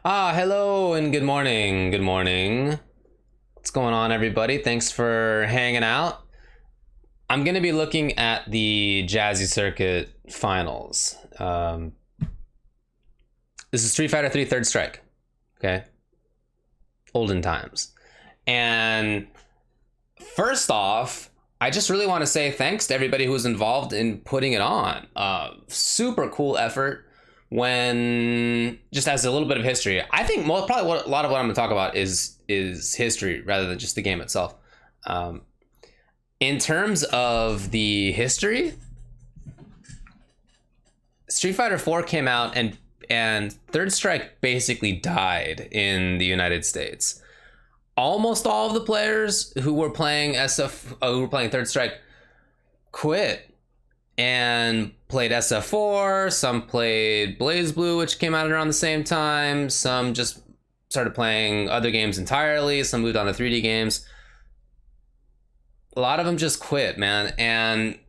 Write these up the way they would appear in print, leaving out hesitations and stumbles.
Hello and good morning. Good morning. What's going on, everybody? Thanks for hanging out. I'm going to be looking at the Jazzy Circuit finals. This is Street Fighter 3 Third Strike. Okay. Olden times. And first off, I just really want to say thanks to everybody who was involved in putting it on. Super cool effort. When just as a little bit of history, I think probably a lot of what I'm going to talk about is history rather than just the game itself. In terms of the history, Street Fighter 4 came out and Third Strike basically died in the United States. Almost all of the players who were playing who were playing Third Strike quit and played SF4. Some played Blaze Blue, which came out around the same time. Some just started playing other games entirely. Some moved on to 3D games. A lot of them just quit, man. And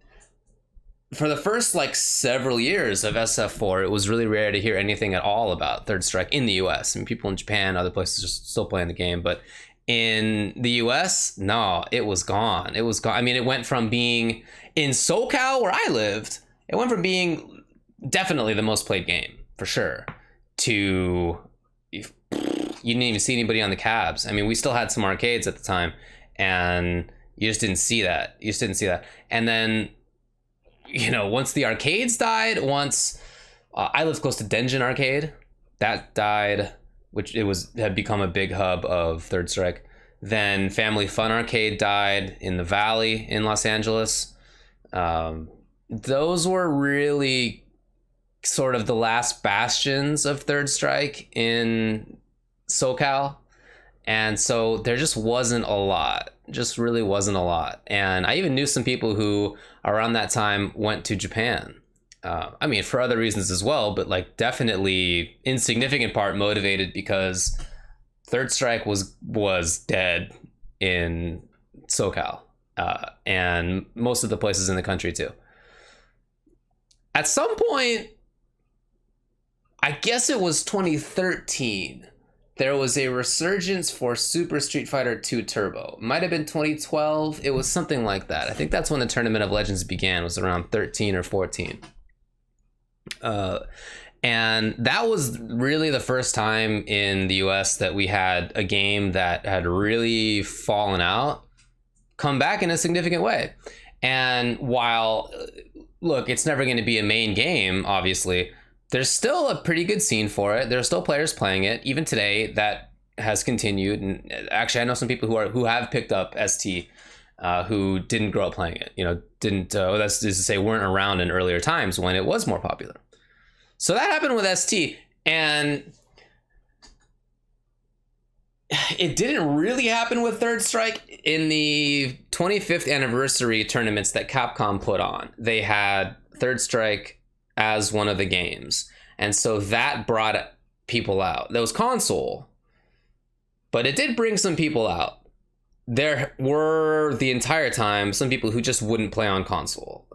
for the first several years of SF4, it was really rare to hear anything at all about Third Strike in the US. I mean, people in Japan, other places just still playing the game, but in the US, no, it was gone. It was gone. I mean, it went from being in SoCal where I lived, it went from being definitely the most played game for sure to you didn't even see anybody on the cabs. I mean, we still had some arcades at the time, and you just didn't see that. You just didn't see that. And then, once the arcades died, once I lived close to Denjin Arcade, that died, which had become a big hub of Third Strike. Then Family Fun Arcade died in the Valley in Los Angeles. Those were really sort of the last bastions of Third Strike in SoCal. And so there just wasn't a lot, just really wasn't a lot. And I even knew some people who around that time went to Japan. I mean, for other reasons as well, but definitely in significant part motivated because Third Strike was dead in SoCal, and most of the places in the country too. At some point, I guess it was 2013, there was a resurgence for Super Street Fighter 2 Turbo. Might have been 2012. It was something like that. I think that's when the Tournament of Legends began, was around 13 or 14. And that was really the first time in the US that we had a game that had really fallen out come back in a significant way. And while, look, it's never going to be a main game, obviously, there's still a pretty good scene for it. There are still players playing it even today. That has continued. And actually, I know some people who have picked up ST who didn't grow up playing it, didn't, that's to say, weren't around in earlier times when it was more popular. So that happened with ST, and it didn't really happen with Third Strike. In the 25th anniversary tournaments that Capcom put on, they had Third Strike as one of the games. And so that brought people out. That was console, but it did bring some people out. There were the entire time some people who just wouldn't play on console.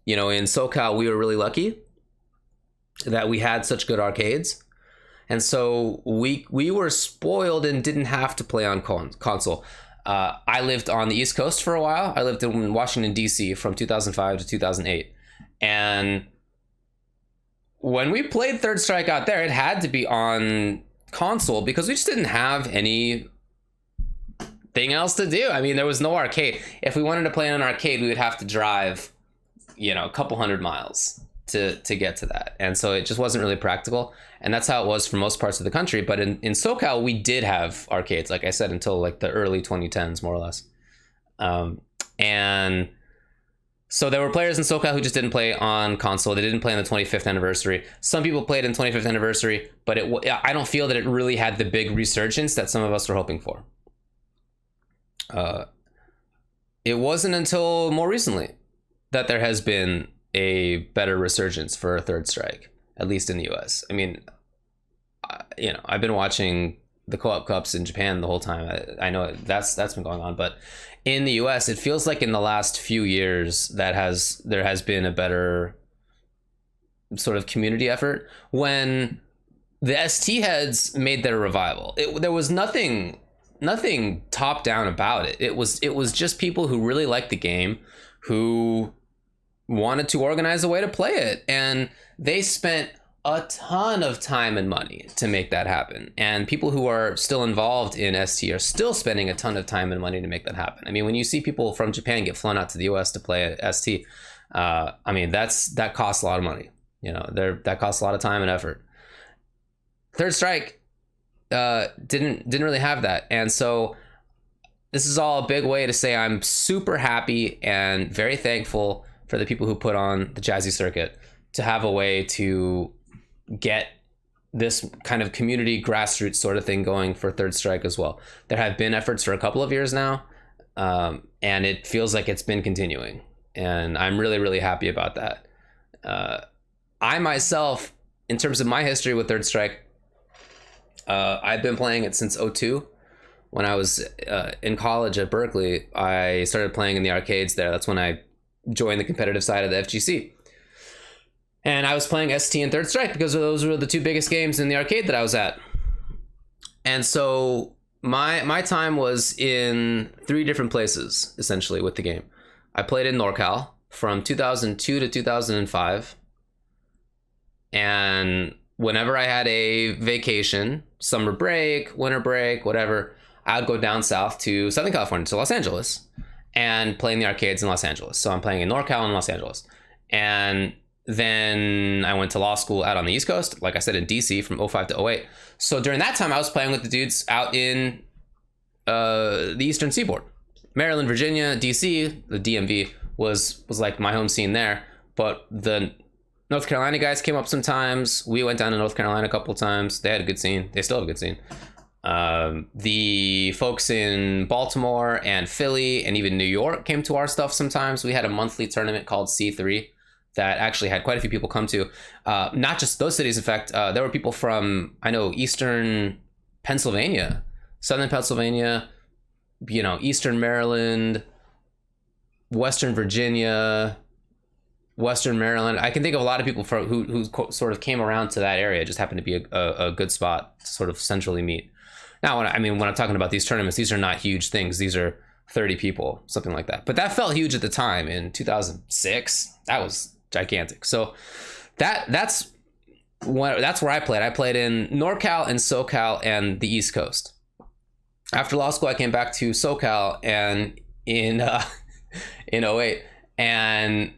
In SoCal, we were really lucky that we had such good arcades, and so we were spoiled and didn't have to play on console. I lived on the East Coast for a while. I lived in Washington, D.C. from 2005 to 2008, and when we played Third Strike out there, it had to be on console because we just didn't have anything else to do. I mean, there was no arcade. If we wanted to play in an arcade, we would have to drive a couple hundred miles to get to that, and so it just wasn't really practical. And that's how it was for most parts of the country. But in SoCal, we did have arcades, like I said, until the early 2010s, more or less. And so there were players in SoCal who just didn't play on console. They didn't play on the 25th anniversary. Some people played in 25th anniversary, but I don't feel that it really had the big resurgence that some of us were hoping for. It wasn't until more recently that there has been a better resurgence for Third Strike, at least in the US. I mean, I've been watching the co-op cups in Japan the whole time. I know that's been going on, but in the US, it feels like in the last few years there has been a better sort of community effort. When the ST heads made their revival. There was nothing top down about it. It was just people who really liked the game, who wanted to organize a way to play it, and they spent a ton of time and money to make that happen. And people who are still involved in ST are still spending a ton of time and money to make that happen. I mean, when you see people from Japan get flown out to the US to play at ST, I mean, that costs a lot of money. You know, that costs a lot of time and effort. Third Strike didn't really have that. And so this is all a big way to say I'm super happy and very thankful for the people who put on the Jazzy Circuit to have a way to get this kind of community grassroots sort of thing going for Third Strike as well. There have been efforts for a couple of years now, and it feels like it's been continuing, and I'm really, really happy about that. I myself, in terms of my history with Third Strike, I've been playing it since 2002. When I was in college at Berkeley, I started playing in the arcades there. That's when I joined the competitive side of the FGC. And I was playing ST and Third Strike because those were the two biggest games in the arcade that I was at. And so my time was in 3 different places, essentially, with the game. I played in NorCal from 2002 to 2005. And whenever I had a vacation, summer break, winter break, whatever, I would go down south to Southern California, to Los Angeles, and play in the arcades in Los Angeles. So I'm playing in NorCal and Los Angeles. And then I went to law school out on the East Coast, like I said, in DC from 05 to 08. So during that time, I was playing with the dudes out in the Eastern Seaboard. Maryland, Virginia, DC, the DMV was like my home scene there. But the North Carolina guys came up sometimes. We went down to North Carolina a couple of times. They had a good scene. They still have a good scene. The folks in Baltimore and Philly and even New York came to our stuff sometimes. We had a monthly tournament called C3 that actually had quite a few people come to. Not just those cities, in fact. There were people from, I know, Eastern Pennsylvania, Southern Pennsylvania, you know, Eastern Maryland, Western Virginia, Western Maryland. I can think of a lot of people who sort of came around to that area. It just happened to be a good spot to sort of centrally meet. Now, when I'm talking about these tournaments, these are not huge things. These are 30 people, something like that. But that felt huge at the time in 2006. That was gigantic. So that's where I played. I played in NorCal and SoCal and the East Coast. After law school, I came back to SoCal and in 08, and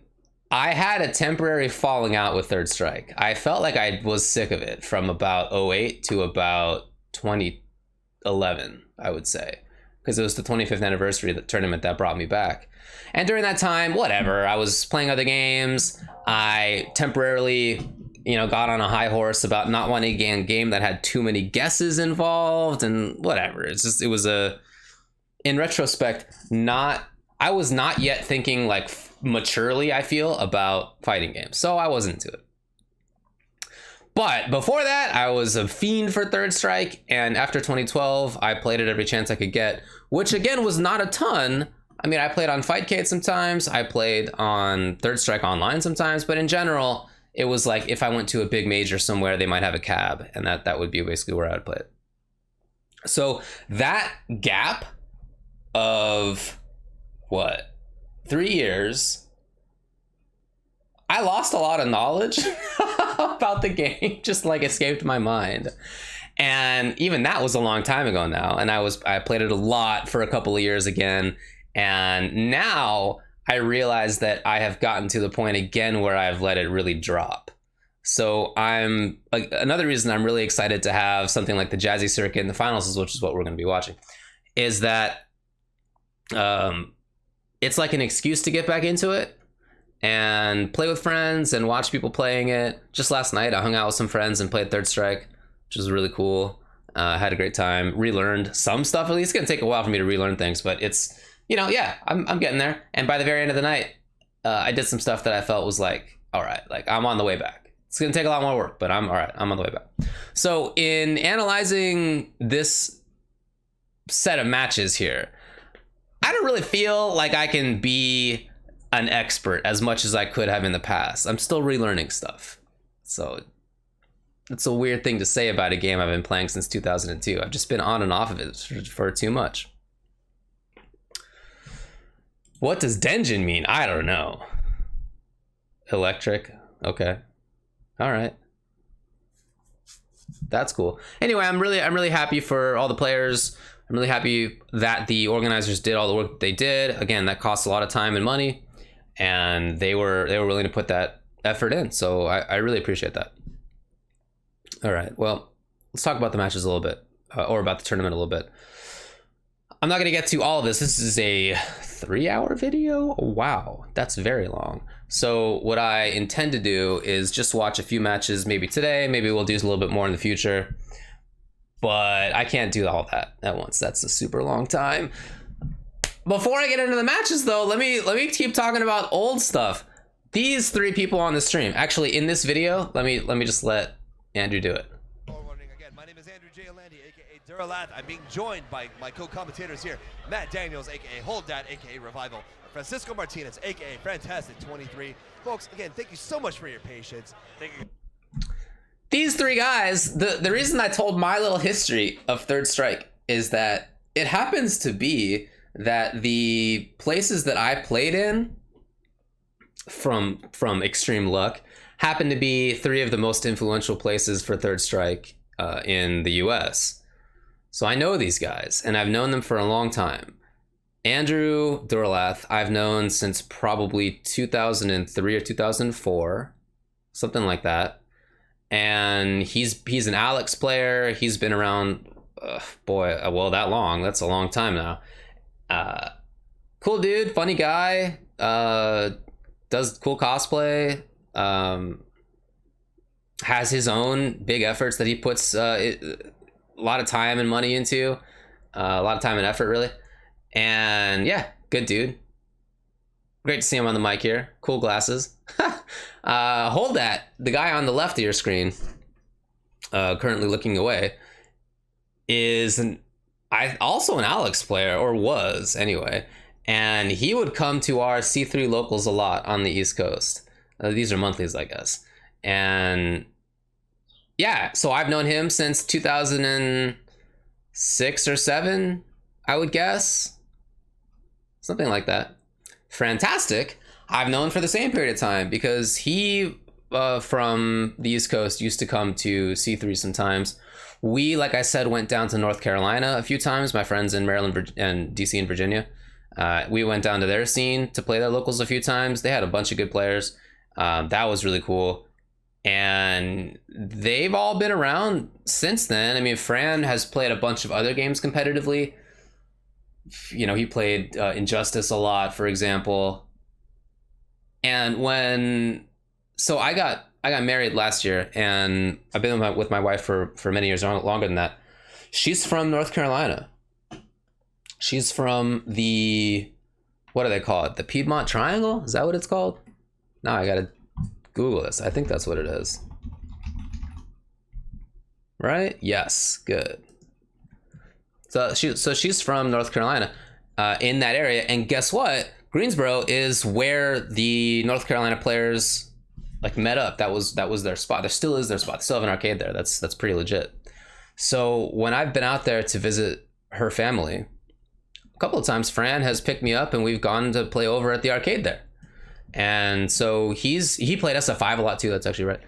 I had a temporary falling out with Third Strike. I felt like I was sick of it from about 08 to about 2011, I would say, because it was the 25th anniversary of the tournament that brought me back. And during that time, whatever, I was playing other games. I temporarily, got on a high horse about not wanting to get a game that had too many guesses involved and whatever. In retrospect, I was not yet thinking like maturely, I feel, about fighting games. So I wasn't into it. But before that, I was a fiend for Third Strike. And after 2012, I played it every chance I could get, which again was not a ton. I mean, I played on Fightcade sometimes. I played on Third Strike Online sometimes. But in general, it was like if I went to a big major somewhere, they might have a cab. And that would be basically where I would play it. So that gap of 3 years, I lost a lot of knowledge about the game, just like escaped my mind. And even that was a long time ago now. And I played it a lot for a couple of years again. And now I realize that I have gotten to the point again where I've let it really drop. So another reason I'm really excited to have something like the Jazzy Circuit in the finals, which is what we're going to be watching, is that it's like an excuse to get back into it and play with friends and watch people playing it. Just last night, I hung out with some friends and played Third Strike, which was really cool. Had a great time. Relearned some stuff. At least it's going to take a while for me to relearn things, but it's, I'm getting there. And by the very end of the night, I did some stuff that I felt was like, all right, like I'm on the way back. It's going to take a lot more work, but I'm all right. I'm on the way back. So in analyzing this set of matches here, I don't really feel like I can be an expert as much as I could have in the past. I'm still relearning stuff. So That's a weird thing to say about a game I've been playing since 2002. I've just been on and off of it for too much. What does Denjin mean? I don't know. Electric. Okay. All right. That's cool. Anyway, I'm really happy for all the players. I'm really happy that the organizers did all the work that they did. Again, that costs a lot of time and money, and they were willing to put that effort in. So I really appreciate that. All right. Well, let's talk about the matches a little bit, or about the tournament a little bit. I'm not going to get to all of this. This is a 3-hour video. Wow, that's very long. So what I intend to do is just watch a few matches, maybe today, maybe we'll do a little bit more in the future, but I can't do all that at once. That's a super long time. Before I get into the matches though, let me keep talking about old stuff. These 3 people on the stream, actually in this video, let me just let Andrew do it. My name is Andrew J. Alandi, aka Duralath. I'm being joined by my co-commentators here, Matt Daniels, aka Hold That, aka Revival, Francisco Martinez, aka Fantastic 23. Folks, again, thank you so much for your patience. Thank you. These 3 guys, the reason I told my little history of Third Strike is that it happens to be that the places that I played in from Extreme Luck happen to be 3 of the most influential places for Third Strike in the US. So I know these guys, and I've known them for a long time. Andrew Duralath, I've known since probably 2003 or 2004, something like that. And he's an Alex player. He's been around, well, that long. That's a long time now. Cool dude, funny guy, does cool cosplay, has his own big efforts that he puts a lot of time and money into, a lot of time and effort, really. And yeah, good dude. Great to see him on the mic here. Cool glasses. Hold That, the guy on the left of your screen, currently looking away, is also an Alex player, or was anyway. And he would come to our C3 locals a lot on the East Coast. These are monthlies, I guess. And yeah, so I've known him since 2006 or 7, I would guess. Something like that. Fantastic, I've known for the same period of time, because he, from the East Coast, used to come to C3 sometimes. We, like I said, went down to North Carolina a few times, my friends in Maryland and DC and Virginia. We went down to their scene to play their locals a few times. They had a bunch of good players. That was really cool. And they've all been around since then. I mean, Fran has played a bunch of other games competitively. You know, he played Injustice a lot, for example. And so I got married last year, and I've been with my wife for many years, longer than that. She's from North Carolina. She's from the, what do they call it? The Piedmont Triangle? Is that what it's called? No, I gotta Google this. I think that's what it is. Right? Yes, good. So she's from North Carolina, in that area, and guess what? Greensboro is where the North Carolina players like met up. That was their spot. There still is their spot. They still have an arcade there. That's pretty legit. So when I've been out there to visit her family, a couple of times Fran has picked me up and we've gone to play over at the arcade there. And so he played SF5 a lot too. That's actually right.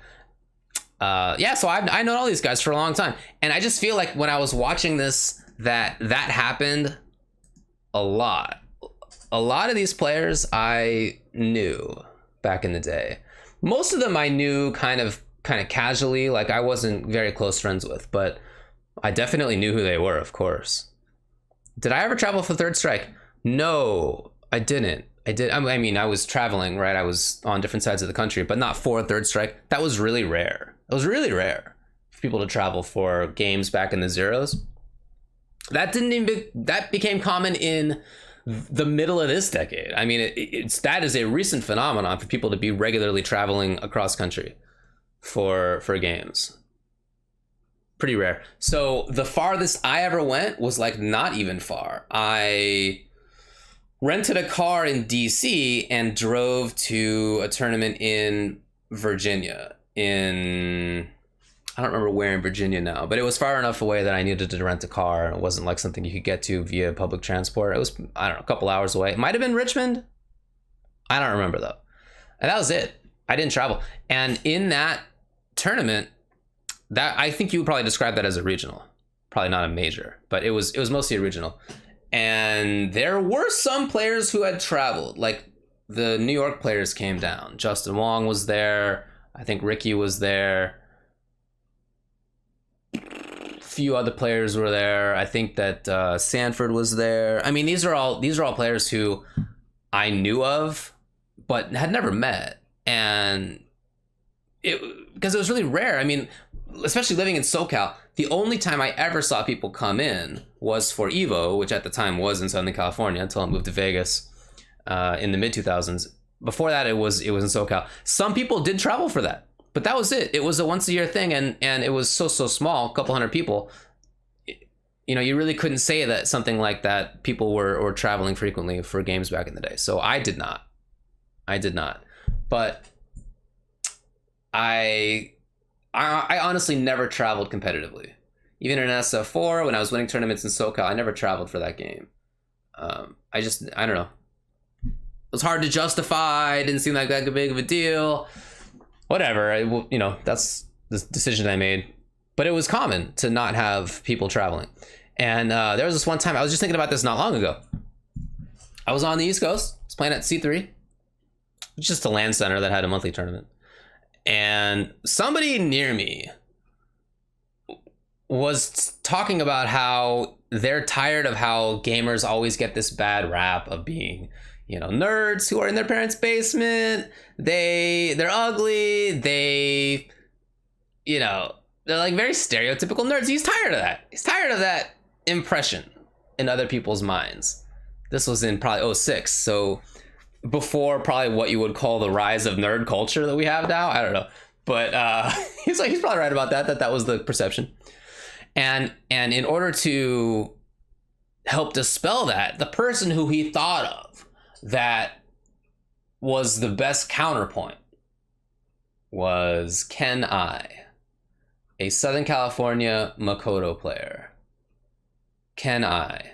Yeah, so I known all these guys for a long time, and I just feel like when I was watching this, that happened a lot. A lot of these players I knew back in the day. Most of them I knew kind of casually, like I wasn't very close friends with, but I definitely knew who they were, of course. Did I ever travel for Third Strike? No, I didn't. I mean, I was traveling, right? I was on different sides of the country, but not for Third Strike. That was really rare. It was really rare for people to travel for games back in the zeros. That became common in the middle of this decade. I mean, that is a recent phenomenon for people to be regularly traveling across country for games. Pretty rare. So the farthest I ever went was like not even far. I rented a car in DC and drove to a tournament in Virginia, in I don't remember where in Virginia now, but it was far enough away that I needed to rent a car, and it wasn't like something you could get to via public transport. It was, I don't know, a couple hours away. It might have been Richmond. I don't remember though. And that was it. I didn't travel. And in that tournament, that I think you would probably describe that as a regional, probably not a major, but it was mostly a regional. And there were some players who had traveled, like the New York players came down. Justin Wong was there. I think Ricky was there. A few other players were there. I think that Sanford was there. I mean, these are all players who I knew of, but had never met. And because it was really rare. I mean, especially living in SoCal, the only time I ever saw people come in was for Evo, which at the time was in Southern California until I moved to Vegas in the mid 2000s. Before that, it was in SoCal. Some people did travel for that, but that was it. It was a once a year thing, and it was so small, a couple hundred people. You know, you really couldn't say that something like that people were traveling frequently for games back in the day. So I did not. But I honestly never traveled competitively. Even in SF4, when I was winning tournaments in SoCal, I never traveled for that game. I don't know. It was hard to justify. It didn't seem like that big of a deal. Whatever. That's the decision I made. But it was common to not have people traveling. And there was this one time, I was just thinking about this not long ago. I was on the East Coast. I was playing at C3. It's just a LAN center that had a monthly tournament. And somebody near me was talking about how they're tired of how gamers always get this bad rap of being, nerds who are in their parents' basement. They're ugly. They're like very stereotypical nerds. He's tired of that. He's tired of that impression in other people's minds. This was in probably 06. So before probably what you would call the rise of nerd culture that we have now. I don't know. But he's probably right about that was the perception. And in order to help dispel that, the person who he thought of that was the best counterpoint was Ken I, a Southern California Makoto player. Ken I.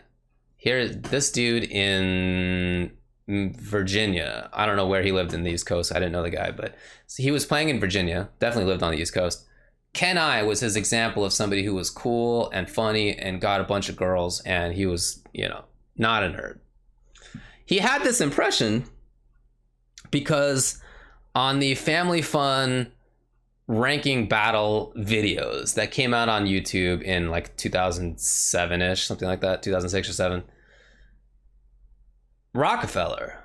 Here, this dude in Virginia. I don't know where he lived in the East Coast. I didn't know the guy, but he was playing in Virginia. Definitely lived on the East Coast. Ken I was his example of somebody who was cool and funny and got a bunch of girls, and he was, not a nerd. He had this impression because on the Family Fun ranking battle videos that came out on YouTube in like 2007-ish, something like that, 2006 or 7, Rockefeller,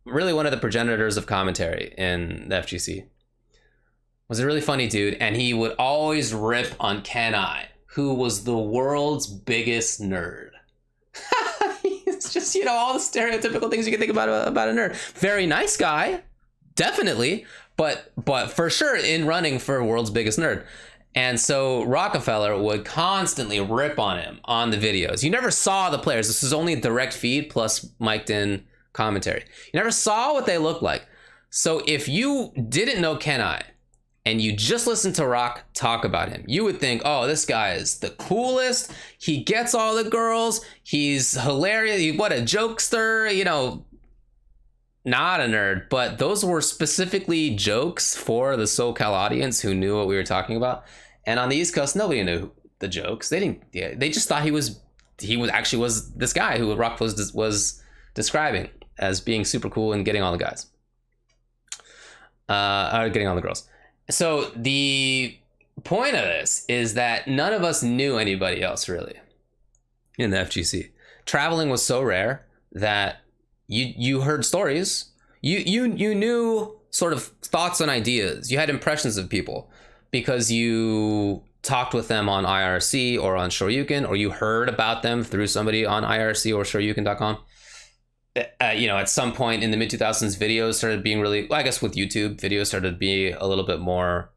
really one of the progenitors of commentary in the FGC, was a really funny dude, and he would always rip on Ken I, who was the world's biggest nerd. It's just, all the stereotypical things you can think about a nerd. Very nice guy, definitely, but for sure in running for world's biggest nerd. And so Rockefeller would constantly rip on him on the videos. You never saw the players. This was only a direct feed plus mic'd in commentary. You never saw what they looked like. So if you didn't know Ken I and you just listened to Rock talk about him, you would think, oh, this guy is the coolest. He gets all the girls. He's hilarious. What a jokester, not a nerd. But those were specifically jokes for the SoCal audience who knew what we were talking about. And on the East Coast, nobody knew the jokes. They didn't. Yeah, they just thought he was this guy who Rock was describing as being super cool and getting all the guys, or getting all the girls. So the point of this is that none of us knew anybody else really in the FGC. Traveling was so rare that you heard stories. You knew sort of thoughts and ideas. You had impressions of people because you talked with them on IRC or on Shoryuken, or you heard about them through somebody on IRC or Shoryuken.com. At some point in the mid 2000s, videos started being I guess with YouTube, videos started to be a little bit more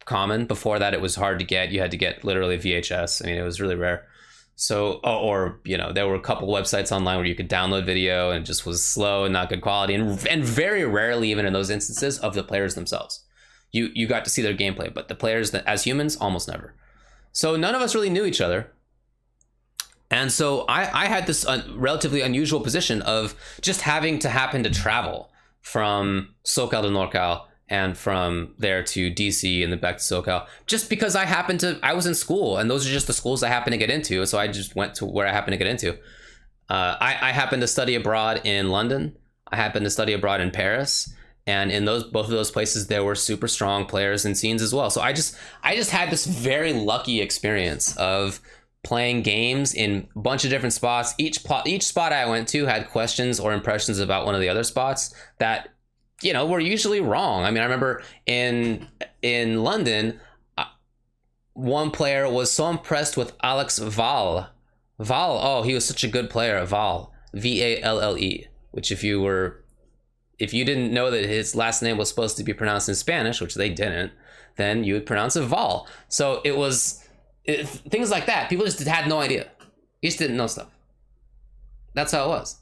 common. Before that, it was hard to get. You had to get literally VHS. I mean, it was really rare. So, there were a couple websites online where you could download video and it just was slow and not good quality, and very rarely, even in those instances, of the players themselves. you got to see their gameplay, but the players that as humans, almost never. So none of us really knew each other. And so I had this relatively unusual position of just having to happen to travel from SoCal to NorCal and from there to DC and then back to SoCal, just because I was in school and those are just the schools I happened to get into. So I just went to where I happened to get into. I happened to study abroad in London. I happened to study abroad in Paris. And in both of those places, there were super strong players and scenes as well. So I just had this very lucky experience of playing games in a bunch of different spots. Each spot I went to had questions or impressions about one of the other spots that, were usually wrong. I mean, I remember in London, one player was so impressed with Alex Valle. Oh, he was such a good player. Valle, Valle, which if you didn't know that his last name was supposed to be pronounced in Spanish, which they didn't, then you would pronounce it Val. So it was things like that. People just had no idea. You just didn't know stuff. That's how it was.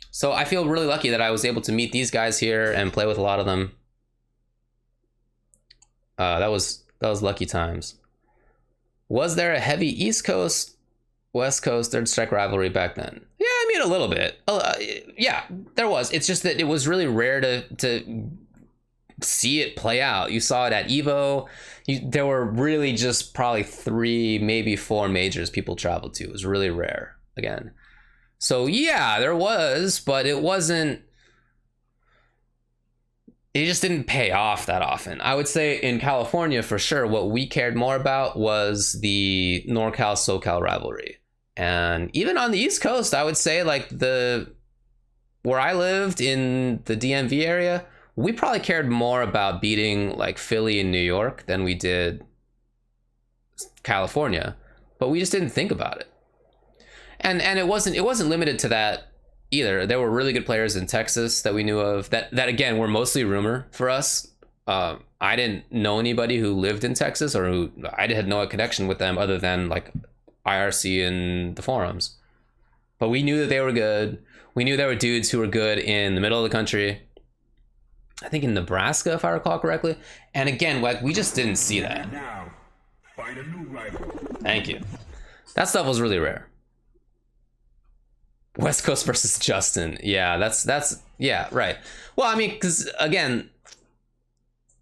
So I feel really lucky that I was able to meet these guys here and play with a lot of them. That was lucky times. Was there a heavy East Coast, West Coast Third Strike rivalry back then? Yeah, I mean, a little bit. Yeah, there was. It's just that it was really rare to see it play out. You saw it at Evo. There were really just probably 3, maybe 4 majors people traveled to. It was really rare again. So yeah, there was, but it wasn't. It just didn't pay off that often. I would say in California, for sure, what we cared more about was the NorCal-SoCal rivalry. And even on the East Coast, I would say like where I lived in the DMV area, we probably cared more about beating like Philly and New York than we did California, but we just didn't think about it. And it wasn't limited to that either. There were really good players in Texas that we knew of that again were mostly rumor for us. I didn't know anybody who lived in Texas or who I had no connection with them other than like IRC and the forums. But we knew that they were good. We knew there were dudes who were good in the middle of the country. I think in Nebraska, if I recall correctly. And again, like we just didn't see that. Now, find a new rival. Thank you. That stuff was really rare. West Coast versus Justin. Yeah, that's yeah, right. Well, I mean, because again,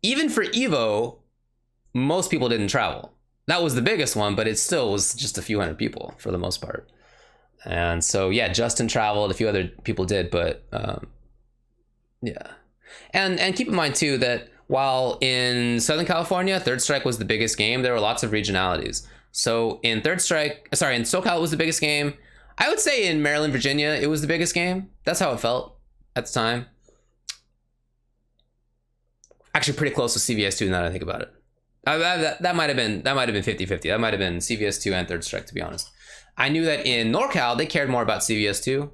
even for Evo, most people didn't travel. That was the biggest one, but it still was just a few hundred people for the most part. And so, yeah, Justin traveled, a few other people did, but yeah. And keep in mind too that while in Southern California, Third Strike was the biggest game, there were lots of regionalities. So in SoCal it was the biggest game. I would say in Maryland, Virginia, it was the biggest game. That's how it felt at the time. Actually, pretty close to CVS2 now that I think about it. That might have been 50-50. That might have been CVS2 and Third Strike, to be honest. I knew that in NorCal, they cared more about CVS2.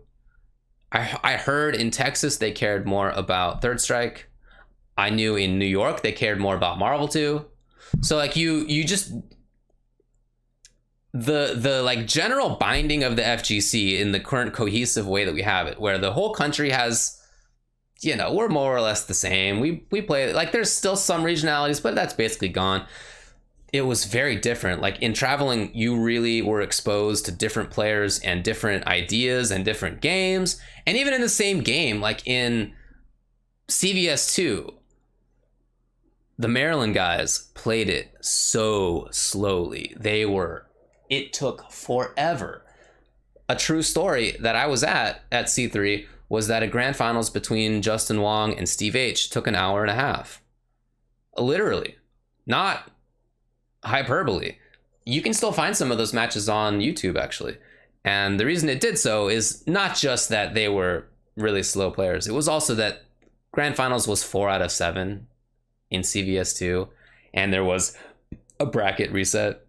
I heard in Texas, they cared more about Third Strike. I knew in New York, they cared more about Marvel 2. So like you just... the like general binding of the FGC in the current cohesive way that we have it, where the whole country has, we're more or less the same. We play, like there's still some regionalities, but that's basically gone. It was very different. Like in traveling, you really were exposed to different players and different ideas and different games. And even in the same game, like in CVS2, the Maryland guys played it so slowly. It took forever. A true story that I was at C3 was that a grand finals between Justin Wong and Steve H took an hour and a half. Literally, not hyperbole. You can still find some of those matches on YouTube, actually. And the reason it did so is not just that they were really slow players. It was also that grand finals was 4 out of 7 in CVS2, and there was a bracket reset.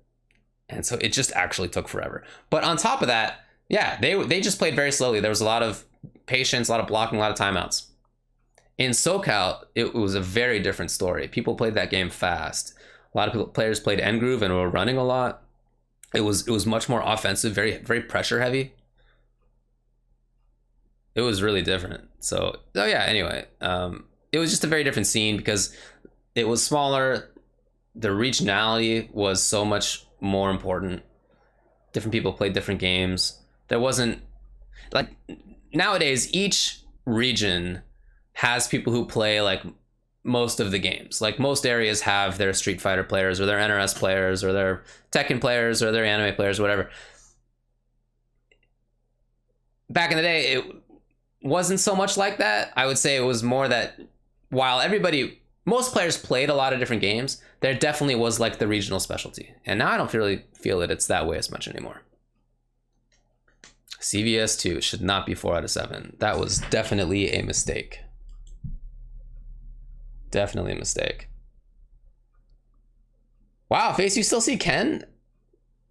And so it just actually took forever. But on top of that, yeah, they just played very slowly. There was a lot of patience, a lot of blocking, a lot of timeouts. In SoCal, it was a very different story. People played that game fast. A lot of players played end groove and were running a lot. It was much more offensive, very, very pressure heavy. It was really different. So, oh yeah, anyway, it was just a very different scene because it was smaller. The regionality was so much more important. Different people played different games. There wasn't like nowadays each region has people who play like most of the games. Like most areas have their Street Fighter players or their NRS players or their Tekken players or their anime players, whatever. Back in the day, it wasn't so much like that. I would say it was more that while most players played a lot of different games, there definitely was like the regional specialty. And now I don't really feel that it's that way as much anymore. CVS 2 should not be 4 out of 7. That was definitely a mistake. Definitely a mistake. Wow, Face, you still see Ken?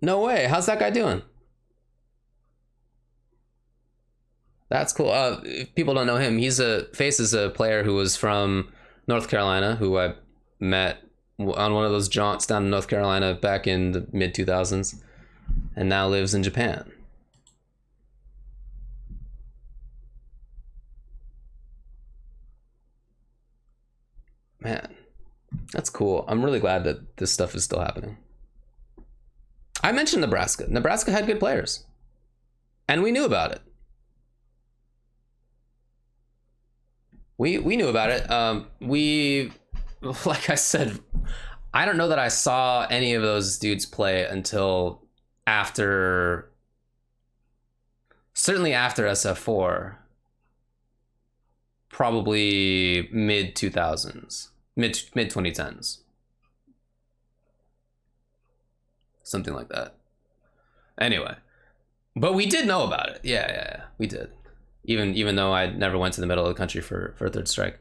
No way. How's that guy doing? That's cool. If people don't know him, Face is a player who was from North Carolina, who I met on one of those jaunts down in North Carolina back in the mid 2000s, and now lives in Japan. Man, that's cool. I'm really glad that this stuff is still happening. I mentioned Nebraska. Nebraska had good players, and we knew about it. We knew about it. We, like I said, I don't know that I saw any of those dudes play until certainly after SF4, probably mid 2000s, mid 2010s, something like that. Anyway, but we did know about it. Yeah, we did. Even though I never went to the middle of the country for Third Strike.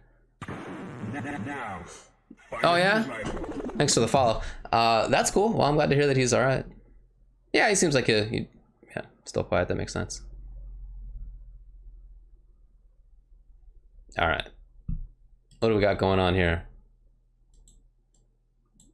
Now, Oh yeah? Thanks for the follow. That's cool. Well, I'm glad to hear that he's all right. Yeah, he seems like yeah, still quiet. That makes sense. All right. What do we got going on here?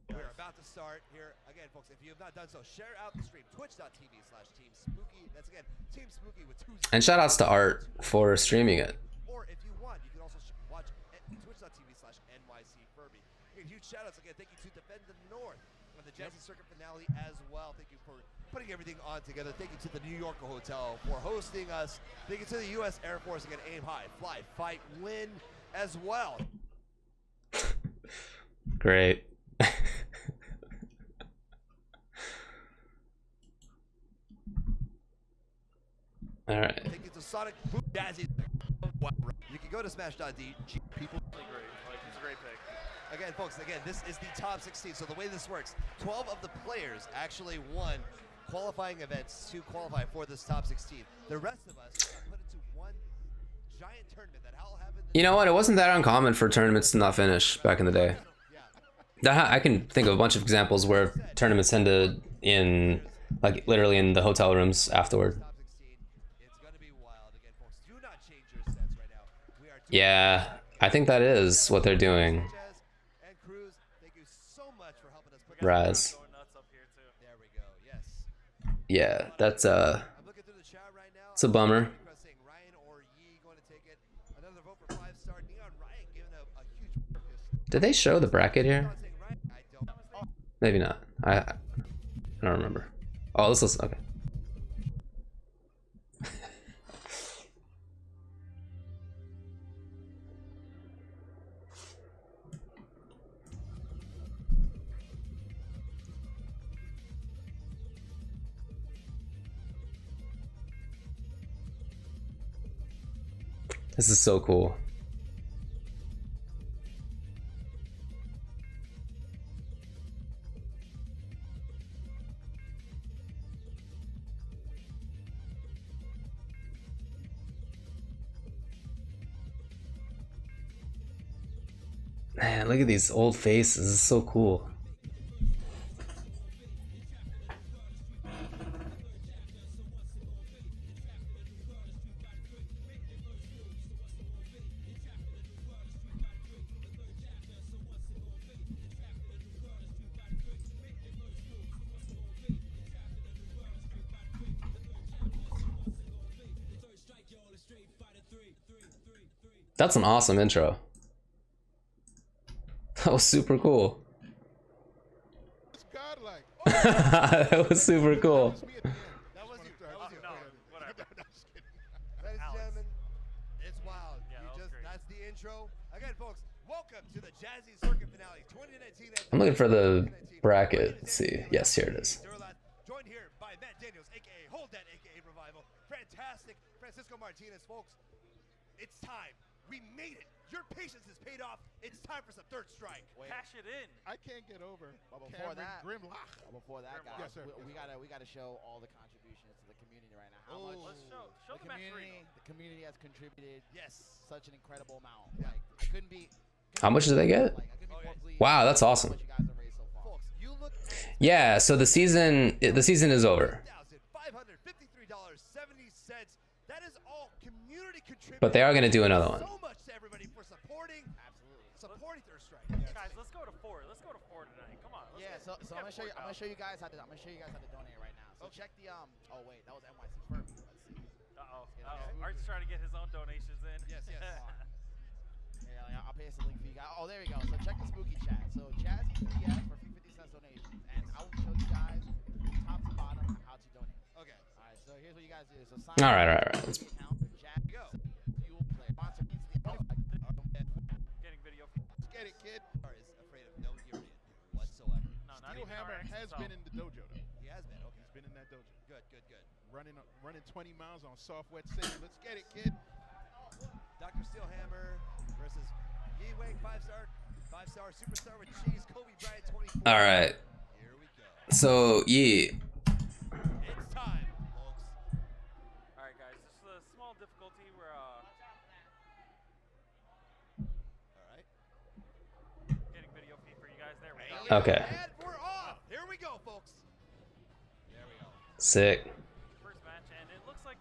We're about to start here. Again, folks, if you have not done so, share out the stream. Twitch.tv/TeamSpooky. That's again, Team Spooky with 2 And shout outs to Art for streaming it. Or if you want, you can also watch at twitch.tv/NYCFurby. Again, huge shout outs again. Thank you to Defend the North on the Jazzy Circuit finale as well. Thank you for putting everything on together. Thank you to the New Yorker Hotel for hosting us. Thank you to the U.S. Air Force again. Aim high, fly, fight, win as well. Great. All right. Thank you to Sonic Boom Jazzy. You can go to smash.d. People. Great. Like, he's a great pick. Again, folks, this is the top 16. So the way this works, 12 of the players actually won qualifying events to qualify for this top 16. The rest of us are put into one giant tournament that all happened. You know what? It wasn't that uncommon for tournaments to not finish back in the day. I can think of a bunch of examples where tournaments ended in, like, literally in the hotel rooms afterward. Yeah, I think that is what they're doing. Rise. Yeah, that's it's a bummer. Did they show the bracket here? Maybe not. I don't remember. Oh, this was okay. This is so cool. Man, look at these old faces. This is so cool. That's an awesome intro. was super cool. It's godlike. That was super cool. That was me at the end. That was you. That was you. No, whatever. No, just kidding. Ladies and Alex. gentlemen, it's wild. Yeah, that was great. That's the intro. Again, folks, welcome to the Jazzy Circuit finale 2019. I'm looking for the bracket. Let's see. Yes, here it is. Joined here by Matt Daniels, aka Hold That, aka Revival. Fantastic Francisco Martinez, folks. It's time. We made it. Your patience has paid off. It's time for some third strike. Wait, Cash it in. I can't get over But before Cameron that- Grimlock. before that, guys, Yes, sir. we gotta show all the contributions to the community right now. How Oh. much Let's show the the match community has contributed Yes. such an incredible amount. Yeah. Like I couldn't be. How much did they get? Like, I couldn't be Okay. more pleased Wow, that's with awesome. How much you guys have raised so far. Folks, you look at Yeah, so the season is over. $553.70. That is all community contributed. But they are gonna do another one. So much to everybody for supporting Third Strike. Guys, let's go to 4. Let's go to 4 tonight. Come on. Yeah, so I'm gonna show you. I'm gonna show you guys how to. I'm gonna show you guys how to donate right now. So check the Oh wait, that was NYC first. Let's see. Art's trying to get his own donations in. Yes, yes. Yeah, I'll paste the link for you guys. Oh, there we go. So check the spooky chat. So Jazzy 3F for 50 cents donations, and I will show you guys top to bottom how to donate. Okay. All right. So here's what you guys do. So sign All right, up all right, all right. to the account. Jazzy Go. Fuel Play. Sponsor Getting video feed. Let's get it, kid. Is afraid of no Urian whatsoever. No, not Steel even Hammer RX has himself. been in the dojo, though. He has been. Okay. He's been in that dojo. Good, good, good. Running 20 miles on soft, wet sand. Let's get it, kid. Dr. Steelhammer versus Yi Wang, 5-star superstar with cheese, Kobe Bryant 24. All right. Here we go. So yeah, It's time, folks. All right, guys. This is a small difficulty. We're All right. getting video feed for you guys. There we go. Okay. And we're off. Here we go, folks. There we go. sick. First match, and it looks like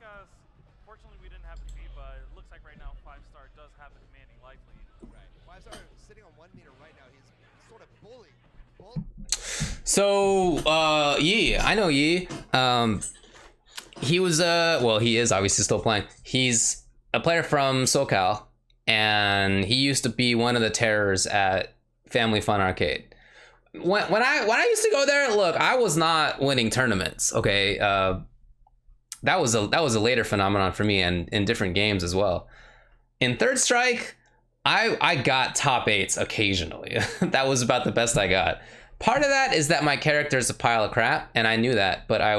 fortunately we didn't have the feed, but it looks like right now 5-star does have the commanding life lead. Right. 5-star sitting on 1 meter right now. He's sort of bullying. So Yi, I know Yi. He was well, he is obviously still playing. He's a player from SoCal, and he used to be one of the terrors at Family Fun Arcade. When I used to go there, look, I was not winning tournaments. Okay, that was a later phenomenon for me, and in different games as well. In Third Strike, I got top 8s occasionally. That was about the best I got. Part of that is that my character is a pile of crap, and I knew that, but I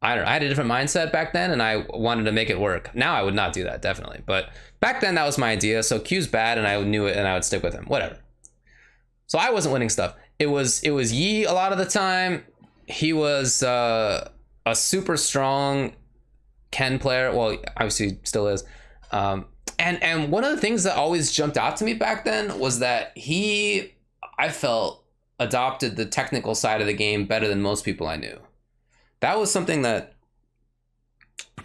had a different mindset back then, and I wanted to make it work. Now I would not do that, definitely. But back then that was my idea. So Q's bad, and I knew it, and I would stick with him. Whatever. So I wasn't winning stuff. It was Yi a lot of the time. He was a super strong Ken player. Well, obviously still is. And one of the things that always jumped out to me back then was that he, I felt, adopted the technical side of the game better than most people I knew. That was something that,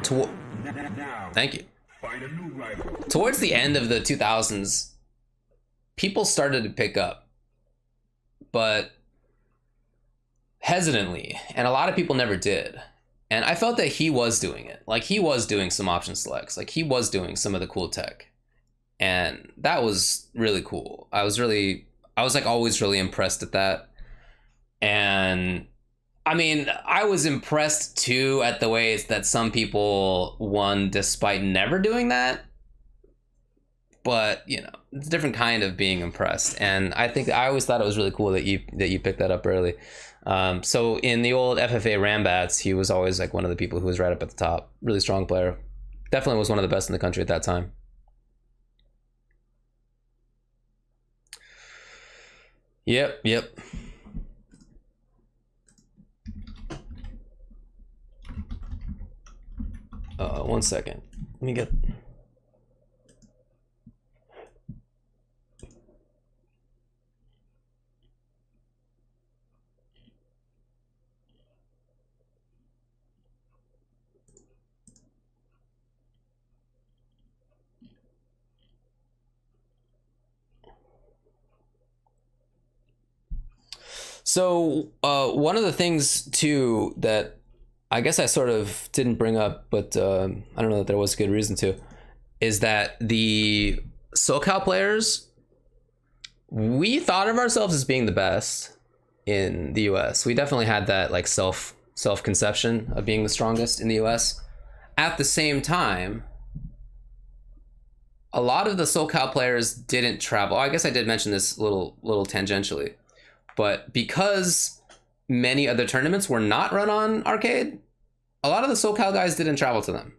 Now, thank you. find a new rival. Towards the end of the 2000s, people started to pick up, but hesitantly, and a lot of people never did. And I felt that he was doing it. Like, he was doing some option selects. Like, he was doing some of the cool tech. And that was really cool. I was like always really impressed at that. And I mean, I was impressed too at the ways that some people won despite never doing that. But, you know, it's a different kind of being impressed. And I think I always thought it was really cool that you picked that up early. So in the old FFA Rambats, he was always like one of the people who was right up at the top. Really strong player. Definitely was one of the best in the country at that time. Yep. One second. Let me get... So one of the things too that I guess I sort of didn't bring up, but I don't know that there was a good reason to, is that the SoCal players we thought of ourselves as being the best in the US. We definitely had that like self-conception of being the strongest in the US. At the same time, a lot of the SoCal players didn't travel. I guess I did mention this little tangentially, but because many other tournaments were not run on arcade, a lot of the SoCal guys didn't travel to them.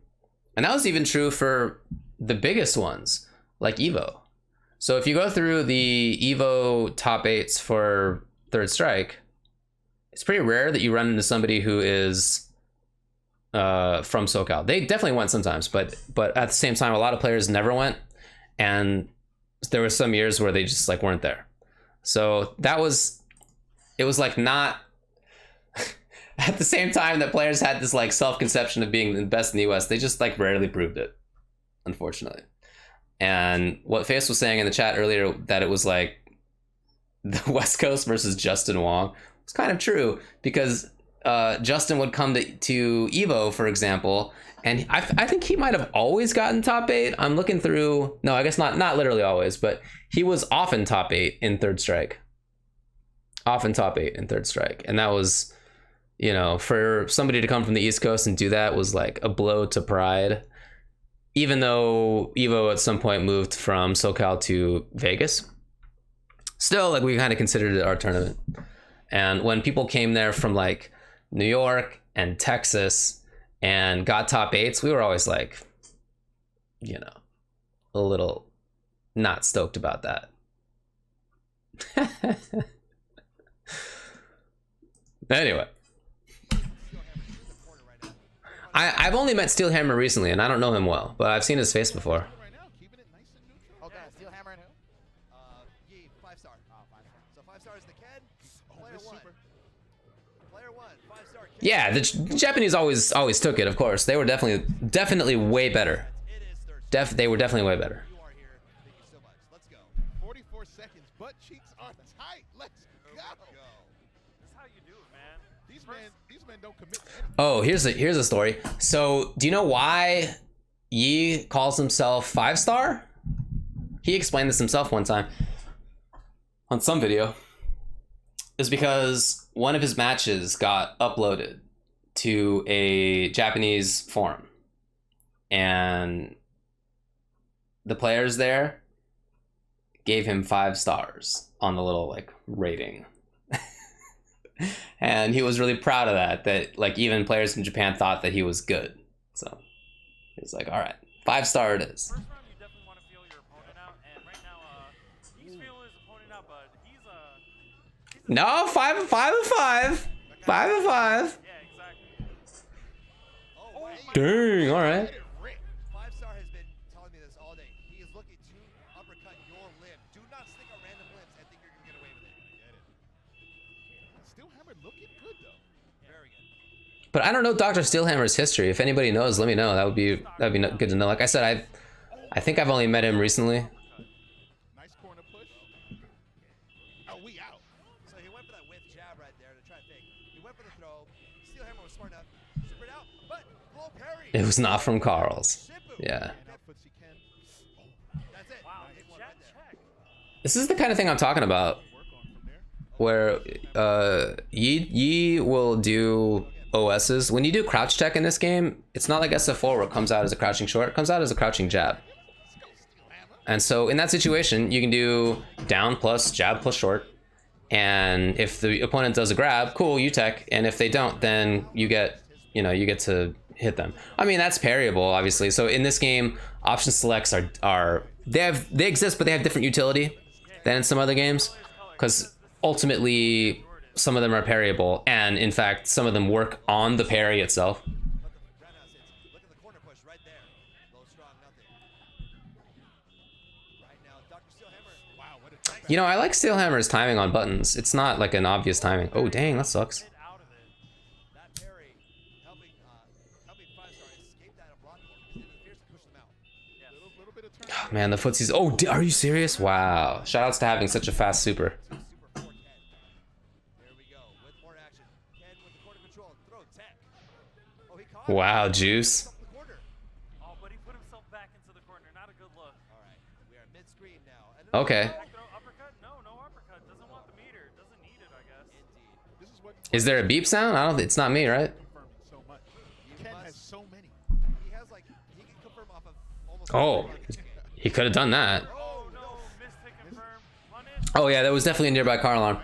And that was even true for the biggest ones, like EVO. So if you go through the EVO top 8s for Third Strike, it's pretty rare that you run into somebody who is from SoCal. They definitely went sometimes, but at the same time, a lot of players never went, and there were some years where they just like weren't there. So it was like not at the same time that players had this like self-conception of being the best in the US, they just like rarely proved it, unfortunately. And what Face was saying in the chat earlier, that it was like the West Coast versus Justin Wong, it's kind of true, because Justin would come to EVO, for example, and I think he might have always gotten top 8. I'm looking through, no, I guess not literally always, but he was often top 8 in Third Strike. Often top 8 in Third Strike. And that was, you know, for somebody to come from the East Coast and do that was like a blow to pride. Even though EVO at some point moved from SoCal to Vegas, still, like, we kind of considered it our tournament. And when people came there from like New York and Texas and got top 8s, we were always like, you know, a little not stoked about that. Anyway. I've only met Steelhammer recently, and I don't know him well, but I've seen his face before. Okay, Steel Hammer and who? Yi, 5-star. Oh, 5-star. So 5-star is the Ken. Player 1. Player 1, 5-star Ken. Yeah, the Japanese always took it, of course. They were definitely way better. It is Thursday. They were definitely way better. You are here. Thank you so much. Let's go. 44 seconds. Butt cheeks are tight. Let's go. This is how you do it, man. These men don't commit to anything. Oh, here's a story. So, do you know why Yi calls himself 5-star? He explained this himself one time on some video. It's because one of his matches got uploaded to a Japanese forum, and the players there gave him 5 stars on the little like rating. And he was really proud of that like even players in Japan thought that he was good. So he was like, all right, 5-star it is. First round, you definitely want to feel your opponent out, and right now, he's feeling his opponent out, but he's No, 5 of 5. 5 of 5. yeah, exactly. Oh, wow. Dang, all right. 5-star has been telling me this all day. He is looking to uppercut your limb. Do not stick on random limbs and think you're going to get away with it. Steel Hammer looking good though. Very good. But I don't know Dr. Steelhammer's history. If anybody knows, let me know. That'd be good to know. Like I said, I think I've only met him recently. Nice corner push. Oh, we out. So he went for that whiff jab right there to try to fake. He went for the throw. Steel Hammer was smart enough. Super it out, but low parry. It was not from Carl's. Yeah. And out footsie Ken. That's it. Wow, Hit one jet right there. check. This is the kind of thing I'm talking about, Work on from there. where Yi will do OSs. When you do crouch check in this game, it's not like SF4 where it comes out as a crouching short. It comes out as a crouching jab. And so in that situation, you can do down plus jab plus short. And if the opponent does a grab, cool, you tech. And if they don't, then you get to hit them. I mean, that's parryable, obviously. So in this game, option selects they exist, but they have different utility than in some other games, because ultimately some of them are parryable, and in fact some of them work on the parry itself. Roundhouse hits. Look at the corner push right there. Low strong, nothing. Right now, Dr. Steel Hammer. Wow, what a You know, I like Steelhammer's timing on buttons. It's not like an obvious timing. Oh dang, that sucks. Get out of it. That parry helping 5-star escape that unblockable because it appears to push them out. Yes. little bit of turn. Oh, man, the footsies. Oh, are you serious? Wow. Shoutouts to having such a fast super. Super 4 Ken. There we go. With more action. Ken with the corner control. Throw tech. Oh, he caught it. Wow, Juice. Up the corner. Oh, but he put himself back into the corner. Not a good look. All right. We are mid-screen now. And Okay. Back throw, uppercut? No. Is there a beep sound? I don't. It's not me, right? confirming so much. Ken has so many. He has like he can confirm off of almost. Oh, every game. he could have done that. Oh no, missed to confirm. Punish. Oh yeah, that was definitely a nearby car alarm.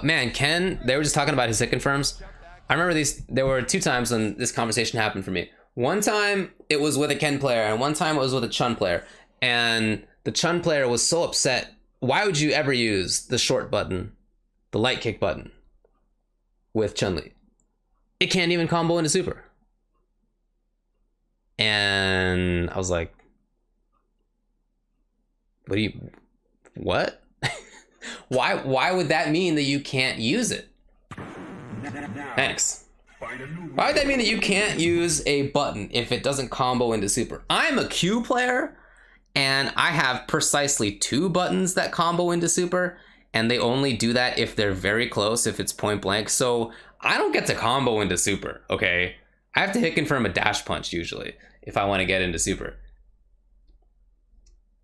Man, Ken, they were just talking about his hit confirms. I remember these. There were 2 times when this conversation happened for me. One time it was with a Ken player, and one time it was with a Chun player. And the Chun player was so upset. Why would you ever use the short button, the light kick button, with Chun-Li? It can't even combo into super. And I was like, what? Why would that mean that you can't use it? Thanks. Why would that mean that you can't use a button if it doesn't combo into super? I'm a Q player, and I have precisely 2 buttons that combo into super, and they only do that if they're very close, if it's point blank. So I don't get to combo into super, okay? I have to hit confirm a dash punch usually if I want to get into super.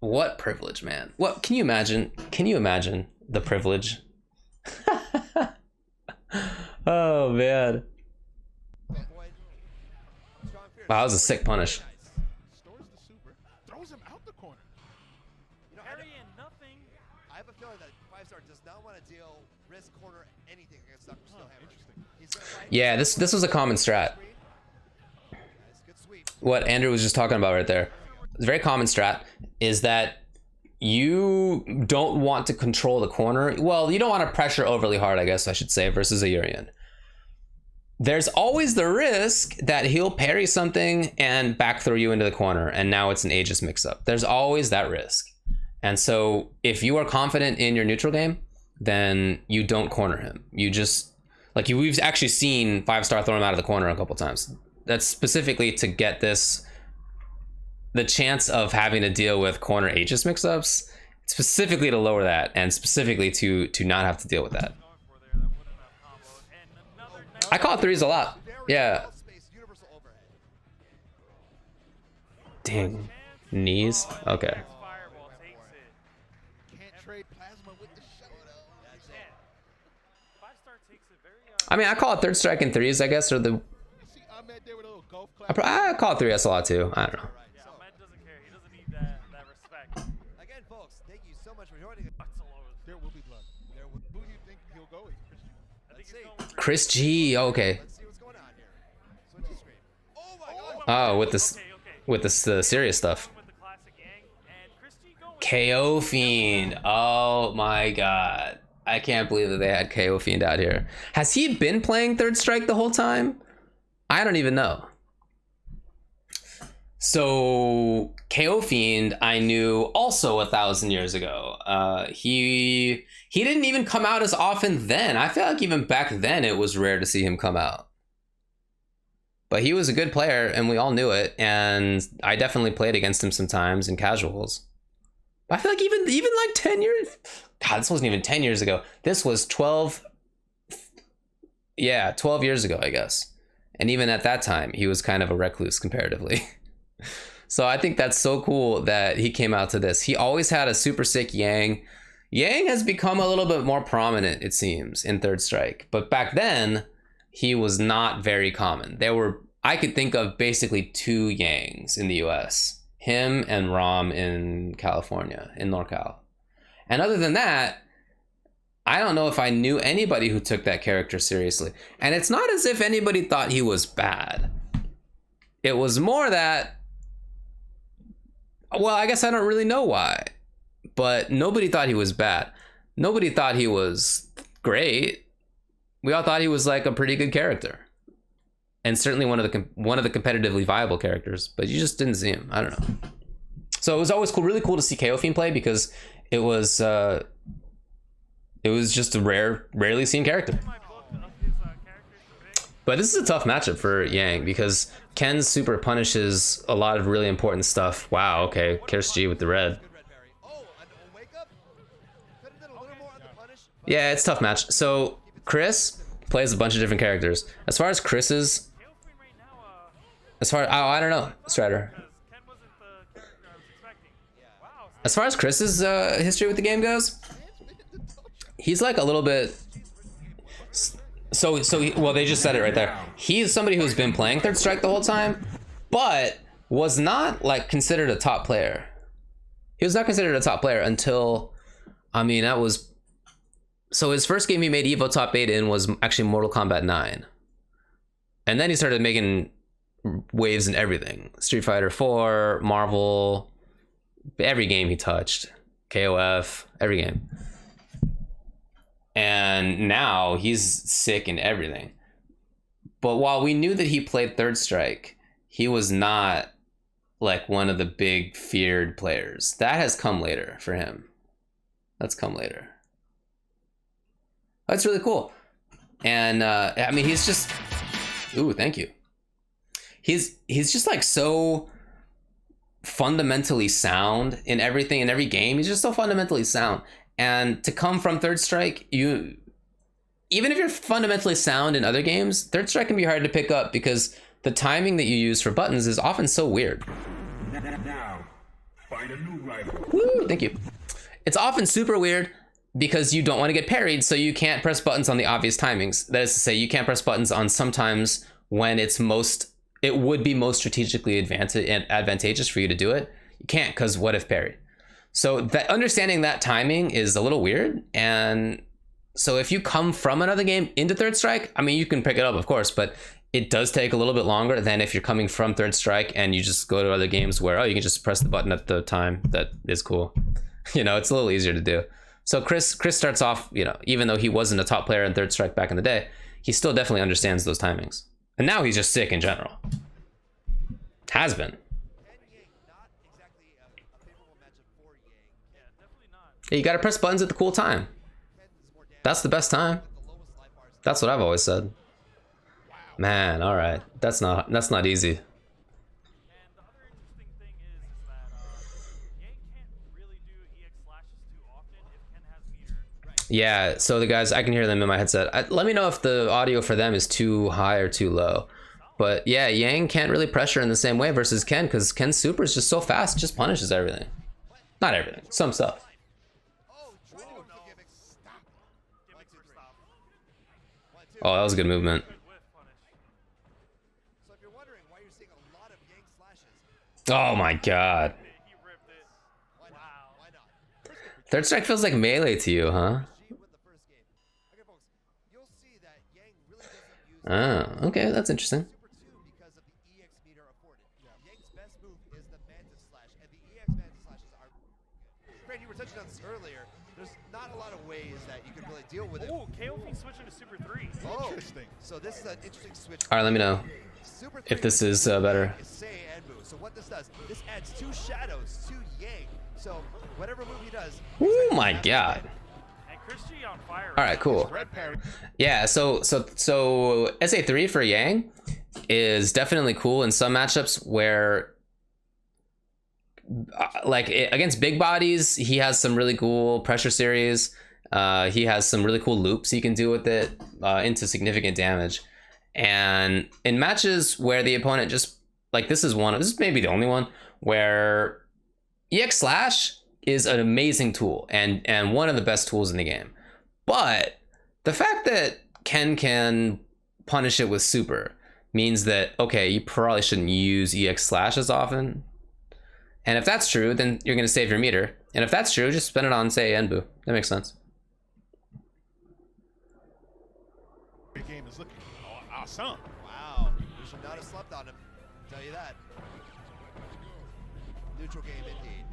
What privilege, man. What, can you imagine? Can you imagine the privilege? Oh, man. Wow, that was a sick punish. Stores the super, throws him out the corner. You know, Parry and nothing. I have a feeling that 5-star does not want to deal risk corner anything against Dr. Steelhammer. Interesting. He's gonna fight. Yeah, this was a common strat. Nice, good sweep. What Andrew was just talking about right there. It's a very common strat is that you don't want to control the corner. Well, you don't want to pressure overly hard, I guess I should say, versus a Urian. There's always the risk that he'll parry something and back throw you into the corner, and now it's an Aegis mix-up. There's always that risk. And so if you are confident in your neutral game, then you don't corner him. You just, like, we've actually seen 5-star throw him out of the corner a couple times. That's specifically to get this, the chance of having to deal with corner Aegis mix-ups, specifically to lower that, and specifically to not have to deal with that. I call 3s a lot. Yeah. Universal overhead. Dang. Knees? Okay. Fireball takes it. Can't trade plasma with the show though. That's it. 5-star takes it very. I mean, I call it 3rd strike and 3s, I guess, or the... You see Ahmed there with a little golf clap. I call it 3S a lot too. I don't know. Yeah, Ahmed doesn't care. He doesn't need that respect. Again, folks, thank you so much for joining us. Bucks all over. There will be blood. There will- Who do you think he'll go with? Christian? I think Let's he's see. going with Chris G. Okay. Let's see what's going on here. Switch the screen. Oh my god. Oh, with this, with this serious stuff. with the classic Yang and Chris G going with KO Fiend. Oh my god. I can't believe that they had KO Fiend out here. Has he been playing 3rd strike the whole time? I don't even know. So KO Fiend I knew also 1,000 years ago. He didn't even come out as often then. I feel like even back then it was rare to see him come out. But he was a good player and we all knew it, and I definitely played against him sometimes in casuals. But I feel like even like 10 years, God, this wasn't even 10 years ago. This was 12 years ago, I guess. And even at that time, he was kind of a recluse comparatively. So I think that's so cool that he came out to this. He always had a super sick Yang. Yang has become a little bit more prominent, it seems, in 3rd strike. But back then, he was not very common. I could think of basically 2 Yangs in the US. Him and Rom in California, in NorCal. And other than that, I don't know if I knew anybody who took that character seriously. And it's not as if anybody thought he was bad. It was more that, well, I guess I don't really know why. But nobody thought he was bad. Nobody thought he was great. We all thought he was like a pretty good character. And certainly one of the competitively viable characters, but you just didn't see him. I don't know. So it was always cool, really cool to see KO Fiend play because it was just a rarely seen character. my book of his characters today. But this is a tough matchup for Yang because Ken's super punishes a lot of really important stuff. Wow, okay, Chris G with the red. Good red berry. Oh, and a wake up. Could have done a little more on the punish. Yeah, it's a tough match. So Chris plays a bunch of different characters. As far as Chris's, KO Fiend right now, I don't know, Strider. because Ken wasn't the character I was expecting. Wow. As far as Chris's history with the game goes, he's like a little bit, Well, they just said it right there. He's somebody who's been playing Third Strike the whole time, but was not like considered a top player. He was not considered a top player until, I mean, that was, so his first game he made Evo top 8 in was actually Mortal Kombat 9. And then he started making waves in everything. Street Fighter 4, Marvel, every game he touched. KOF, every game. And now he's sick in everything. But while we knew that he played Third Strike, he was not like one of the big feared players. That has come later for him. That's come later. That's really cool. And I mean, he's just, ooh, thank you. He's just like so fundamentally sound in everything, in every game. He's just so fundamentally sound. And to come from Third Strike, even if you're fundamentally sound in other games, Third Strike can be hard to pick up because the timing that you use for buttons is often so weird. Now, find a new rival. Woo, thank you. It's often super weird because you don't want to get parried, so you can't press buttons on the obvious timings. That is to say, you can't press buttons on sometimes when it would be most strategically advantageous for you to do it. You can't, because what if parried? So that understanding that timing is a little weird. And so if you come from another game into Third Strike, I mean, you can pick it up, of course, but it does take a little bit longer than if you're coming from Third Strike and you just go to other games where, oh, you can just press the button at the time. That is cool. You know, it's a little easier to do. So Chris starts off, you know, even though he wasn't a top player in Third Strike back in the day, he still definitely understands those timings. And now he's just sick in general. Has been. Yeah, you gotta press buttons at the cool time. That's the best time. That's what I've always said. Man, all right. That's not easy. And the other interesting thing is that Yang can't really do EX slashes too often if Ken has meter. Yeah, so the guys, I can hear them in my headset. Let me know if the audio for them is too high or too low. But yeah, Yang can't really pressure in the same way versus Ken, because Ken's super is just so fast, just punishes everything. Not everything, some stuff. Oh, that was a good movement. So if you're wondering why you're seeing a lot of Yang slashes, Oh my god. He ripped it. why not? Why not? Third Strike feels like melee to you, huh? She won the first game. Okay, folks, you'll see that Yang really doesn't use Oh, okay, that's interesting. Super 2 because of the EX meter afforded. Yang's best move is the Mantis Slash, and the EX Mantis Slashes are... Fran, you were touching on this earlier. There's not a lot of ways that you can really deal with it. Oh, KOP switching to Super 3. Oh, Interesting. so this is an interesting switch. All right, let me know Super if 3 this is better. is Say and Boo. So what this does, this adds 2 shadows to Yang. So whatever move he does. Oh my god. And Chris G on fire. All right, cool. Red parry. Yeah, so SA3 for Yang is definitely cool in some matchups where, against big bodies, he has some really cool pressure series. He has some really cool loops he can do with it into significant damage. And in matches where the opponent just, like this is maybe the only one, where EX Slash is an amazing tool and one of the best tools in the game. But the fact that Ken can punish it with super means that, okay, you probably shouldn't use EX Slash as often. And if that's true, then you're going to save your meter. And if that's true, just spend it on, say, Enbu. That makes sense. The game is looking awesome. Wow, we should not have slept on him. I'll tell you that. Neutral game indeed.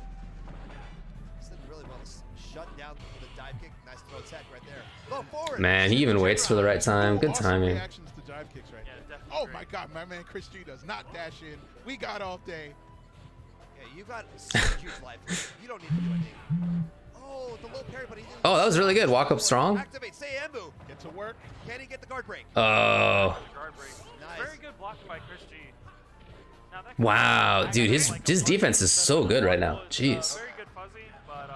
He's did really well. Shut down with a dive kick. Nice throw tech right there. Go forward. Man, he even waits for the right time. Good Awesome timing. reactions to dive kicks right Yeah, there. definitely Oh great. my god, my man Chris G does not dash in. We got off day. Yeah, you got such huge life. You don't need to do anything. Oh, the low parry, but he didn't. Oh, that was really good. Walk up strong. Activate. Say Embu. Get to work. Can he get the guard break? Oh, The guard break. Nice. Very good blocking by Chris G. Now, that wow, I dude, think, his defense is so good right now. Jeez. Very good fuzzy, but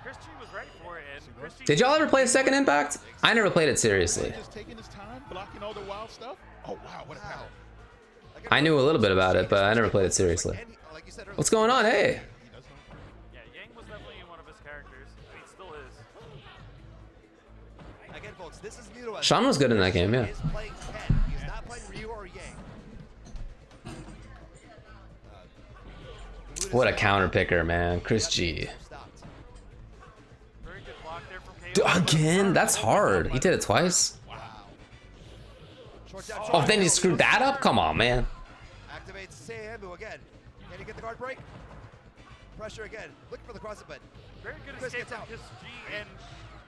Chris G was ready for it. And Chris G Did y'all ever play Second Impact? I never played it seriously. Just taking his time, blocking all the wild stuff. Oh wow, what a power. I knew a little bit about it, but I never played it seriously. And like you said earlier, What's going on? Hey. He does know. Yeah, Yang was definitely one of his characters. I mean, still is. again, folks, this is new to us. Sean was good in that game, yeah. He is playing Ken. He's not playing Ryu or Yang. What a counter picker, man. Chris G. Stopped. Very good block there from KO. Dude, again? That's hard. He did it twice. Wow. Short down, Oh, then you screwed that up? Come on, man. Activates Sayamu again. Can he get the guard break? Pressure again. Looking for the cross but Very good Chris escape gets from out. Chris G and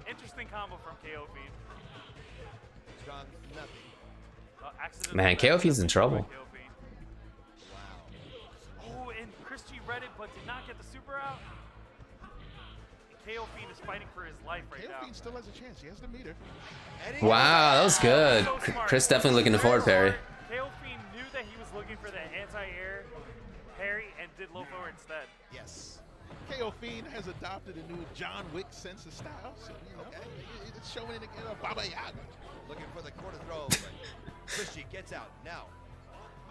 interesting combo from KO Fiend. Strong nothing. Accidental Man, KO Fiend's in by trouble. KO Fiend. Oh, and Chris G read it but did not get the super out. And KO Fiend is fighting for his life right KO now. Fiend still has a chance. He has the meter. Wow, that was good. So smart. Chris definitely looking to forward parry. KO Fiend knew that he was looking for the anti-air parry and did low forward instead. Yes. KO Fiend has adopted a new John Wick sense of style. So, you know, it's showing it again. Baba Yaga. Looking for the corner throw. But Chris G gets out now.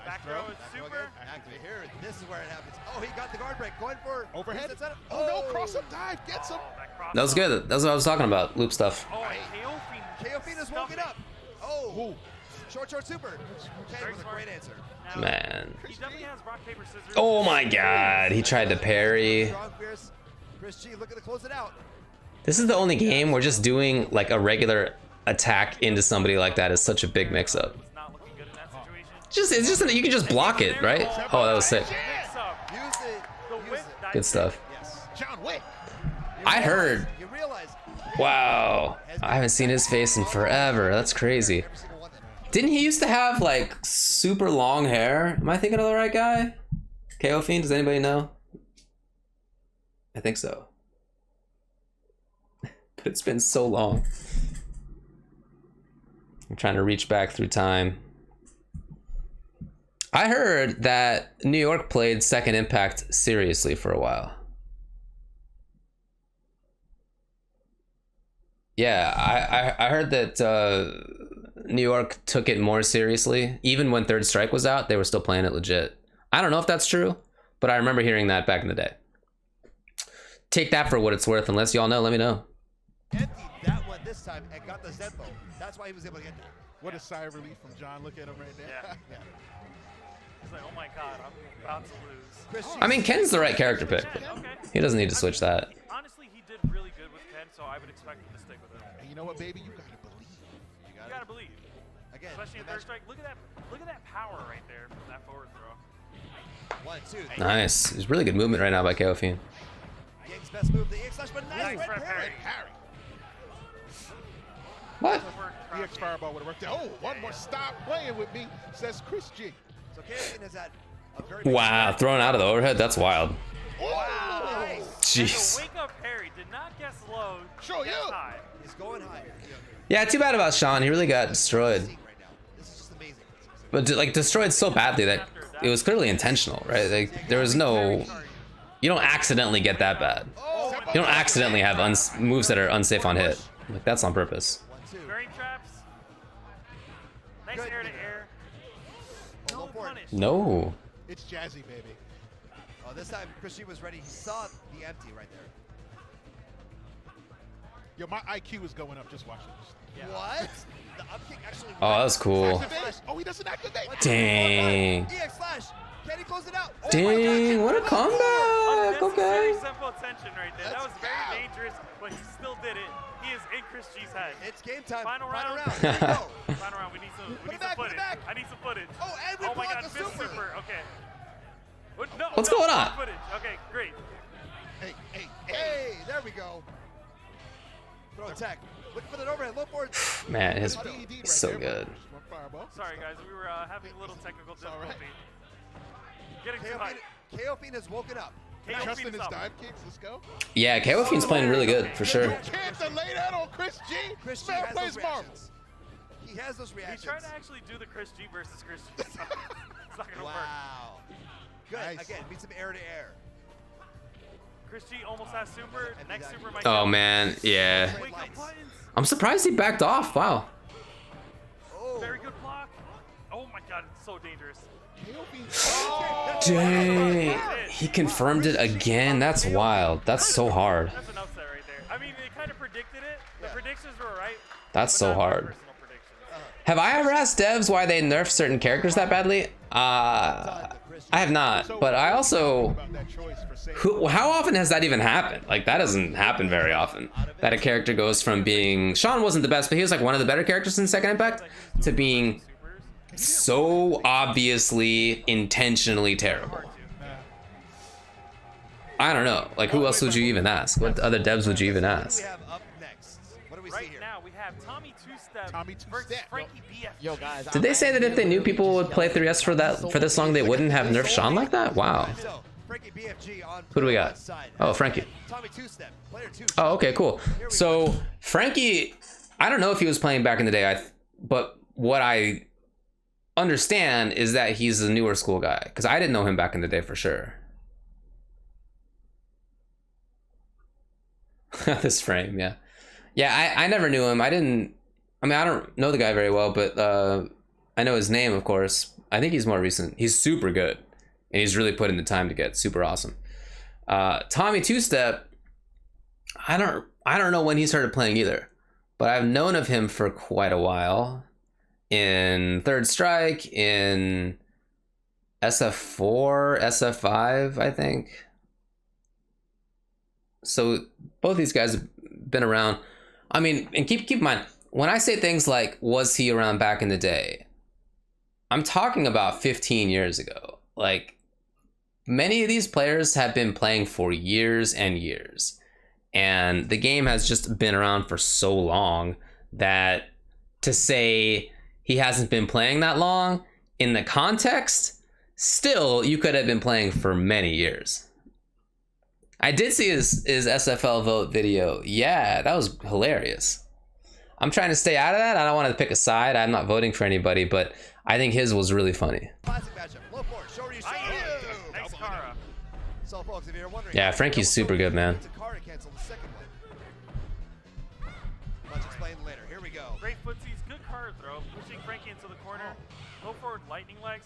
Back throw. throw is Back throw super. again. Activate here. This is where it happens. Oh, he got the guard break. Going for Overhead. resets setup. Oh, no. Cross up dive. Gets him. That cross That was good. That's what I was talking about. Loop stuff. Oh, and KO Fiend. KO Fiend is woken up. Oh. Short super. Ken with a great answer. Now, Man. he definitely has rock, paper, scissors. Oh my god. He tried to parry. Strong, fierce. Chris G looking to close it out. This is the only game where just doing like a regular attack into somebody like that is such a big mix-up. Was not looking good in that situation. It's just you can just block it, right? Oh, that was sick. Mix up. Use it. The Use whip. it. Nice. Good stuff. Yes. John Wick. I heard. You realize. Wow. I haven't seen his face in forever. That's crazy. Every single one. Didn't he used to have like super long hair? Am I thinking of the right guy? KO Fiend, does anybody know? I think so. But it's been so long. I'm trying to reach back through time. I heard that New York played Second Impact seriously for a while. Yeah, I heard that New York took it more seriously. Even when Third Strike was out, they were still playing it legit. I don't know if that's true, but I remember hearing that back in the day. Take that for what it's worth. Unless y'all know, let me know. Emptied that one this time and got the Zenpo. That's why he was able to get that. What a sigh of relief from John. Look at him right there. Yeah. He's like, oh my god, I'm about to lose. Chris G. I mean, Ken's the right character pick. Ken, okay. He doesn't need to switch that. Honestly, he did really good with Ken, so I would expect him to stick with him. And you know what, baby? You gotta believe. You You gotta believe. Again, Especially in Third Strike. Look at that power right there from that forward throw. 1, 2, 3. Nice. There's really good movement right now by KO Fiend. Yang's best move, the EX slash, but nice Nice red red parry. Harry. What? EX Fireball would have worked. Oh, one more stop playing with me, says Chris G. So KO has had a very big Wow, thrown out of the overhead. That's wild. Oh, nice. Jeez. The wake up parry did not guess low. Show guess you. high. He's going higher. Yeah, too bad about Sean. He really got destroyed. Right now. This is just amazing. But like destroyed so badly that it was clearly intentional, right? Like there was no. You don't accidentally get that bad. Oh, You don't accidentally have moves that are unsafe on hit. Like that's on purpose. 1, 2. Very traps. Nice Good. air to air. Oh, No low forward. punish. No. it's Jazzy, baby. Oh, this time Chris G was ready. He saw the empty right there. Yo, my IQ is going up. Just watch this. Yeah. What? The up kick actually. Oh, that was cool. Activate. Oh, he doesn't activate. Dang. EX slash. Can he close it out? Oh my Dang, God. what a comeback. Unnecessary Okay. simple tension right there. That was very dangerous, but he still did it. He is in Chris G's head. It's game time. Final round. Here we go. Final round. We need some Put it back, put it footage. back. I need some footage. Oh, and we Oh my blocked god, the missed super. super. Okay. What? No, What's no, going no on? Footage. Okay, great. Hey, hey, hey. Hey, there we go. Throw attack. Look for the overhead. Low forward. Man, his That's DED right so there. good. One fireball. Sorry guys, we were having a little technical all right. difficulty. Getting too KO high. Fiend, KO Fiend has woken up. KO Trusting Fiend his is up. dive kicks. Let's go. Yeah, KO Fiend's playing really good for sure. You can't delay that on Chris G. Chris G Man has plays those Marvel. reactions. He has those He reactions. tried to actually do the Chris G versus Chris G. So it's not gonna work. Wow. Good. Nice. Again, beat some air to air. Chris G almost has super. Next super might Oh go. man, yeah. Wake up buttons. I'm surprised he backed off. Wow. Oh. Very good block. Oh my god, it's so dangerous. KO Fiend. Dang. He confirmed it again. That's wild. That's so hard. That's an upset right there. I mean, they kind of predicted it. The predictions were right. That's but so not my hard. personal predictions. Have I ever asked devs why they nerf certain characters that badly? I have not, but I also... About that choice for saying How often has that even happened? Like, that doesn't happen very often. That a character goes from being... Sean wasn't the best, but he was like one of the better characters in Second Impact, to being so obviously, intentionally terrible. I don't know. Like, who else would you even ask? What other devs would you even Who do ask? we have up next? What do we see Right here? now we have Tommy Two-Step Tommy versus Two-Step. Frankie BF. Yo, guys. Did they say that if they knew people would play 3S for this long, they wouldn't have nerfed Sean like that? Wow. So, Frankie BFG on Who do we the got? left side. Oh, Frankie. Tommy Two-Step, player 2. Oh, okay, cool. So Frankie, I don't know if he was playing back in the day, but what I understand is that he's a newer school guy, because I didn't know him back in the day for sure. This frame, yeah. Yeah, I never knew him. I don't know the guy very well, but I know his name, of course. I think he's more recent. He's super good, and he's really put in the time to get super awesome. Tommy Two-Step, I don't know when he started playing either, but I've known of him for quite a while. In Third Strike, in SF4, SF5, I think. So both these guys have been around. I mean, and keep in mind, when I say things like, was he around back in the day? I'm talking about 15 years ago. Like, many of these players have been playing for years and years. And the game has just been around for so long that to say he hasn't been playing that long, in the context, still, you could have been playing for many years. I did see his SFL vote video. Yeah, that was hilarious. I'm trying to stay out of that. I don't want to pick a side. I'm not voting for anybody, but I think his was really funny. Classic matchup. Low forward, show you Thanks, Kara. So, folks, if you're wondering, Yeah, Frankie's super good, man. Kara cancel the second one. Let's explain later. Here we go. Great footsies, good card throw, pushing Frankie into the corner. Low forward, lightning legs.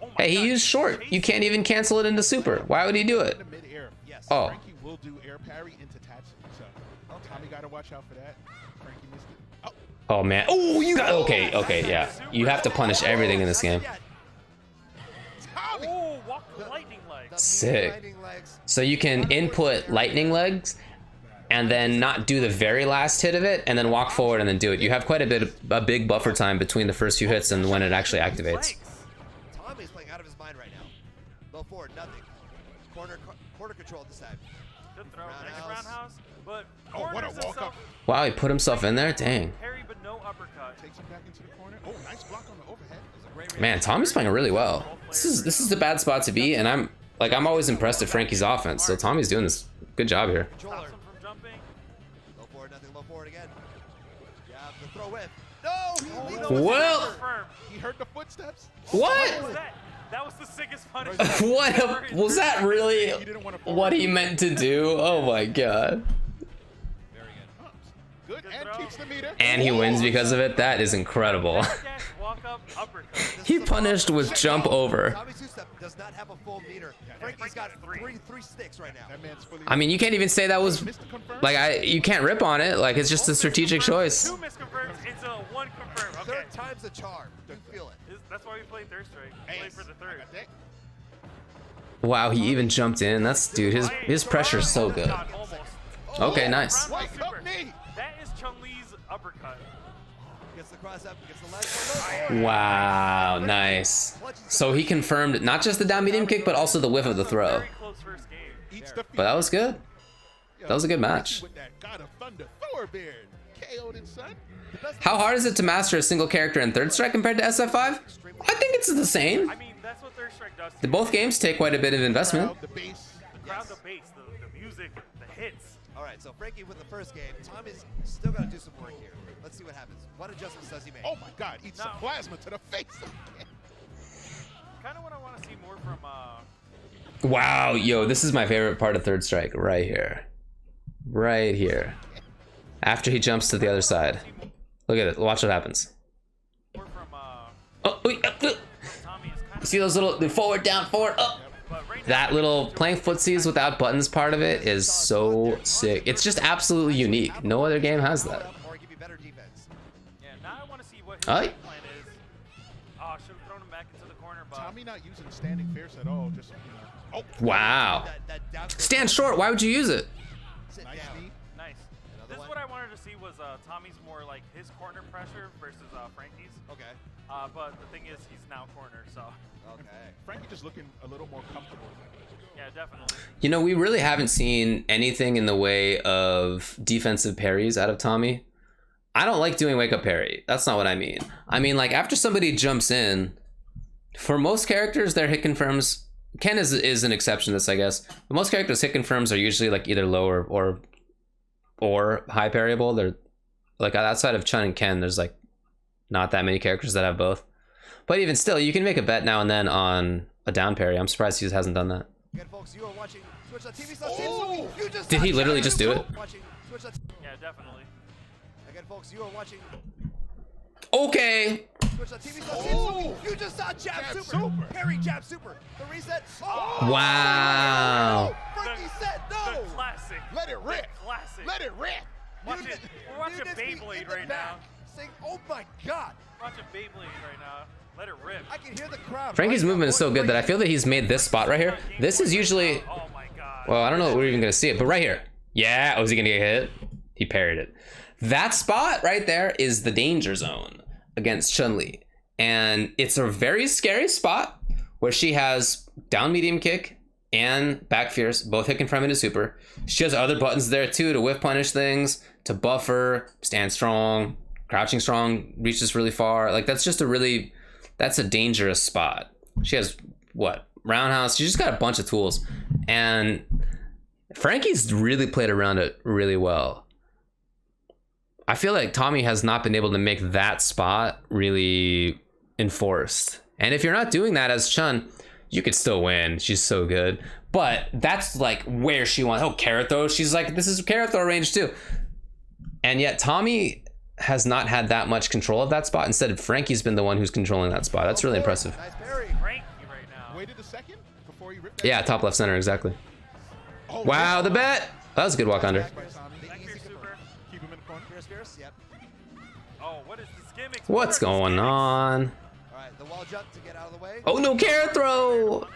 Oh my Hey, he God, used short. You can't even cancel it into super. Why would he do it? in the mid-air. Yes. Oh. Frankie will do air parry into Tatsu. So Tommy got to watch out for that. Frankie missed it. Oh, Oh man. Oh, you got okay, yeah. You have to punish everything in this game. Tommy! Oh, walk the lightning legs. Sick. Lightning legs. So you can input lightning legs and then not do the very last hit of it and then walk forward and then do it. You have quite a big buffer time between the first few hits and when it actually activates. Legs. Tommy's playing out of his mind right now. Low forward, nothing. Corner control this time. Good throw, Roundhouse. naked roundhouse, but Oh, what a corners walk himself. up. Wow, he put himself in there? Dang. Parry, but no uppercut. Takes him back into the corner. Oh, nice block on the overhead. Man, Tommy's playing really well. This is a bad spot to be, and I'm always impressed at Frankie's offense. So Tommy's doing this good job here. Controller. Stops him from jumping. Low forward, nothing. Low forward again. Yeah, the throw whip. No! He leaned over. Well, Confirmed. He heard the footsteps. What what? was that? That was the sickest punishment. What was that really He didn't want to what he meant to do? Oh my god. Very good. Good, and keeps the meter. And he wins because of it. That is incredible. Dash, walk up, uppercut. He punished with jump over. Tommy Two-Step does not have a full meter. Frankie's got three sticks right now. That man's fully. I mean, you can't even say that was Mr. Confirmed. you can't rip on it. Like, it's just a strategic choice. Two misconfirms into one confirm. Okay. Third time's a charm. Don't feel it. That's why we play Third Strike. We play Ace. for the I third. got that. Wow, he even jumped in. That's dude. His pressure's so good. Almost. Okay, nice. Wake up knee. That is Chun-Li's uppercut. Gets the cross up, gets the leg for low. Wow, nice. So he confirmed not just the down medium kick, but also the whiff of the throw. Very close first game. Eats the But that was good. That was a good match. With that God of Thunder Thorbeard. KO'd in son. How hard is it to master a single character in Third Strike compared to SF5? I think it's the same. I mean, that's what Third Strike does. The both games take quite a bit of investment. Crowd, the bass. The crowd, the bass, the music, the hits. All right, so Frankie with the first game. Tommy's still got to do some work here. Let's see what happens. What adjustments does he make? Oh my God! Eats some No. plasma to the face. Kind of what I want to see more from. Wow, yo, this is my favorite part of Third Strike right here. Right here. After he jumps to the other side. Look at it. Watch what happens. More from Oh, wait, Tommy is kind you of. see those little the forward, down, forward, up. But right that little playing footsies without buttons part of it is so sick. It's just absolutely unique. No other game has that. Or give you better defense. Yeah, now I want to see what his Aye. game plan is. Oh, should have thrown him back into the corner, but Tommy not using standing fierce at all. Just, you know. Oh, Wow. That down Stand short. Why would you use it? Sit nice down. knee. nice. Another This is one. what I wanted to see was Tommy's more like his corner pressure versus Frankie's. Okay. But the thing is, he's now cornered, so Okay. Frankie just looking a little more comfortable. yeah, definitely. You know, we really haven't seen anything in the way of defensive parries out of Tommy. I don't like doing wake up parry. That's not what I mean. I mean, like, after somebody jumps in, for most characters, their hit confirms. Ken is an exception to this, I guess. But most characters' hit confirms are usually like either low or high parryable. They're like outside of Chun and Ken, there's like not that many characters that have both. But even still, you can make a bet now and then on a down parry. I'm surprised he hasn't done that. Again, folks, you are watching Twitch.tv/team. You just Did he saw literally Jazzy just do it? Watching Twitch. Yeah, definitely. Again, folks, you are watching Okay. Twitch.tv/team. You just saw jab super. Parry jab super. The reset. Oh! Wow. Frankie said no. The classic. Let it rip. The classic. Let it rip. Watch it. We're watching Units be in Beyblade the right back now. Saying, "Oh my God!" Watching Beyblade right now. Let it rip. I can hear the crowd. Frankie's right now movement is so going good that I crazy. feel that he's made this spot right here. This is usually, Oh my god. well, I don't know if we're even gonna see it, but right here. Yeah, oh, is he gonna get hit? He parried it. That spot right there is the danger zone against Chun-Li. And it's a very scary spot where she has down medium kick and back fierce, both hit confirm into super. She has other buttons there too to whiff punish things, to buffer, stand strong, crouching strong, reaches really far. Like that's a dangerous spot. She has what? Roundhouse. She just got a bunch of tools. And Frankie's really played around it really well. I feel like Tommy has not been able to make that spot really enforced. And if you're not doing that as Chun, you could still win. She's so good. But that's like where she wants. Oh, carrot throw. She's like, this is carrot throw range too. And yet Tommy has not had that much control of that spot. Instead, Frankie's been the one who's controlling that spot. That's really impressive. Nice parry. Frankie right now. Waited a second before he ripped that. Yeah, top left center, exactly. Oh, Wow, the bet. That was a good walk under. By Tommy. The Back easy here, super. confirm. Keep him in the corner. Fierce. Yep. Oh, what is this gimmick? What's going on? All right, the wall jump to get out of the way. Oh no, carrot throw.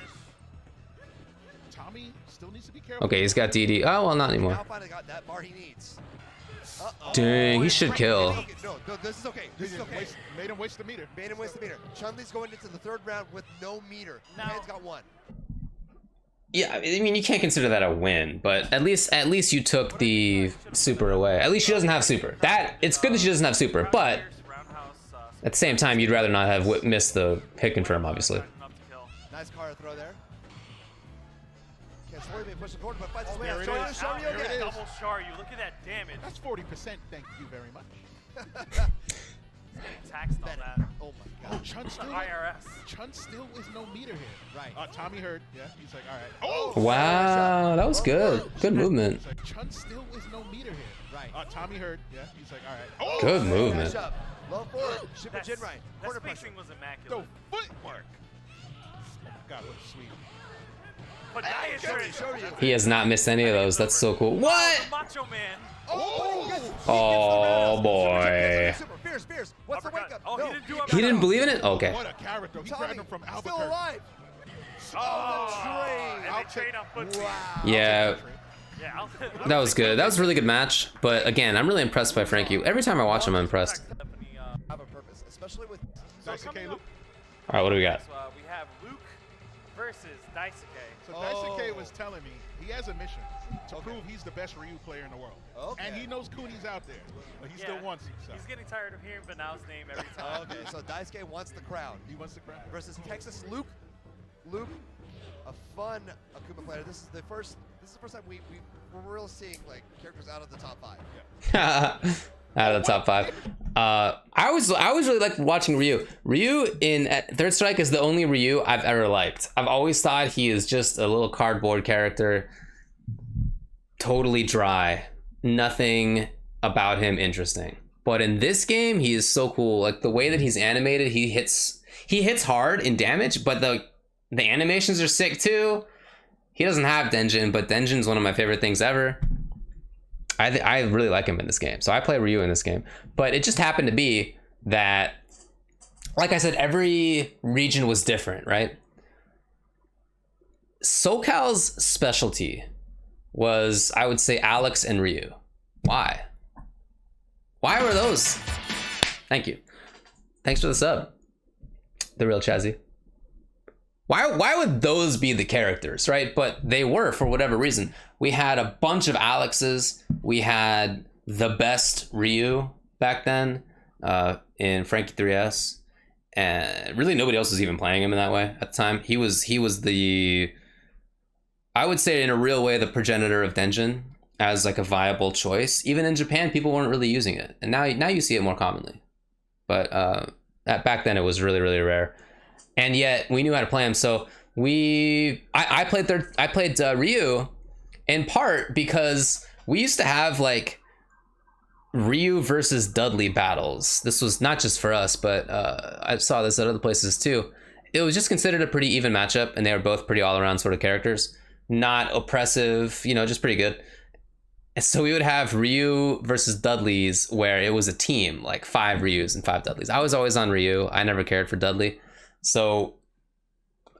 Tommy still needs to be careful. Okay, he's got DD. Oh, well, not anymore. Now finally got that bar he needs. Uh-oh. Dang, he should kill. Okay, no, this is okay. This is okay. Made him waste the meter. Made him waste the meter. Chun-Li's going into the third round with no meter. No. Ken's got one. Yeah, I mean, you can't consider that a win, but at least you took the super away. At least she doesn't have super. It's good that she doesn't have super, but at the same time, you'd rather not have missed the hit confirm, obviously. Nice car throw there. Can't swing, push the corner, but fights his way There out. it Show is. you, show you There it again. is. Double char, you look at that damage. That's 40%. Thank you very much. Getting taxed on that. Oh my Oh, God. Chun It's the still. IRS. Chun still is no meter here. Right. Tommy heard. Yeah. He's like, all right. Oh. Wow, that was good. Good movement. He's like, Chun still is no meter here. Right. Tommy heard. Yeah. He's like, all right. Oh. Good movement. Dash up. Low forward. Shipper That's- chin right. That Corner spacing pressure. was The immaculate. footwork. Oh my God, what a sweep. But Hey, show you, show you. He has not missed any of those. That's so cool. What? Macho Man. Oh, he gets the Oh, round. boy. Super, Fierce, fierce. What's the Uppercut. wake up? Oh, no. he didn't do He uppercut. didn't believe in it? Okay. What a character. He Tommy, grabbed him from still Albuquerque. alive. Oh, train. and they trade on foot. Wow. Yeah, Yeah, that was good. That was a really good match. But again, I'm really impressed by Frankie. Every time I watch him, I'm impressed. Have a purpose, especially with Daisuke Luke. All right, what do we got? We have Luke versus Daisuke. So Oh. Daisuke was telling me he has a mission to prove he's the best Ryu player in the world. Okay. And he knows Cooney's out there, but he still wants him. So. He's getting tired of hearing Banal's name every time. Okay, so Daisuke wants the crown He wants the crown. versus Texas Luke. Luke, a fun Akuma player. This is the first time we're really seeing like characters out of the top 5. Out of the top 5. I always really liked watching Ryu. Ryu in Third Strike is the only Ryu I've ever liked. I've always thought he is just a little cardboard character, totally dry, nothing about him interesting. But in this game, he is so cool. Like the way that he's animated, he hits hard in damage, but the animations are sick too. He doesn't have Denjin, but Denjin's one of my favorite things ever. I really like him in this game, so I play Ryu in this game. But it just happened to be that, like I said, every region was different, right? SoCal's specialty was, I would say, Alex and Ryu. Why? Why were those? Thank you. Thanks for the sub. The real Jazzy. Why would those be the characters, right? But they were, for whatever reason. We had a bunch of Alexes. We had the best Ryu back then in Frankie 3S. And really nobody else was even playing him in that way at the time. He was the, I would say in a real way, the progenitor of Denjin as like a viable choice. Even in Japan, people weren't really using it. And now you see it more commonly. But back then it was really, really rare. And yet we knew how to play him. So I played Ryu in part because we used to have like Ryu versus Dudley battles. This was not just for us, but I saw this at other places too. It was just considered a pretty even matchup, and they were both pretty all around sort of characters. Not oppressive, just pretty good. And so we would have Ryu versus Dudleys where it was a team, like 5 Ryus and 5 Dudleys. I was always on Ryu. I never cared for Dudley. So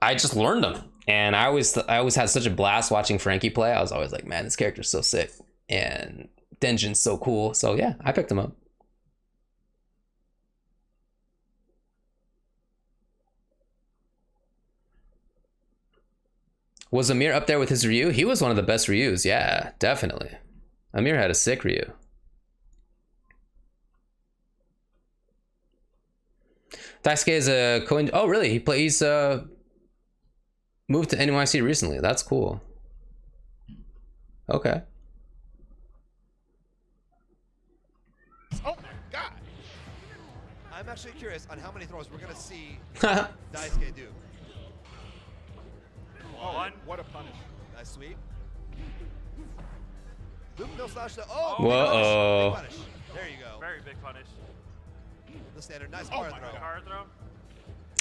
I just learned them, and I always had such a blast watching Frankie play. I was always like, man, this character's so sick, and Denjin's so cool. So yeah, I picked him up. Was Amir up there with his Ryu? He was one of the best Ryus. Yeah, definitely. Amir had a sick Ryu. Daisuke is a coin. Oh, really? He's moved to NYC recently. That's cool. Okay. Oh my God! I'm actually curious on how many throws we're gonna see Daisuke do. Oh, One. what a punish! Nice sweep. Loop no slash. Oh, Whoa. big punish. There you go. Very big punish. The standard. Nice Oh power my throw. God. Card throw.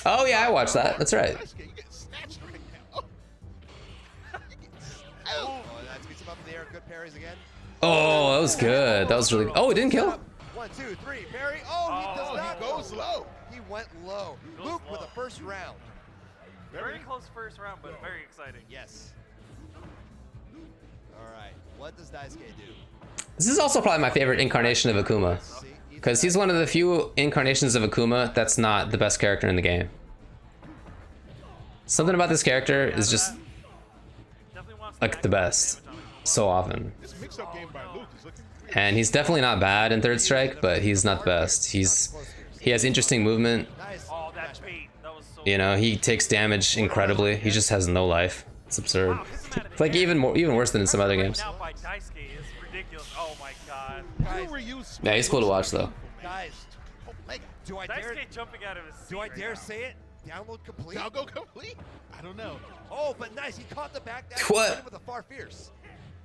Oh yeah, I watched that. That's right. Daisuke, you get snatched right now. You get snatched. Oh, that beats him up in the air. Good parries again. Oh, that was good. That was really. Oh, it didn't kill him. 1, 2, 3. Parry. Oh, he does Oh, not he goes low. He went low. Goes Luke with low. the first round. Very close first round, but very exciting. Yes. All right. What does Daisuke do? This is also probably my favorite incarnation of Akuma, See, because he's one of the few incarnations of Akuma that's not the best character in the game. Something about this character is just Definitely wants to like the maximize best damage on him. so often. This mix-up game by Luke is looking great. And he's definitely not bad in Third Strike, but he's not the best. He has interesting movement. Nice. Oh, that bait. That was so. He takes damage incredibly. He just has no life. It's absurd. Wow, hits him out of It's the like air. even worse than in some other Right games. now by Daisuke is ridiculous. Oh my god. Guys, Ryu's Yeah, he's cool to watch though. guys, Oh my God. do I dare? Daisuke jumping out of his seat Do I right dare now. say it? Download complete. Now go complete? I don't know. Oh, but nice. He caught the back dash What? with a far fierce.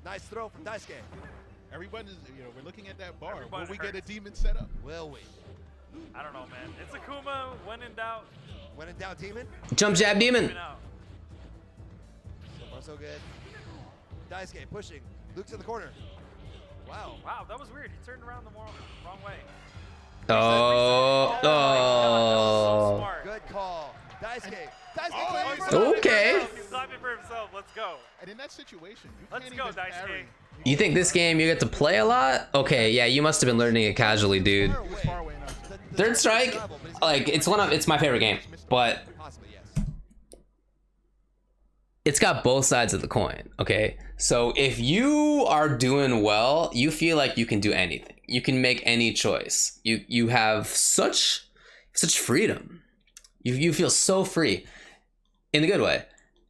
Nice throw from Daisuke. Everyone is, we're looking at that bar. Everybody Will we get a hurts. demon set up? Will we? I don't know, man. It's Akuma. When in doubt, When in doubt, demon. Jump jab demon. even out. So far, so good. Daisuke pushing. Luke's in the corner. Wow. Wow, that was weird. He turned around the wrong way. Oh, So oh. smart. Good call. Daisuke. Daisuke Oh, claiming he's for the- Okay. He's clapping for himself. Let's go. And in that situation, you Let's can't go, even Daisuke. parry. You think this game you get to play a lot? Okay, yeah, you must have been learning it casually, dude. He was far away enough. Third Strike, like it's my favorite game, but Possibly, yes. it's got both sides of the coin. Okay, so if you are doing well, you feel like you can do anything. You can make any choice. You have such freedom. You feel so free in the good way.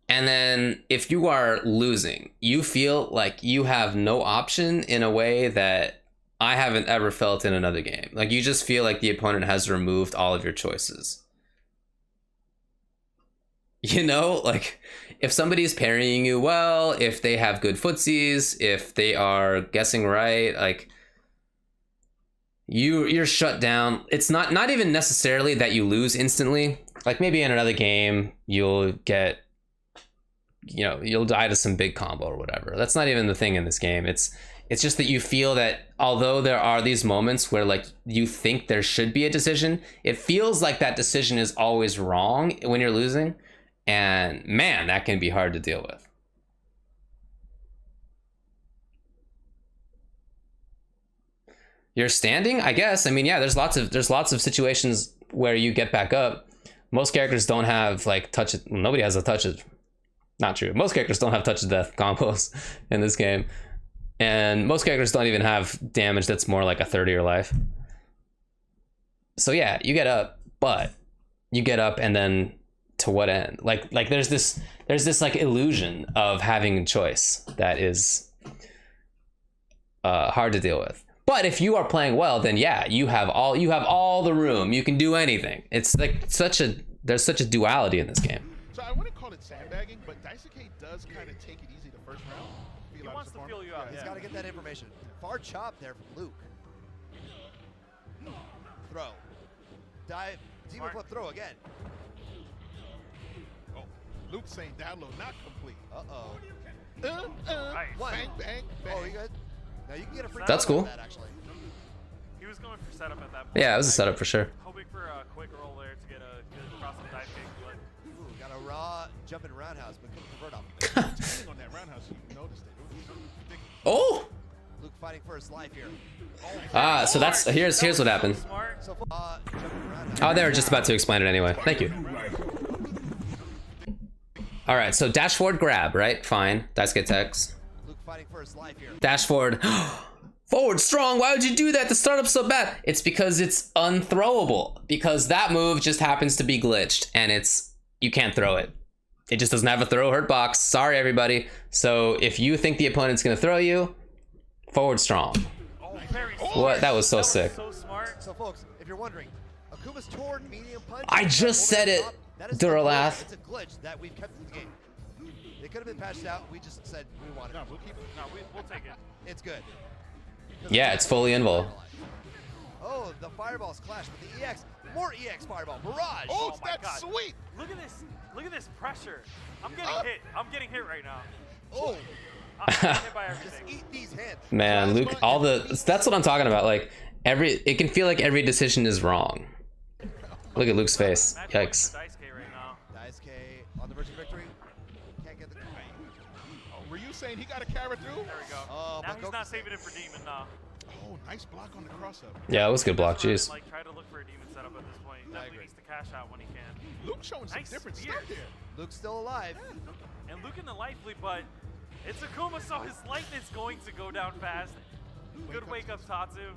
And then if you are losing, you feel like you have no option in a way that I haven't ever felt in another game. Like you just feel like the opponent has removed all of your choices. Like if somebody's parrying you well, if they have good footsies, if they are guessing right, like you're shut down. It's not even necessarily that you lose instantly. Like maybe in another game you'll get you know, you'll die to some big combo or whatever. That's not even the thing in this game. It's just that you feel that although there are these moments where like you think there should be a decision, it feels like that decision is always wrong when you're losing. And man, that can be hard to deal with. You're standing, I guess. I mean, yeah, there's lots of situations where you get back up. Most characters don't have like touch. Nobody has a touch of. Not true. Most characters don't have touch of death combos in this game, and most characters don't even have damage that's more like a third of your life. So yeah, you get up, but you get up and then to what end? Like there's this like illusion of having a choice that is hard to deal with. But if you are playing well, then yeah, you have all the room. You can do anything. It's like there's such a duality in this game. So I wouldn't call it sandbagging, but Daisuke does kind of take it easy the first round. He wants to feel you out. He's got to get that information. Far chop there from Luke. Throw. Dive. Demon flip throw again. Oh, Luke saying download not complete. Uh-oh. Nice. Bang, bang, bang. Oh, you good? Now you can get a free That's download cool. of that, actually. He was going for setup at that point. Yeah, it was a setup for sure. Hoping for a quick roll there to get a good cross and dive kick, but Ooh, got a raw jumping roundhouse, but couldn't convert off of it. Depending on that roundhouse, you noticed it. It was ridiculous. Oh. Luke fighting for his life here. So that's here's what happened. smart. So jumping roundhouse. Oh, they were just about to explain it anyway. Thank you. All right, so dash forward grab, right? Fine. Daisuke techs. Luke fighting for his life here. Dash forward. Forward strong. Why would you do that? The startup's so bad. It's because it's unthrowable. Because that move just happens to be glitched, and you can't throw it. It just doesn't have a throw hurt box. Sorry, everybody. So if you think the opponent's gonna throw you, forward strong. Oh, very What? That was so sick. So smart. So folks, if you're wondering, Akuma's torn medium punch. I just said it, That is Duralath. It's a glitch that we've kept in the game. It could have been patched out. We just said we want it. No, we'll keep it. No, we'll take it. It's good. Yeah, it's fully invul. Oh, the fireballs clash with the EX. More EX fireball. Barrage. Oh, my that's God. sweet. Look at this. Look at this pressure. I'm getting hit. I'm getting hit right now. Oh, I'm getting hit by just everything. eat these hands. Man, Luke, that's what I'm talking about. Like it can feel like every decision is wrong. Look at Luke's face. Match point Yikes. for Daisuke right now. Daisuke on the verge of victory. Can't get the. Were you saying he got a carry through? There we go. Oh, now but he's not saving it for Demon now. Oh, nice block on the cross-up. Yeah, it was a good block. That's where I've Jeez. been, like, try to look for a Demon setup at this point. I Definitely agree. needs to cash out when he can. Luke showing some Nice different spear. stuff here. Luke's still alive. And Luke in the life lead, but it's Akuma, so his life is going to go down fast. Good wake up Tatsu.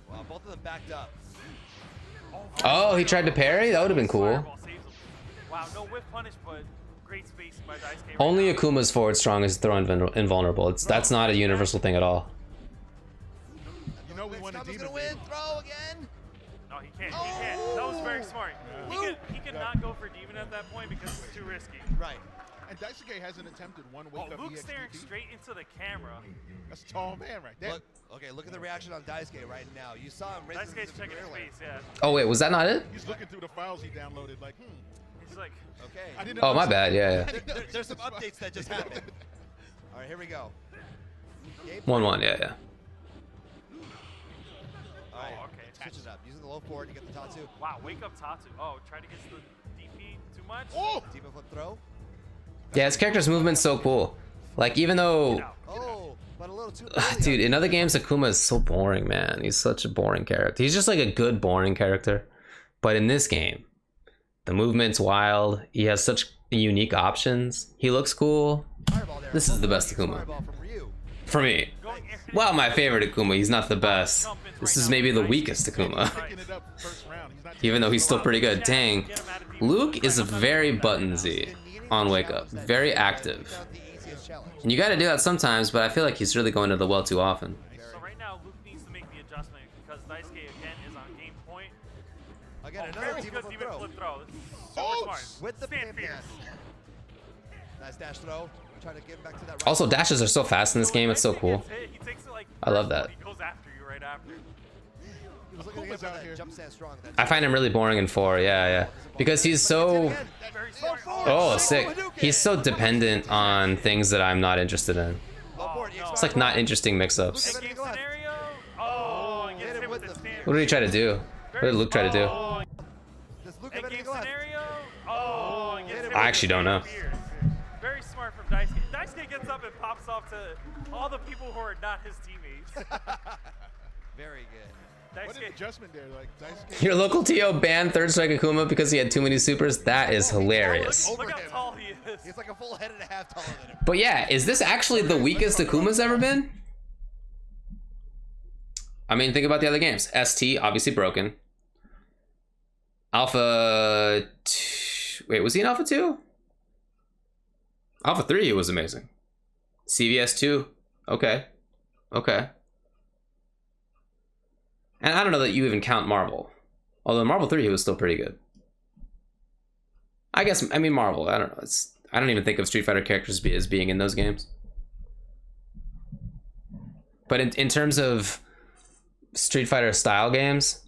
Well, both of them backed up. Oh, he tried to parry? That would have been cool. Fireball saves him. Wow, no whiff punish, but great spacing by Daisuke. right Only now. Akuma's forward strong is throw invulnerable. That's not a universal thing at all. You know we want a Next demon. time he's gonna win. Throw again. No, he can't. He can't. That was very smart. He could not go for Demon at that point because it's too risky. Right. And Daisuke hasn't attempted one Oh, wake up Luke's EX staring DP. straight into the camera. That's a tall man right there. Look. Okay, look at the reaction on Daisuke right now. You saw him raise Daisuke's checking his face, yeah. Oh wait, was that not it? He's looking through the files he downloaded like, He's like, Okay. I didn't Oh, my understand. bad. Yeah, yeah. There's some updates that just happened. All right, here we go. Game 1-1. Yeah, yeah. All right, oh, okay. switch it up. Using the low forward to get the Tatsu. Wow, wake up Tatsu. Oh, try to get to the DP too much? Oh! Demon flip throw. Yeah, his character's movement's so cool. Like even though, No. Oh, but a little too early. dude, in other games Akuma is so boring, man. He's such a boring character. He's just like a good boring character. But in this game, the movement's wild. He has such unique options. He looks cool. Fireball there. This is the best Akuma. Fireball from Ryu. For me. Going Well, my favorite Akuma. He's not the best. This is maybe the weakest Akuma. Picking it up first round. He's not Even though he's still pretty good. Dang. Luke is very buttonsy on wake up. Very active. Found the easiest challenge. And you gotta do that sometimes, but I feel like he's really going to the well too often. So right now, Luke needs to make the adjustment because Daisuke again is on game point. Again, Oh, another very demon good flip Demon throw. flip throw. This is super Oh, smart. With the Stand pin fierce. Nice dash throw. Trying to get back to that right. Also, dashes are so fast in this So game. when It's so Daisuke cool. gets hit, he takes it like I love first, that. He goes after you right after. He was looking to get Akuma's out that here. jump stand strong. That I find him really boring in 4. Yeah. Because he's so... Very smart. Oh, sick. He's so dependent on things that I'm not interested in. It's like not interesting mix-ups. Game scenario. Oh, gets hit with the stand. What did he try to do? What did Luke try to do? Oh, Does Luke and have game anything left? scenario. Oh, gets hit I with actually the don't know. spears. Very smart from Daisuke. Daisuke gets up and pops off to all the people who are not his teammates. Very good. What an Daisuke. adjustment there. Like, Daisuke. Your local TO banned Third Strike Akuma because he had too many supers? That is hilarious. Look how tall he is. He's like a full head and a half taller than him. But yeah, is this actually the weakest Akuma's ever been? I mean, think about the other games. ST, obviously broken. Alpha... Wait, was he in Alpha 2? Alpha 3 was amazing. CVS 2, okay. And I don't know that you even count Marvel. Although Marvel 3 he was still pretty good. I mean Marvel, I don't know. I don't even think of Street Fighter characters as being in those games. But in terms of Street Fighter style games,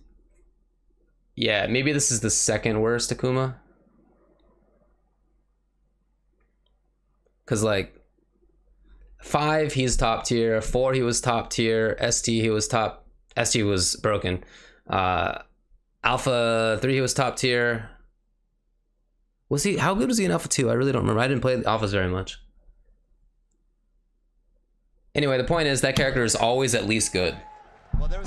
yeah, maybe this is the second worst Akuma. Because like 5 he's top tier, 4 he was top tier, ST was broken, Alpha 3 he was top tier. Was he, how good was he in Alpha 2? I really don't remember. I didn't play the Alphas very much. Anyway, the point is that character is always at least good. Well, there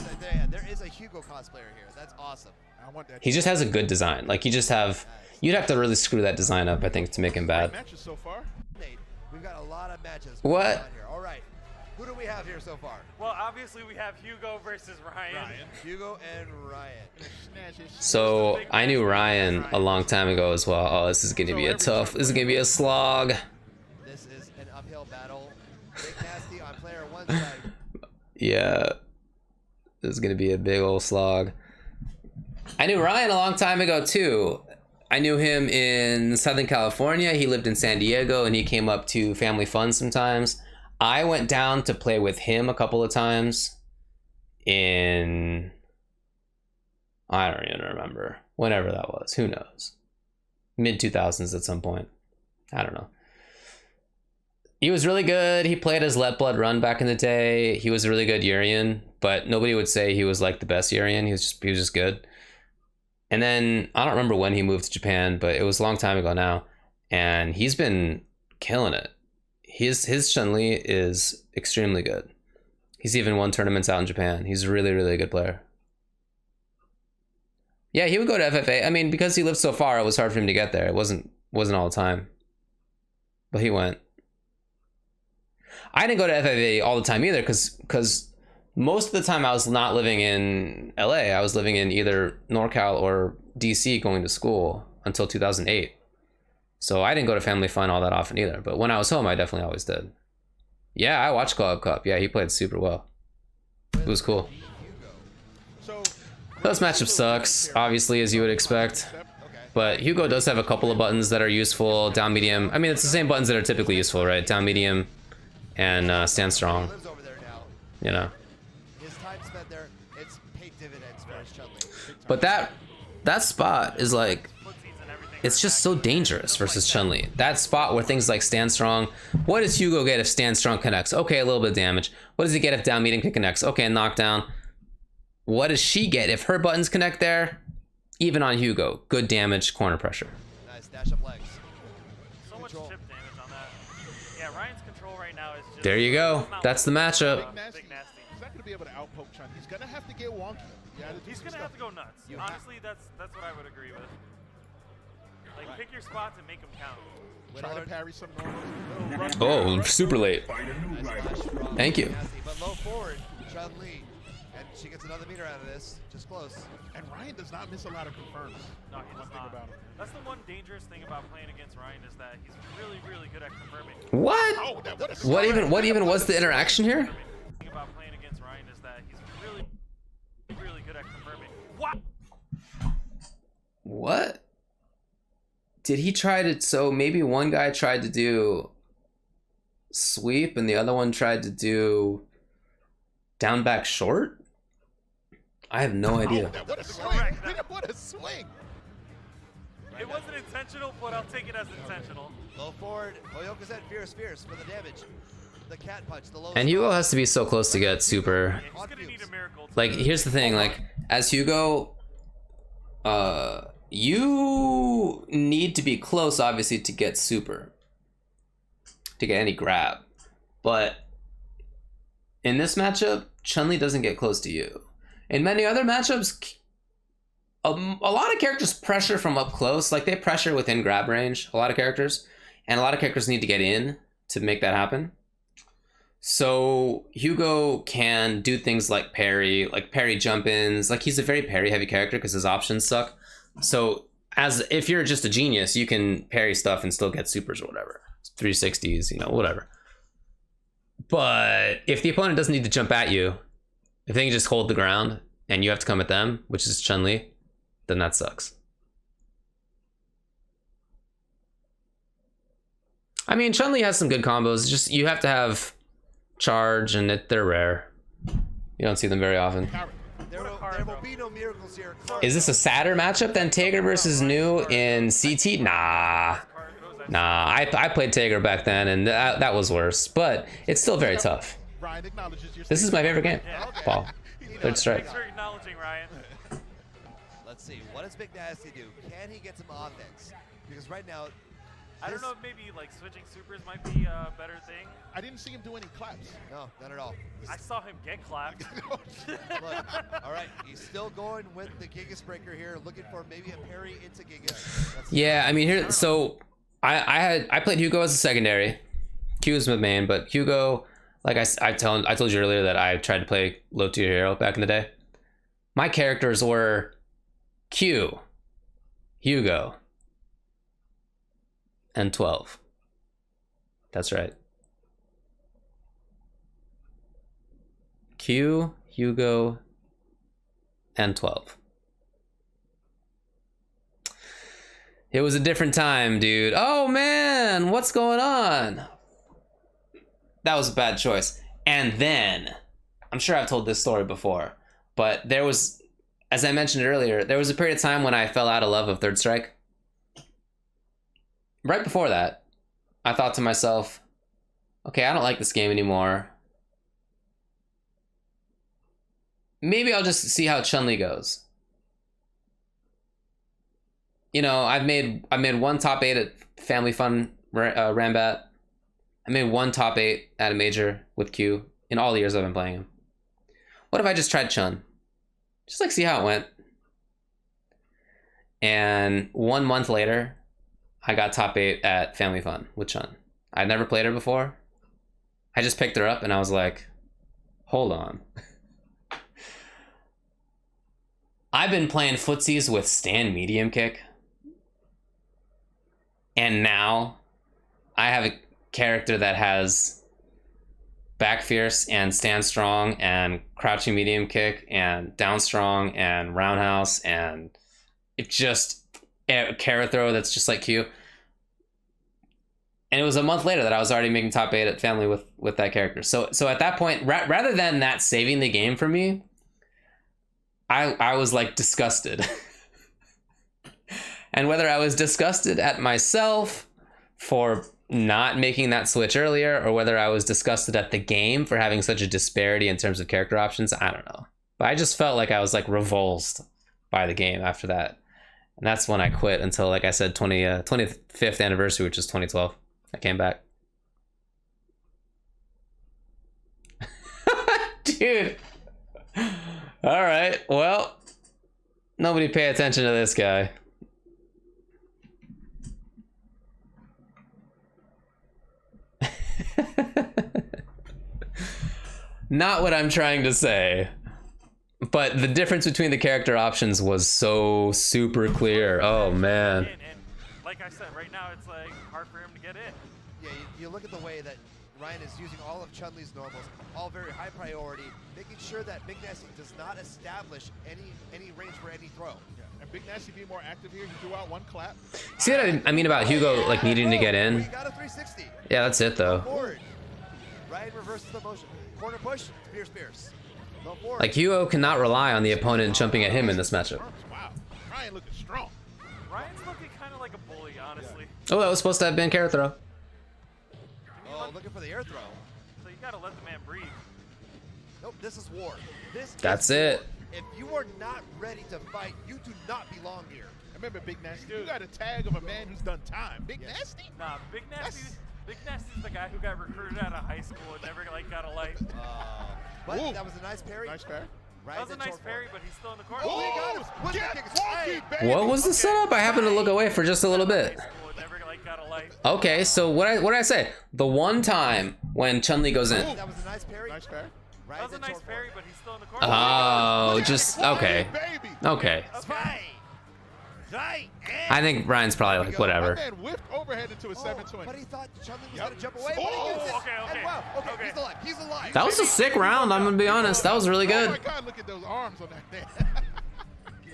is a Hugo cosplayer here. That's awesome. I want that. He just has a good design. Like you'd have to really screw that design up, I think, to make him bad. Matches so far. Nate, we've got a lot of matches. What? going on here. All right. Who do we have here so far? Well, obviously we have Hugo versus Ryan. Hugo and Ryan. So I knew Ryan a long time ago as well. Oh, this is gonna be this is gonna be a slog. This is an uphill battle. Big Nasty on player one side. Yeah, this is gonna be a big old slog. I knew Ryan a long time ago too. I knew him in Southern California. He lived in San Diego and he came up to Family Fun sometimes. I went down to play with him a couple of times in, I don't even remember, whenever that was, who knows, mid 2000s at some point, I don't know. He was really good. He played as Let Blood Run back in the day. He was a really good Urian, but nobody would say he was like the best Urian. He was just good. And then I don't remember when he moved to Japan, but it was a long time ago now, and he's been killing it. His Chun-Li is extremely good. He's even won tournaments out in Japan. He's a really, really good player. Yeah, he would go to FFA. I mean, because he lived so far, it was hard for him to get there. It wasn't all the time. But he went. I didn't go to FFA all the time either, because most of the time I was not living in LA. I was living in either NorCal or DC going to school until 2008. So I didn't go to Family Fun all that often either. But when I was home, I definitely always did. Yeah, I watched Club Cup. Yeah, he played super well. It was cool. So This matchup sucks, obviously, as you would expect. But Hugo does have a couple of buttons that are useful. Down, medium. I mean, it's the same buttons that are typically useful, right? Down, medium, and stand strong. Lives over there now. You know. His time spent there, it's paid dividends for his Chun-Li. But that spot is like, it's just so dangerous versus Chun-Li. That spot where things like stand strong. What does Hugo get if stand strong connects? Okay, a little bit of damage. What does he get if down medium connects? Okay, knockdown. What does she get if her buttons connect there? Even on Hugo, good damage, corner pressure. Nice dash up legs. So much Control. chip damage on that. Yeah, Ryan's control right now is just. There you go. That's the matchup. Big Nasty. Big Nasty. He's not going to be able to outpoke Chun. He's going to have to get wonky. Yeah, He's gonna have to go nuts. Honestly, that's what I would agree with. Like, pick your spots and make them count. Try to parry some normals. Oh, super late. Find a new Nice rival. flash from Thank you. Nasty, but low forward, Chun-Li. And she gets another meter out of this. Just close. And Ryan does not miss a lot of confirms. No, he One does thing not. about him. That's the one dangerous thing about playing against Ryan is that he's really, really good at confirming. What? Oh, what a What even was the interaction here? The thing about playing against Ryan is that he's really, really good at confirming. What? What? Did he try to, so maybe one guy tried to do sweep and the other one tried to do down back short? I have no idea. What a swing! What a swing! It wasn't intentional, but I'll take it as intentional. Low forward. Hoyoka's at fierce for the damage. The cat punch, the low. And Hugo has to be so close to get super. He's gonna need a miracle. to- Like, here's the thing, like, as Hugo, you need to be close, obviously, to get super. To get any grab. But in this matchup, Chun-Li doesn't get close to you. In many other matchups, a lot of characters pressure from up close. Like, they pressure within grab range, a lot of characters. And a lot of characters need to get in to make that happen. So Hugo can do things like parry jump-ins. Like, he's a very parry-heavy character because his options suck. So as if you're just a genius, you can parry stuff and still get supers or whatever. 360s, you know, whatever. But if the opponent doesn't need to jump at you, if they can just hold the ground and you have to come at them, which is Chun-Li, then that sucks. I mean, Chun-Li has some good combos. Just you have to have charge, and they're rare. You don't see them very often. There will be no miracles here. Is this a sadder matchup than Tager versus New in CT? Nah. I played Tager back then, and that was worse. But it's still very tough. Ryan acknowledges your This is my favorite game. Paul. Third strike. Thanks for acknowledging, Ryan. Let's see. What does Big Nasty do? Can he get some offense? Because right now, I don't know if maybe like switching supers might be a better thing. I didn't see him do any claps. no, not at all. I saw him get clapped. Look, all right, he's still going with the Gigas Breaker here, looking for maybe a parry into Gigas. Yeah, I mean, here, so I played Hugo as a secondary. Q was my main, but Hugo, like I told you earlier that I tried to play low tier hero back in the day. My characters were Q, Hugo, and 12. That's right. Q, Hugo, and 12. It was a different time, dude. Oh man, what's going on? That was a bad choice. And then, I'm sure I've told this story before, but there was, as I mentioned earlier, there was a period of time when I fell out of love of Third Strike. Right before that, I thought to myself, okay, I don't like this game anymore. Maybe I'll just see how Chun-Li goes. You know, I made one top 8 at Family Fun Rambat. I made one top 8 at a major with Q in all the years I've been playing him. What if I just tried Chun? Just like see how it went. And 1 month later, I got top 8 at Family Fun with Chun. I'd never played her before. I just picked her up and I was like, hold on. I've been playing footsies with stand medium kick. And now I have a character that has back fierce and stand strong and crouching medium kick and down strong and roundhouse and it just a carry throw that's just like Q. And it was a month later that I was already making top 8 at Family with that character. So at that point, rather than that saving the game for me, I was like disgusted. And whether I was disgusted at myself for not making that switch earlier, or whether I was disgusted at the game for having such a disparity in terms of character options, I don't know. But I just felt like I was like revulsed by the game after that. And that's when I quit until, like I said, 25th anniversary, which is 2012. I came back. Dude. All right. Well, nobody pay attention to this guy. Not what I'm trying to say. But the difference between the character options was so super clear. Oh, man. And like I said, right now it's like hard for him to get in. Yeah, you look at the way that Ryan is using all of Chun-Li's normals, all very high priority, making sure that Big Nasty does not establish any range for any throw. Yeah. And Big Nasty being more active here, he threw out one clap. See what I mean about Hugo like needing to get in? He got a 360. Yeah, that's it though. Forward. Ryan reverses the motion. Corner push, Fierce. Like, Hugo cannot rely on the opponent jumping at him in this matchup. Wow, Ryan looking strong. Ryan's looking kind of like a bully, honestly. Oh, that was supposed to have been carrot throw. Oh, looking for the air throw. So you gotta let the man breathe. Nope, this is war. That's is it. war. If you are not ready to fight, you do not belong here. Remember Big Nasty? You got a tag of a man who's done time. Big Yes. Nasty? Nah, Big Nasty's the guy who got recruited out of high school and never like got a life. But Ooh. that was a nice parry. Nice pair. Right That was a then nice toward parry, forward. but he's still in the corner. Oh, he got him. Oh, With the get kick. funky, Hey. baby. What was the setup? I happened to look away for just a little bit. High school and never like got a life. Okay, so what did I say? The one time when Chun-Li goes in. That was a nice parry. Nice pair. Right That was a then nice toward parry, forward. but he's still in the corner. Oh, just okay. Baby. Okay. Right. Right. I think Ryan's probably like My whatever. man whipped overhead into a But 720. he thought Chun-Li was Yep. gonna jump away, but Oh, he gets it. okay, okay, And wow, okay, okay. he's alive. He's alive. That was a sick round. I'm gonna be honest. That was really Oh my good. God, look at those arms on that man.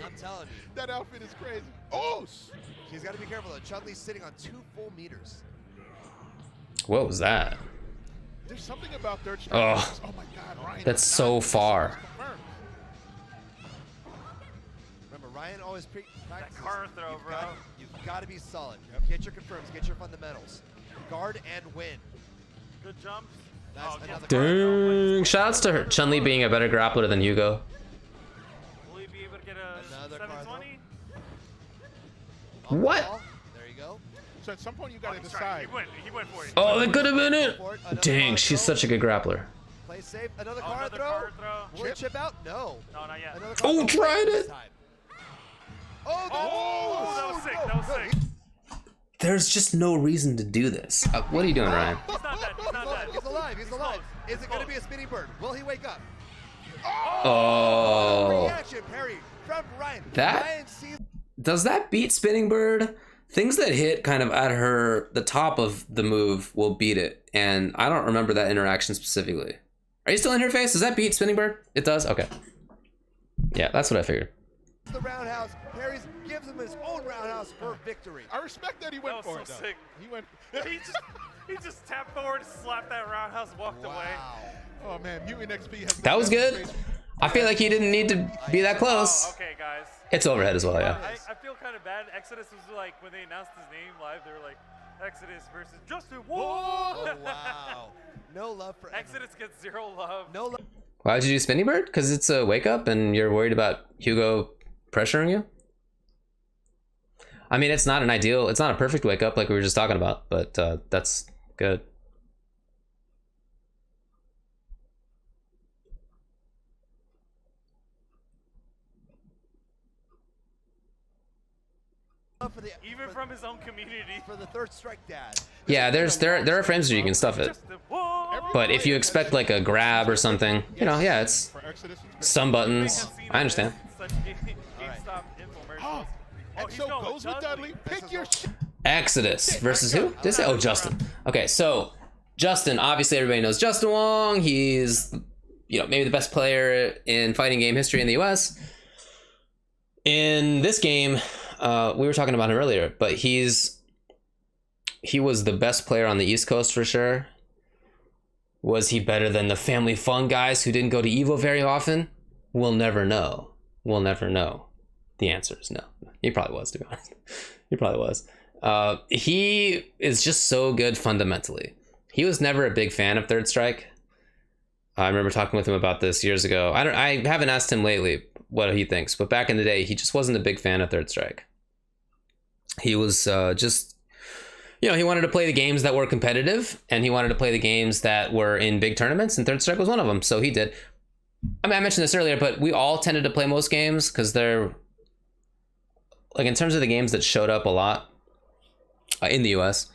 I'm telling you. That outfit is crazy. Oh, He's got to be careful though. Chun-Li's sitting on 2 full meters. What was that? there's something about third strike. Oh. Oh my God, Ryan. That's does so not- far. Confirmed. Remember, Ryan always practices. car throw, bro. You've got to be solid. Get your confirms. Get your fundamentals. Guard and win. Good jumps. That's Oh, another Dang. Shoutouts to Chun-Li being a better grappler than Hugo. Will he be able to get a Another car 720? On the What? ball. There you go. So at some point you Oh, got to he's trying. decide. He went for it. Oh, that could have been it. Forward, another Dang, car she's throw. such a good grappler. Play safe. Another Oh, car another throw. car throw. Will it chip out? No. No, not yet. Another Oh, throw. tried This it. time. Oh, Oh, that was sick. That was sick. There's just no reason to do this. What are you doing, Ryan? He's not dead. He's not dead. He's alive. He's alive. close. Is it going to be a spinning bird? Will he wake up? Oh. Reaction parry from Ryan. That- Ryan sees. Does that beat Spinning Bird? Things that hit kind of at the top of the move will beat it. And I don't remember that interaction specifically. Are you still in her face? Does that beat Spinning Bird? It does? Okay. Yeah, that's what I figured. The roundhouse. Parries gives him his own roundhouse for victory. I respect that he went That for was it. so though. sick. He went. He just tapped forward, slapped that roundhouse, walked away. Oh man, Mutant XP has. That was good. I feel like he didn't need to be that Oh, close. okay, guys. It's overhead as well, yeah. I feel kind of bad. Exodus was like, when they announced his name live, they were like, Exodus versus Justin. Whoa! Oh, wow. No love for Exodus gets 0 love. No love. Why would you do Spinning Bird? Because it's a wake up and you're worried about Hugo pressuring you? I mean, it's not a perfect wake up like we were just talking about, but that's good. For the, Even from his own community. for the third strike dad. Yeah, there are frames where you can stuff it. Justin, whoa! But if you expect like a grab or something, yeah, it's For Exodus. some buttons. I understand. Such GameStop infomercials. Oh, and he's so going goes with Dudley. Pick your shit. Exodus versus who? Did I say? Oh, Justin. Okay, so Justin, obviously everybody knows Justin Wong. He's, maybe the best player in fighting game history in the US. In this game, we were talking about him earlier, but he was the best player on the East Coast for sure. Was he better than the Family Fun guys who didn't go to EVO very often? We'll never know. We'll never know. The answer is no. He probably was, to be honest. He probably was. He is just so good fundamentally. He was never a big fan of Third Strike. I remember talking with him about this years ago. I haven't asked him lately what he thinks, but back in the day, he just wasn't a big fan of Third Strike. He was just, he wanted to play the games that were competitive, and he wanted to play the games that were in big tournaments, and Third Strike was one of them, so he did. I mean, I mentioned this earlier, but we all tended to play most games because they're, like, in terms of the games that showed up a lot in the US,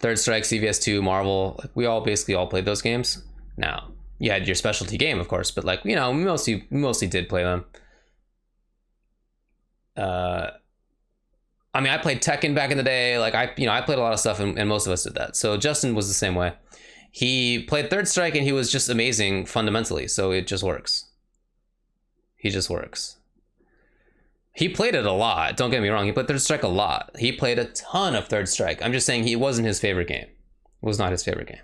Third Strike, CVS2, Marvel, like, we basically all played those games. Now, you had your specialty game, of course, but we mostly did play them. I mean, I played Tekken back in the day. I played a lot of stuff, and most of us did that. So Justin was the same way. He played Third Strike, and he was just amazing fundamentally. So it just works. He just works. He played it a lot. Don't get me wrong. He played Third Strike a lot. He played a ton of Third Strike. I'm just saying he wasn't his favorite game. It was not his favorite game.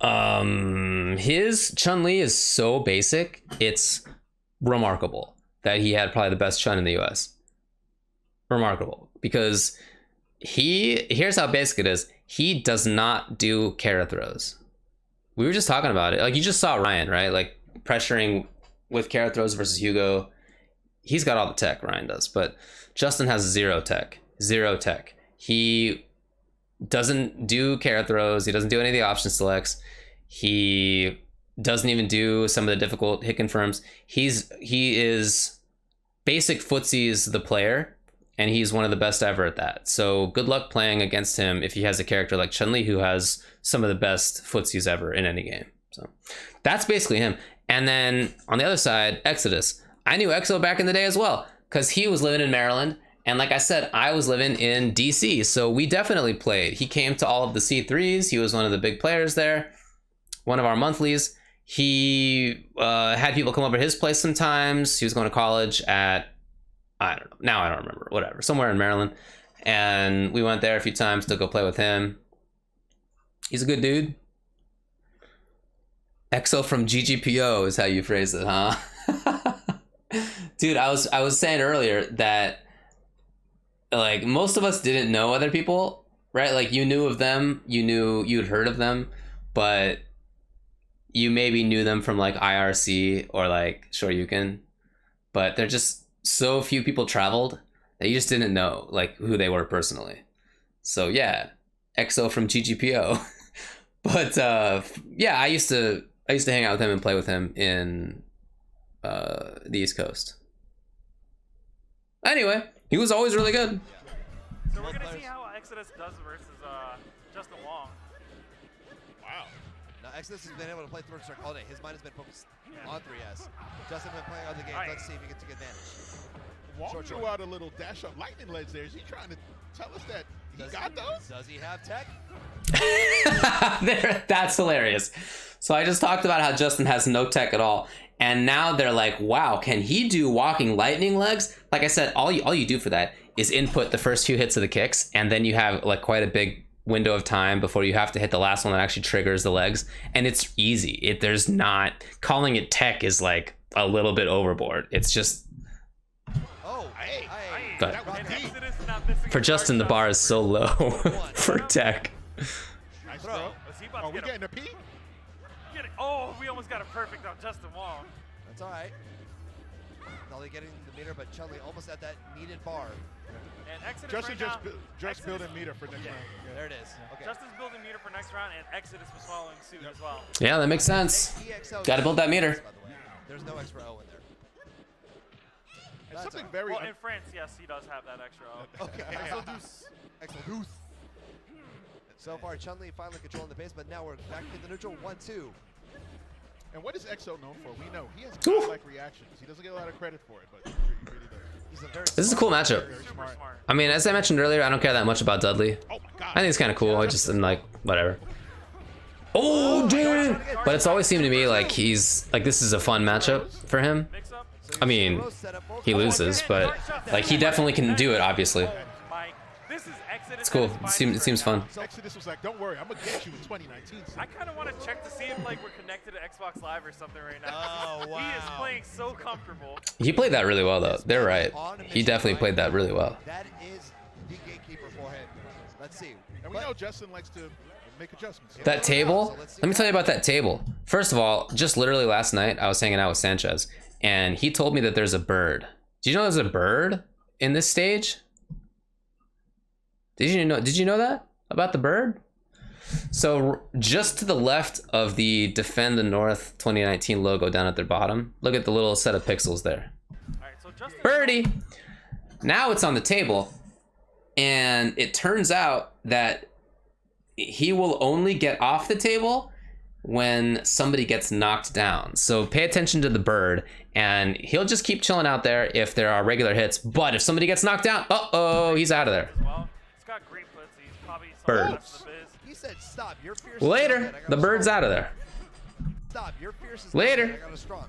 His Chun-Li is so basic, it's remarkable that he had probably the best Chun in the US. Remarkable. Because here's how basic it is. He does not do Kara throws. We were just talking about it. Like, you just saw Ryan, right? Like, pressuring with Kara throws versus Hugo. He's got all the tech, Ryan does. But Justin has zero tech. Zero tech. He doesn't do Kara throws. He doesn't do any of the option selects. He doesn't even do some of the difficult hit confirms. He is basic footsies the player, and he's one of the best ever at that. So good luck playing against him if he has a character like Chun-Li, who has some of the best footsies ever in any game. So that's basically him. And then on the other side, Exodus. I knew Exo back in the day as well, because he was living in Maryland. And like I said, I was living in DC. So we definitely played. He came to all of the C3s. He was one of the big players there. One of our monthlies. He had people come over to his place sometimes. He was going to college at, I don't know. Now I don't remember. Whatever. Somewhere in Maryland. And we went there a few times to go play with him. He's a good dude. Exo from GGPO is how you phrase it, huh? Dude, I was saying earlier that, like, most of us didn't know other people, right? Like, you knew of them, you'd heard of them, but you maybe knew them from like IRC or like Shoryuken, but they're just so few people traveled that you just didn't know like who they were personally. So yeah, EXO from GGPO. But yeah, I used to hang out with him and play with him in the East Coast. Anyway, he was always really good. So we're gonna see how Exodus does versus Justin Wong. Wow. Now Exodus has been able to play third strike all day. His mind has been focused on 3S. Justin has been playing other games. Let's see if he gets a good advantage. Wong threw out a little dash up lightning ledge there. Is he trying to tell us that he got those? Does he have tech? That's hilarious. So I just talked about how Justin has no tech at all, and now they're like, wow, can he do walking lightning legs? Like I said, all you do for that is input the first few hits of the kicks, and then you have like quite a big window of time before you have to hit the last one that actually triggers the legs, and it's easy. There's not, calling it tech is like a little bit overboard. It's just, but for Justin, the bar is so low for tech. Nice throw. Are we getting a P? Oh, we almost got a perfect on Justin Wong. That's all right. Not only getting the meter, but Chun-Li almost at that needed bar. And Exodus Justin right just building meter for next round. Yeah. There it is. Okay. Justin's building meter for next round, and Exodus was following suit as well. Yeah, that makes sense. Got to build that meter. By the way. There's no extra O in there. It's something very. Well, in France, yes, he does have that extra O. Okay. Excellent deuce. So far, Chun-Li finally controlling the pace, but now we're back in the neutral 1-2. And what is EXO known for? We know he has godlike reactions. He doesn't get a lot of credit for it, but he really does. He's a very This is a cool matchup. Super smart. I mean, as I mentioned earlier, I don't care that much about Dudley. Oh my God. I think it's kind of cool. I just am like, whatever. Oh, dude! But it's always seemed to me like he's like, this is a fun matchup for him. Mix up. I mean, he loses, but like he definitely can do it. Obviously, Mike, this is Exodus. it's cool. It seems fun. So Exodus was like, "Don't worry, I'm gonna get you in 2019." I kind of want to check to see if like we're connected to Xbox Live or something right now. Oh, wow. He is playing so comfortable. He played that really well, though. They're right. He definitely played that really well. That is the gatekeeper for him. Let's see. And we know Justin likes to make adjustments. That table. Let me tell you about that table. First of all, just literally last night, I was hanging out with Sanchez, and he told me that there's a bird. Do you know there's a bird in this stage? Did you know that about the bird? So just to the left of the Defend the North 2019 logo down at their bottom, look at the little set of pixels there. All right, so Justin. Birdie. Now it's on the table, and it turns out that he will only get off the table when somebody gets knocked down. So pay attention to the bird, and he'll just keep chilling out there if there are regular hits. But if somebody gets knocked down, uh-oh, he's out of there. Well, he's got great foots. He's probably Bird. the biz. He said, "Stop. You're fierce." Later, the bird's out of there. Stop. You're fierce. Later. I got a strong.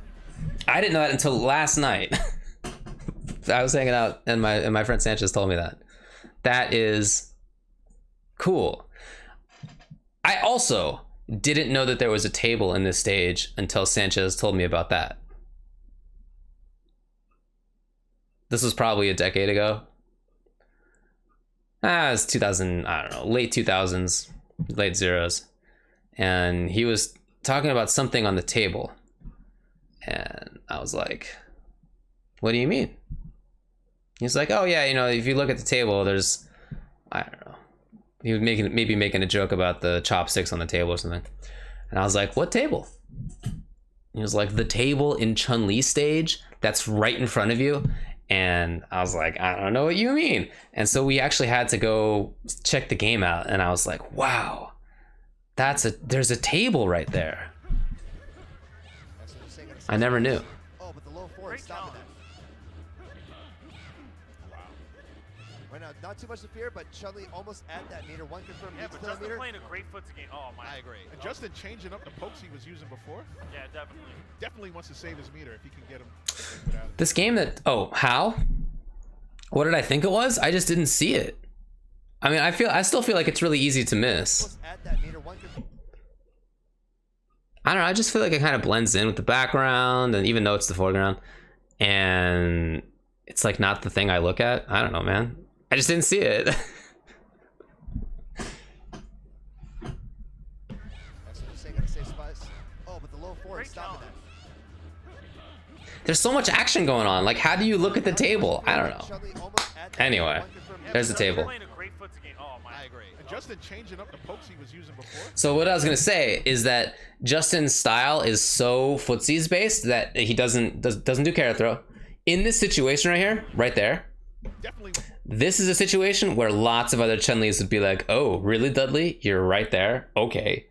I didn't know that until last night. I was hanging out, and my friend Sanchez told me that. That is cool. I also didn't know that there was a table in this stage until Sanchez told me about that. This was probably a decade ago. It's 2000, I don't know, late 2000s, late zeros. And he was talking about something on the table. And I was like, what do you mean? He's like, oh yeah, you know, if you look at the table, there's, I don't know. He was maybe making a joke about the chopsticks on the table or something. And I was like, what table? He was like, the table in Chun-Li stage that's right in front of you. And I was like, I don't know what you mean. And so we actually had to go check the game out. And I was like, wow, there's a table right there. I never knew. Oh, but the low four is stopping that. Right now, not too much to fear, but Chun-Li almost at that meter. One confirmed Yeah, leads but to that Justin meter. playing a great footsie game. Oh my. I agree. And Justin changing up the pokes he was using before. Yeah, definitely. Definitely wants to save his meter if he can get him without it. This game that, oh, how? What did I think it was? I just didn't see it. I mean, I still feel like it's really easy to miss. Almost at that meter. One confirmed. I don't know, I just feel like it kind of blends in with the background, and even though it's the foreground, and it's like not the thing I look at. I don't know, man. I just didn't see it. That's what I'm saying. Got to save spots. Oh, but the low four is Great stopping challenge. that. There's so much action going on. Like, how do you look at the table? I don't know. Chun-Li almost at that Anyway, meter. One confirmed Yeah, there's but the Justin table. playing a great footsie game. Oh my. I agree. And Justin changing up the pokes he was using before. So what I was gonna say is that Justin's style is so footsies based that he doesn't do carrot throw. In this situation right here, right there, Definitely. this is a situation where lots of other Chun-Lis would be like, oh, really, Dudley? You're right there? Okay.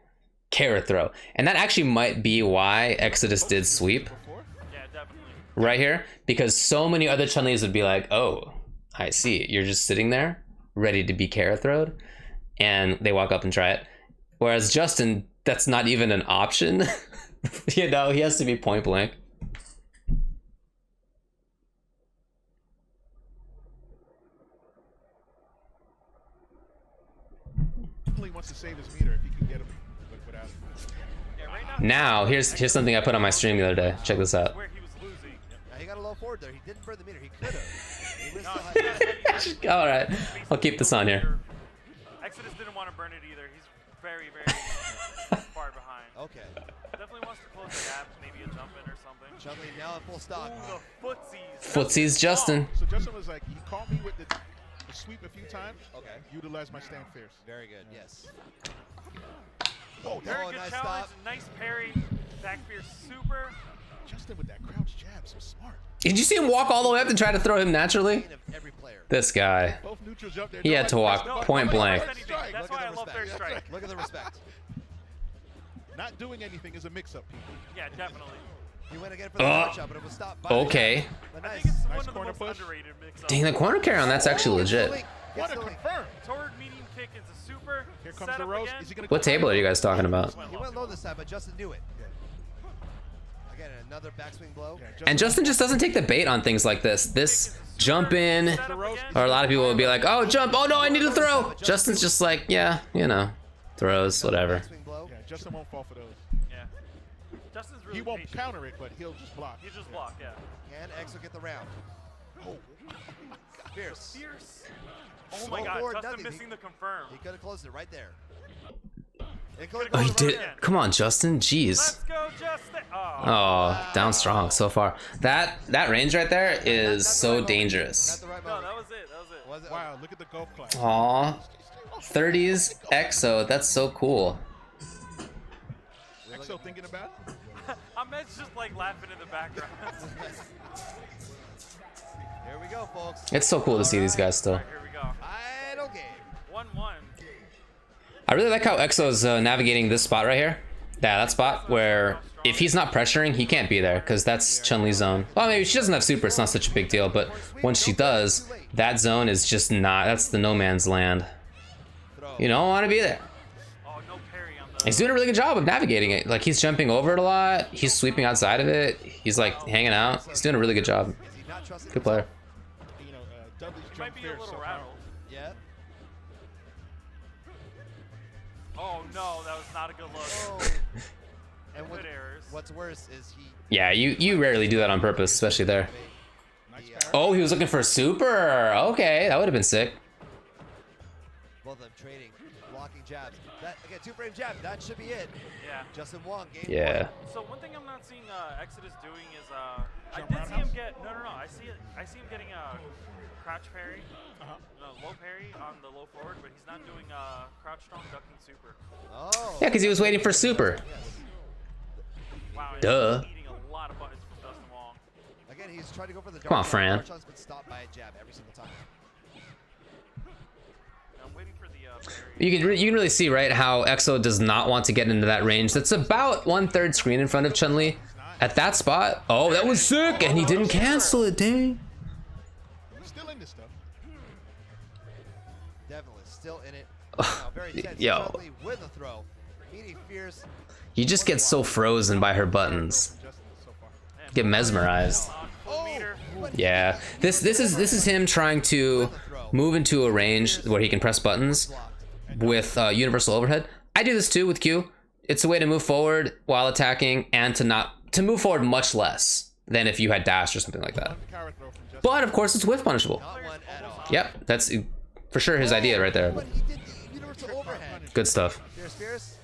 Carrot throw. And that actually might be why Exodus did sweep Before. Yeah, definitely. right here, because so many other Chun-Lis would be like, oh, I see. You're just sitting there, ready to be carrot throwed, and they walk up and try it. Whereas Justin, that's not even an option. You know, he has to be point blank. Definitely wants to save his meter if he can get him without it. Yeah, right Now, now. here's something I put on my stream the other day. Check this out. Where he was losing. Now he got a low forward there. He didn't burn the meter. He could have. He missed No, the high. All right, I'll keep this on here. Exodus didn't want to burn it either. He's very, very far behind. Okay. Definitely wants to close the gap, maybe a jump in or something. Chun-Li now at full stock. Ooh, the footsies. Footsies Justin. So Justin was like, he caught me with the sweep a few times. Okay. Utilize my stand fierce. Very good. Yes. Oh, Very Oh, good nice challenge. stop. Nice parry. Back fear super. Justin with that crouch jab, so smart. Did you see him walk all the way up and try to throw him naturally? Gain of every player. This guy. Both neutrals up there. He had to walk No, point nobody blank. does anything. That's Look why at I the love respect. third strike. Look at the respect. Not doing anything is a mix-up, people. Yeah, definitely. He went again for the Oh. punch up, but it was stopped by Okay. But I nice. think it's Nice one of the corner most push. underrated mix-ups. Dang, the corner carry on that's actually legit. Gets What a the link. confirm. Toward medium kick into super. Here comes set the up roast. again. Is he gonna What table are you guys talking about? He went low this time, but Justin knew it. Again, another backswing blow. Yeah, And Justin just doesn't take the bait on things like this. This jump in, Set up again. or a lot of people will be like, oh, jump, oh no, I need to throw. Justin's just like, yeah, you know, throws, whatever. Backswing blow. Yeah, Justin won't fall for those. Yeah. Justin's really He won't patient. counter it, but he'll just block. He just block, yeah. Can Exo get the round? Oh, Fierce. Fierce. Oh Slow my god, forward, Justin nothing. missing the confirm. He could have closed it right there. Oh, he did. Come on, Justin. Jeez. Let's go, Justin. Oh. Oh, down strong so far. That range right there is so dangerous. Not the right No, moment. that was it. That was it. Was it? wow, look at the golf clap. Aw. 30s Exo. That's so cool. Exo thinking about it? Ahmed's just like laughing in the background. Here we go, folks. It's so cool to see these guys still. Alright, here we go. Idle game. 1-1. I really like how Exo's navigating this spot right here. Yeah, that spot where if he's not pressuring, he can't be there because that's Chun-Li's zone. Well, maybe she doesn't have super, it's not such a big deal, but once she does, that zone is just not, that's the no man's land. Throw. You don't want to be there. Oh, no parry on the. He's doing a really good job of navigating it. Like, he's jumping over it a lot. He's sweeping outside of it. He's like hanging out. He's doing a really good job. Is he not trusting Good player. You know, Dudley's He jump might be a fierce little so far. rattled. Yeah. Oh, no, that was not a good look. Oh. And Good errors. what's worse is he. Yeah, you rarely do that on purpose, especially there. Nice The, parry. Oh, he was looking for super. Okay, that would have been sick. Both of them trading, blocking jabs. That again, 2-frame jab. That should be it. Yeah. Justin Wong game Yeah. one. So one thing I'm not seeing Exodus doing is I Jump did see him roundhouse? get no. I see him getting a crouch parry, no, low parry on the low forward, but he's not doing crouch strong ducking super. Oh. Yeah, because he was waiting for super. Yes. Wow. and Duh. he's eating a lot of buttons from Dustin Wong. Again, he's trying to go for the. Come on, dart. Fran. Darchon's been stopped by a jab every single time. I'm waiting for the parry. You can really see, right, how EXO does not want to get into that range. That's about 1/3 screen in front of Chun-Li. At that spot, oh, that was sick, and he didn't cancel it, dang. He's still in this stuff. Definitely still in it. Now, very tense. Yo. Chun-Li with a throw. Meeting fierce. You just get so frozen by her buttons. From Justin so far. Get mesmerized. On full meter. Yeah, this is him trying to move into a range where he can press buttons with universal overhead. I do this too with Q. It's a way to move forward while attacking and to move forward much less than if you had dash or something like that. One carrot throw from Justin. But of course, it's whiff punishable. Not one at all. Yep, that's for sure his idea right there. But he did the universal overhead. Good stuff. Fierce.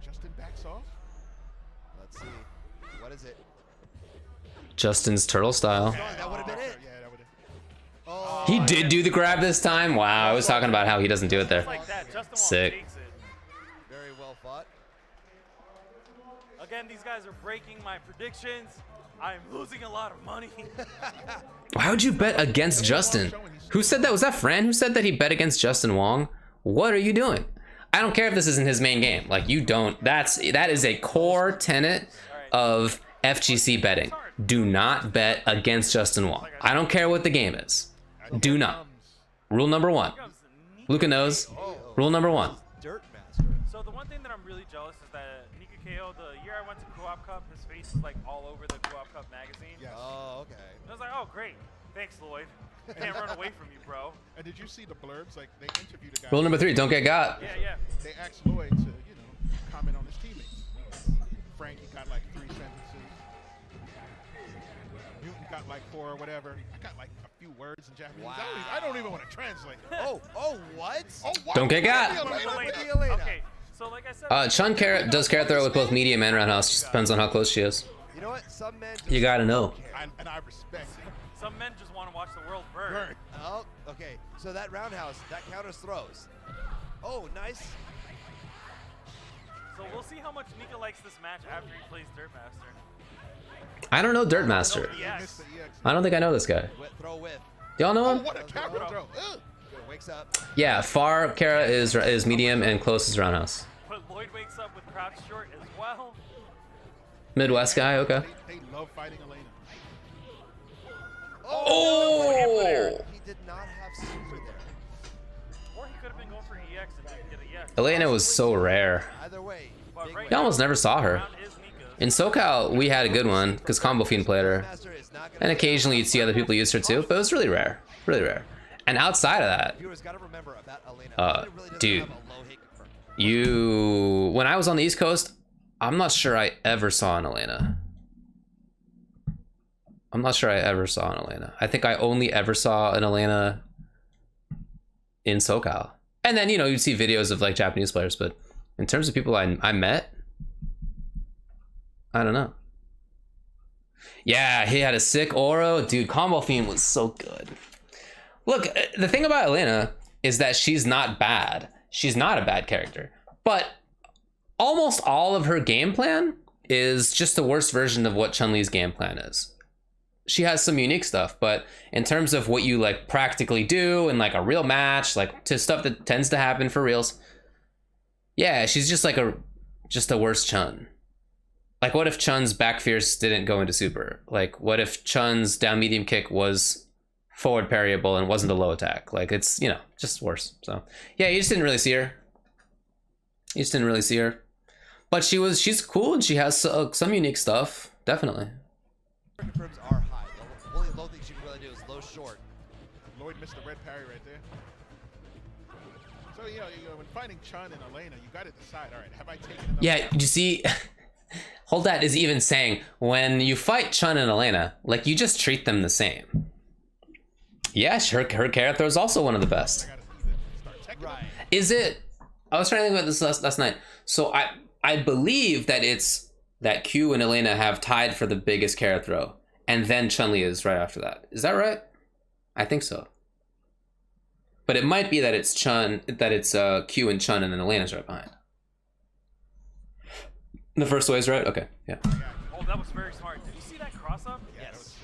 Justin backs off. Let's see. What is it? Justin's turtle style. That would have been it. Yeah, that would have. Oh. He did do the grab this time. Wow, I was talking about how he doesn't do it there. Just like that, Justin Wong Sick. takes it. Very well fought. Again, these guys are breaking my predictions. I'm losing a lot of money. Why would you bet against Justin? Who said that? Was that Fran who said that he bet against Justin Wong? What are you doing? I don't care if this isn't his main game. Like, you don't. That is a core tenet of FGC betting. Do not bet against Justin Wong. I don't care what the game is. Do not. Rule number 1. Luca knows. Rule number 1. Dirt master. So the one thing that I'm really jealous is that Nika KO, the year I went to Co-op Cup, his face was like all over the Co-op Cup magazine. Yes. Oh, okay. And I was like, oh great, thanks Lloyd. Can't run away from you, bro. And did you see the blurbs? Like they interviewed a guy. Rule number 3, don't get got. Yeah. They asked Lloyd to, comment on his teammates. Frankie got like 3 sentences. Newton got like 4 or whatever. I got like a few words in Japanese. Wow. I don't even want to translate. Oh, what? Oh, what? Don't get got. Elena. Okay, so like I said, Chun does carrot throw with both medium and roundhouse. Just depends on how close she is. You know what? Some men just You gotta know. And I respect it. some men just want to watch the world burn. Burn. Oh, okay. So that roundhouse, that counters throws. Oh, nice. So we'll see how much Nika likes this match after he plays Dirt Master. I don't know Dirt Master. Yes. Missed the EX. I don't think I know this guy. Throw with. Y'all know Oh, him? what a carrot throw. Ugh. Wakes up. Yeah, far Kara is medium and close is roundhouse. But Lloyd wakes up with crouch short as well. Midwest guy, okay. They love fighting Elena. Oh! He did not have super there. Or he could have been going for EX and didn't get a EX. Elena was so rare. Either way. But big right You almost never saw her. round is Nika's. In SoCal, we had a good one because Combo Fiend played her. Master is not gonna And occasionally you'd see other people use her too, but it was really rare. Really rare. And outside of that, Viewers gotta remember about Elena. Elena really doesn't dude. have a low hit confirmed. when I was on the East Coast, I'm not sure I ever saw an Elena. I'm not sure I ever saw an Elena. I think I only ever saw an Elena in SoCal. And then, you'd see videos of like Japanese players, but in terms of people I met, I don't know. Yeah, he had a sick Oro. Dude, Combo Fiend was so good. Look, the thing about Elena is that she's not bad. She's not a bad character. But almost all of her game plan is just the worst version of what Chun-Li's game plan is. She has some unique stuff, but in terms of what you like practically do in like a real match, like to stuff that tends to happen for reals, yeah, she's just like a worse Chun. Like, what if Chun's back fierce didn't go into super? Like, what if Chun's down medium kick was forward parryable and wasn't a low attack? Like, it's, just worse. So, yeah, you just didn't really see her. But she's cool and she has some unique stuff. Definitely. Confirms are high. The only low thing she can really do is low short. Lloyd missed the red parry right there. So when fighting Chun and Elena, you got to decide. All right, have I taken enough? Yeah, you see, Holdat is even saying when you fight Chun and Elena, like you just treat them the same. Yes, her carrot throw is also one of the best. Right. Is it? I was trying to think about this last night. So I believe that it's that Q and Elena have tied for the biggest carrot throw, and then Chun-Li is right after that. Is that right? I think so. But it might be that it's Q and Chun, and then Elena's right behind. The first way is right. Okay, yeah. Oh, that was very smart. Did you see that cross up? Yes.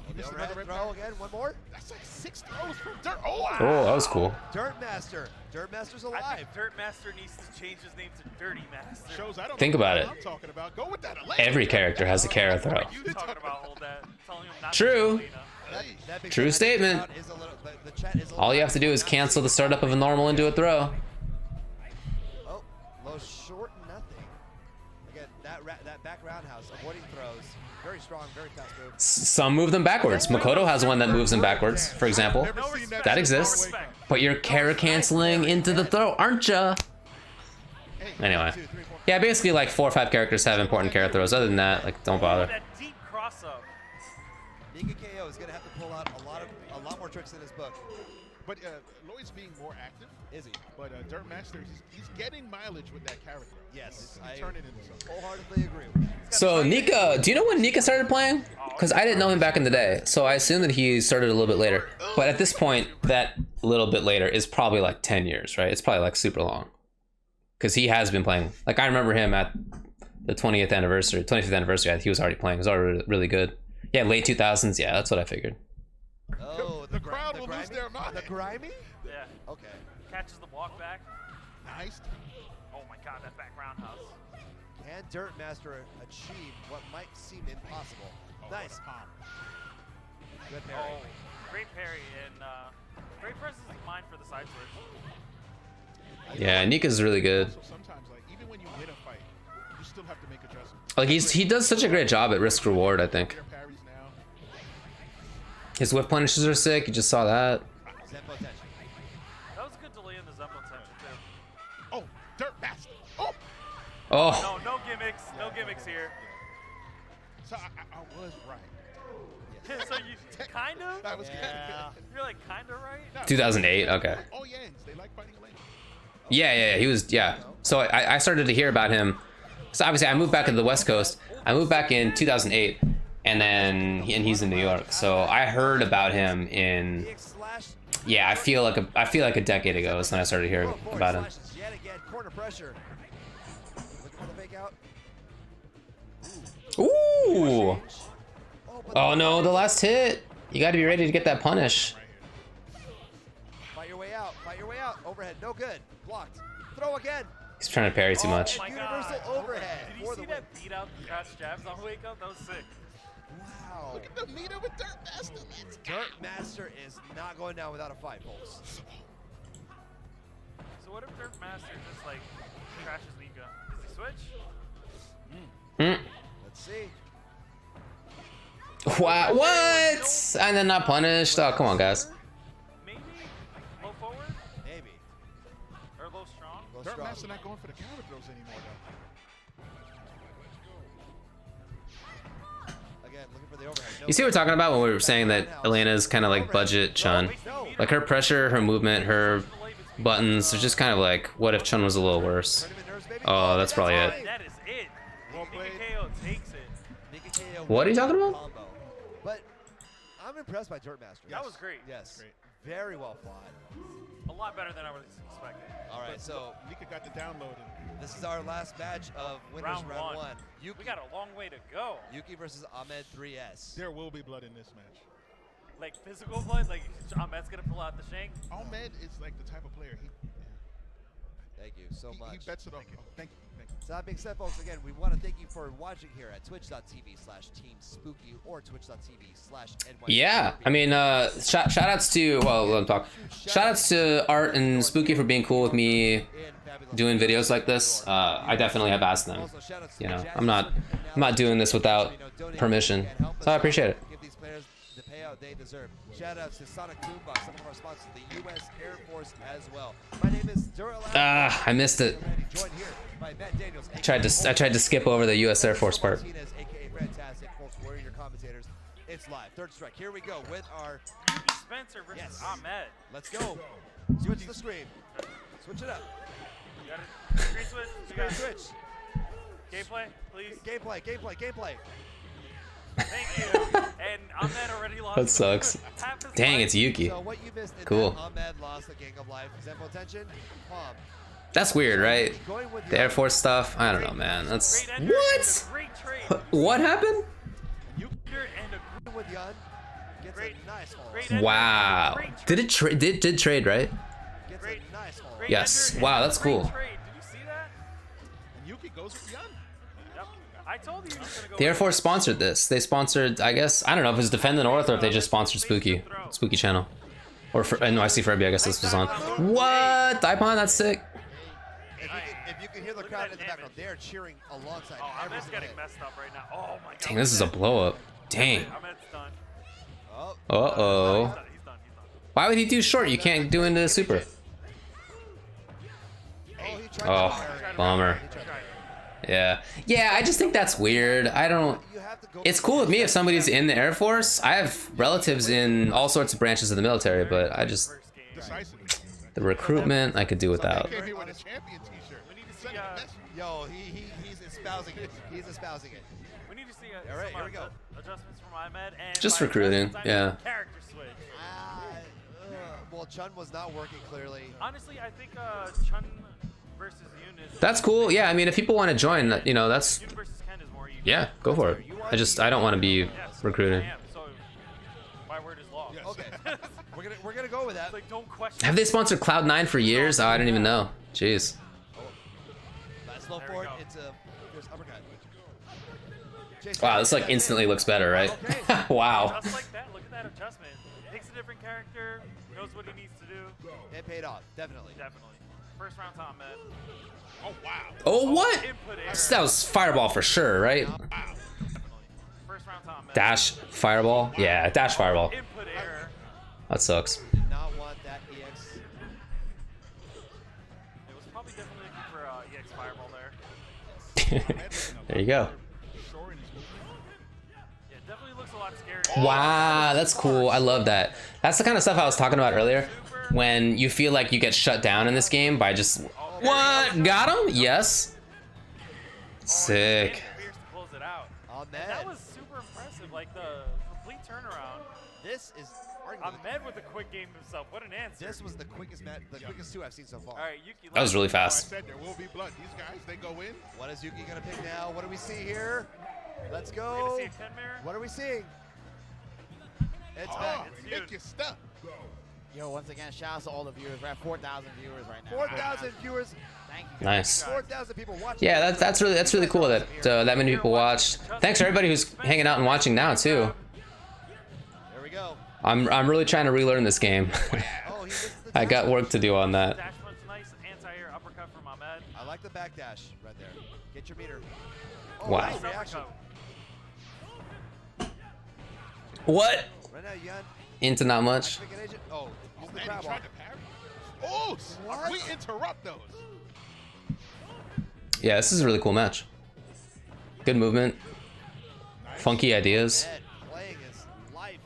He missed Overhead another throw again. One more. That's like 6 throws from Dirt. Oh, Oh, that was cool. Dirt Master. Dirt Master's I alive. think Dirt Master needs to change his name to Dirty Master. shows I don't Think know about what it. I'm talking about. Go with that Elena. Every character has a carrot throw. What are you talking about, hold that? Telling him not True. to do Elena. That big True chat statement. is a little- the chat is a All you little- have to do is cancel the startup of a normal and do a throw. Oh, low short nothing. Again, that back roundhouse, avoiding throws. Very strong, very fast move. Some move them backwards. Makoto has one that moves them backwards, for example. Never seen that. That exists. respect. But you're carrot canceling into the throw, aren't ya? Anyway. 2, 3, 4. Yeah, basically like 4 or 5 characters have important carrot throws. Other than that, like don't bother. That deep cross up. Nika KO is gonna have to pull out a lot more tricks in his book. But Lloyd's being more active. Is he? But Dirt Master, he's getting mileage with that character. Yes, He's turning into something. wholeheartedly agree with you. So Nika, do you know when Nika started playing? Because I didn't know him back in the day, so I assume that he started a little bit later. But at this point, that little bit later is probably like 10 years, right? It's probably like super long. Because he has been playing. Like I remember him at the 25th anniversary. He was already playing. He was already really good. Yeah, late 2000s. Yeah, that's what I figured. Oh, The crowd will lose their mind. The grimy? Yeah. Okay. Catches the walk back. Nice. Oh my god, that back roundhouse. Can Dirt Master achieve what might seem impossible? Nice. Good parry. Oh, great parry and great presence of mind for the side switch. Yeah, Nika's really good. So sometimes, like, even when you win a fight, you still have to make adjustments. Like he does such a great job at risk reward, I think. Their parries now. His whiff punishes are sick. You just saw that. Zempo tension. That was a good delay in the Zempo tension too. Oh, Dirt Master. Oh. Oh, No gimmicks. No gimmicks here. So I was right. So you kind of? I was Yeah. You're like kind of right? No, 2008. Okay. all Yangs, they like fighting Elena. Yeah. He was. Yeah. So I started to hear about him. So obviously I moved back to the West Coast. I moved back in 2008, and he's in New York. So I heard about him in. Slash. Yeah, I feel like a decade ago is when I started hearing about him. Slashes yet again. Corner pressure. Looking for the fake out. Ooh. But Oh no, the last hit. You got to be ready to get that punish. Fight your way out. Fight your way out. Overhead. No good. Blocked. Throw again. He's trying to parry too much. Oh my Universal god. overhead. Did you for see the that win. beat out crouch jabs on Wake Up? That was sick. Wow. Look at the meter with Dirt Master. Let's go. Dirt Master is not going down without a fight, folks. So what if Dirt Master just like crashes Nika? Does he switch? Hmm. Let's see. What? And then not punished. Oh, come on, guys. Maybe? Low forward? Maybe. Or low strong? Go Dirt strong. Master not going for the counter throws anymore, though. Again, looking for the overhead. No You see what we're talking about when we were saying that Elena's kind of like budget Chun? Like her pressure, her movement, her buttons are just kind of like, what if Chun was a little worse? Tournament nerves, baby. Oh, that's probably it. right. That is it. Well Nika played. KO takes it. Nika KO What are you talking about? combo. But I'm impressed by Dirt Master. That was great. Yes. Great. Very well fought. A lot better than I was expecting. All right, so Nika got the download. And this is our last match of winners Round round one. one. Yuki, We got a long way to go. Yuki versus Ahmed 3S. there will be blood in this match. Like physical blood, like Ahmed's gonna pull out the shank. Ahmed is like the type of player Thank you so much. he bets it off. Thank you. Thank you. So that being said, folks, again, we want to thank you for watching here at twitch.tv/teamspooky or twitch.tv/NYC. Yeah, I mean, shout outs to, well, let me talk. Shout outs to Art and Spooky for being cool with me doing videos like this. I definitely have asked them. You know, I'm not doing this without permission, so I appreciate it. Give these players the payout. out they deserve. Shout out to Sonic Boombox, some of our sponsors, the U.S. Air Force as well. My name is Duralab. I missed it. Joined here by Matt Daniels. I tried to skip over the U.S. Air Force part. Martinez, aka Fantastic, folks. We're your commentators. It's live. Third strike. Here we go with our. Yuki Spencer versus Ahmed. Let's go. Switch the screen. Switch it up. You got it. Screen switch. You got Screen it. switch. Gameplay, please. Gameplay. Thank you. And Ahmed already lost. That sucks. half his Dang, life. it's Yuki. So what you missed in Cool. that, Ahmed lost the Gang of Life. Zempo tension. Palm. That's weird, right? Going with The Air Force stuff. I don't know, man. That's Great ender and what? a great trade. What happened? Ender and a with Yun. Gets Great. a nice hole. great ender Wow. and a great Did it trade? Did trade, right? Gets Great. a nice hole. Great Yes. ender Wow, and a that's great cool. trade. Did you see that? And Yuki goes with Yun. Yep. I told you he was gonna go. The Air with Force sponsored this. They sponsored, I guess, I don't know if it's Defend the North or if they just sponsored Spooky channel. Or for NYC Furby, I guess this was on. What? Daipon, that's sick. If you can hear the Look at crowd that in the background, damage. they're cheering alongside Oh, every Ahmed's single getting hit. messed up right now. Oh my god. Dang, this is a blow up. Dang. Ahmed's done. Oh, Uh-oh. He's done. Why would he do short? You can't do into super. he tried Oh, to parry. bummer. He tried to parry. Yeah. Yeah, I just think that's weird. I don't... You have to go It's cool with me if somebody's in the Air Force. I have relatives in all sorts of branches of the military, but I just... First game. Decisively. The recruitment, I could do without. Came here with a champion t-shirt. We need to Send see, a message. Yo, he's espousing it. He's espousing it. We need to see All right, some here we go. adjustments from Ahmed and Just by recruiting, adjustments, I yeah. mean Character switch. Well, Chun was not working clearly. Honestly, I think Chun versus Yoon is. That's cool. Yeah, I mean, if people want to join, you know, that's... Yoon versus Ken is more equal. Yeah, go for it. I don't want to be Yes, recruiting. I am, so my word is law. Okay, we're gonna go with that. Like, don't question. Have they sponsored Cloud9 for years? Oh, I didn't even know. Jeez. Nice slow There we forward. go. It's a there's uppercut. Chase Wow, down, this like that's it. instantly looks better, right? Okay. Wow. Just like that, look at that adjustment. Takes a different character, knows what he needs to do. It paid off, definitely. Definitely. First round to Ahmed. Oh, wow. Oh, what? Input error. That was Fireball for sure, right? Definitely. First round to Ahmed. Dash Fireball? Yeah, Dash Fireball. Input error. That sucks. Did not want that EX. It was probably definitely looking for EX Fireball there. There you go. Shore in his movement. Yeah, it definitely looks a lot scarier. Wow, that's cool. I love that. That's the kind of stuff I was talking about earlier. When you feel like you get shut down in this game by just... What? Got him? Yes. Sick. Fierce to close it out. Ahmed. And that was super impressive. Like the complete turnaround. This is arguably Ahmed with a quick game himself. What an answer. this was the quickest quickest two I've seen so far. All right, Yuki. That was really I fast. said there will be blood. These guys, they go in. What is Yuki gonna pick now? What do we see here? Let's We're gonna go. see a 10 mirror. What are we seeing? It's Oh, back. It's make huge. your stuff. Yo, once again, shout out to all the viewers. We're at 4,000 viewers right now. 4,000 viewers. Thank you. Nice. 4,000 people watching. Yeah, that's really cool that that many people watched. Thanks to everybody who's hanging out and watching now too. There we go. I'm really trying to relearn this game. Oh, he missed the I got dash. work to do on that. Dash punch, nice anti-air uppercut from Ahmed. I like the back dash right there. Get your meter. Oh, Wow. nice Nice reaction. uppercut. What? Right now, Yun. Into not much. Pick an agent. Oh, use the Man, crab he walk. tried to parry. Oh, What? we interrupt those. Yeah, this is a really cool match. Good movement. Funky ideas. Ed playing his life.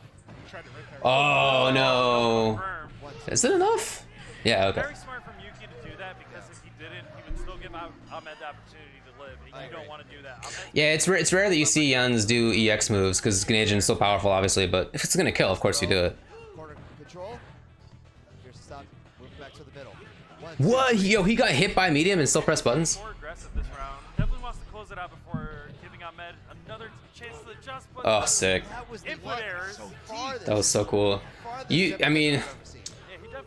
He tried to rip parry. Oh no. Confirmed. Is it enough? Yeah, okay. Very smart from Yuki to do that because if he didn't, he would still give Ahmed the opportunity to live. And I you don't agree. want to do that. Ahmed, Yeah, it's rare that you see Yuns do EX moves because Canadian is so powerful, obviously. But if it's gonna kill, of course you do it. Corner control. Here's the stop. Move back to the middle. One, What? Yo, he got hit by medium and still press buttons. more aggressive this round. Definitely wants to close it out before giving Ahmed another chance to adjust. But Oh, sick. That was the Input errors. farthest. That was so cool. I mean, Yeah, he definitely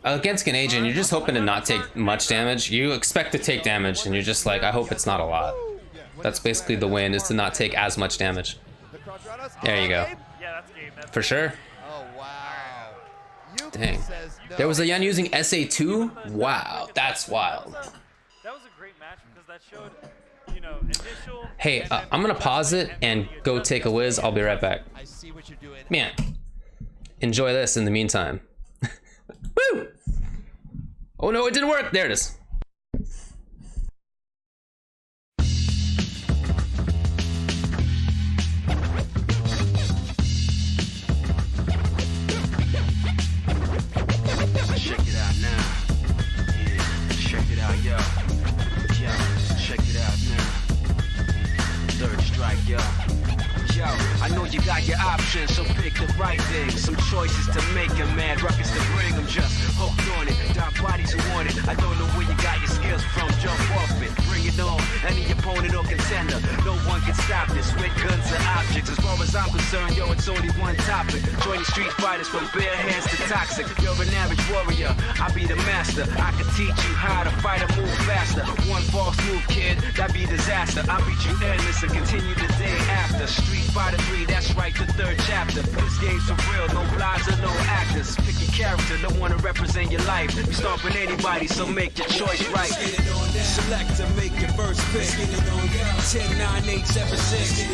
against Canadian, you're just hoping to not take much damage. You expect to take damage, and you're just like, I hope it's not a lot. That's basically the win, is to not take as much damage. The Crotchrados. There you go. Yeah, that's game. That's For sure. Oh wow. Yuki Dang. says no. There was a Yun using SA2? Wow, that's wild. That was a great match because that showed, you know, initial. Hey, and then I'm gonna pause it and go take a whiz. I'll be right back. I see what you're doing. Man, enjoy this in the meantime. Woo! Oh no, it didn't work. There it is. Check it out now. Yeah, check it out, yo. Yo, check it out now. Third strike, yo. Yo, I know you got your options, so pick the right thing. Some choices to make and mad ruckus to bring. I'm just hooked on it. Dark bodies who want it. I don't know where you got your skills from. Jump off it, bring it on. Any opponent or contender, no one can stop this. With guns and objects, as far as I'm concerned, yo, it's only one topic. Join the street fighters from bare hands to toxic. You're an average warrior, I be the master. I can teach you how to fight and move faster. One false move, kid, that be disaster. I beat you endless and continue the day after. Street Fighter 3, that's right, the third chapter. This game's for real, no lies or no actors. Pick your character, don't wanna represent your life. You stomping anybody, so make your choice right. Select to make your first pick. 10, 9, 8, 7, 6.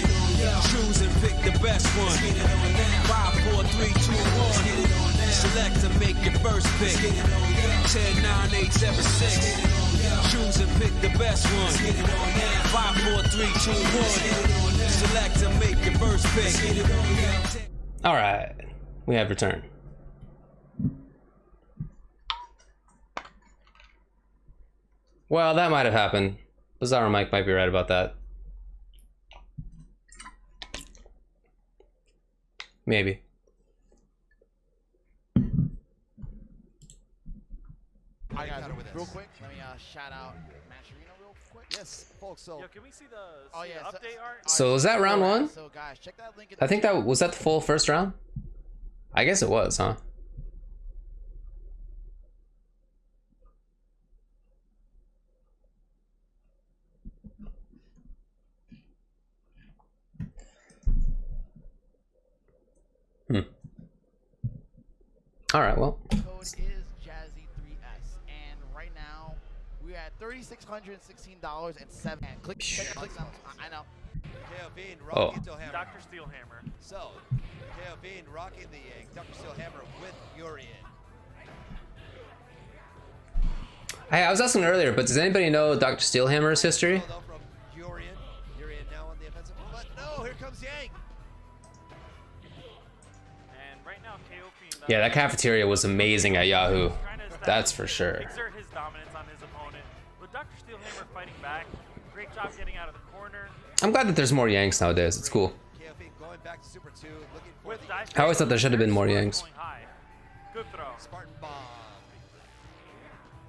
Choose and pick the best one. 5, 4, 3, 2, 1. Select to make your first pick. 10, 9, 8, 7, 6. Choose and pick the best one. 5, 4, 3, 2, 1. Select to make your first pick. All right, we have return. Well, that might have happened. Bizarro Mike might be right about that. Maybe. All right, guys, real quick, let me shout out Mascherino real quick. Yes, folks. So Yo, can we see the Oh, yeah, so- update art? So was that round one? So guys, check that link in I think that was that the full first round. I guess it was, huh? All right, well. code is Jazzy3S, and right now we're at $3,616.07. Click, click on. I know. KO Bean Oh. rocking Hammer. Dr. Steelhammer. So, KO Bean rocking the Dr. Steelhammer with Urian. Hey, I was asking earlier, but does anybody know Dr. Steelhammer's history? Though from Urian. Urian now on the offensive. But no, here comes Yang. And right now, KO Fiend. Yeah, that cafeteria was amazing at Yahoo. trying to establish- That's for sure. Exert his dominance on his opponent. With Dr. Steelhammer fighting back, great job getting out of the corner. I'm glad that there's more Yanks nowadays. It's cool. KO Bean going back to Super 2, looking for With the dive I always thought there should have been more going Yanks. high. Good throw. Spartan Bomb.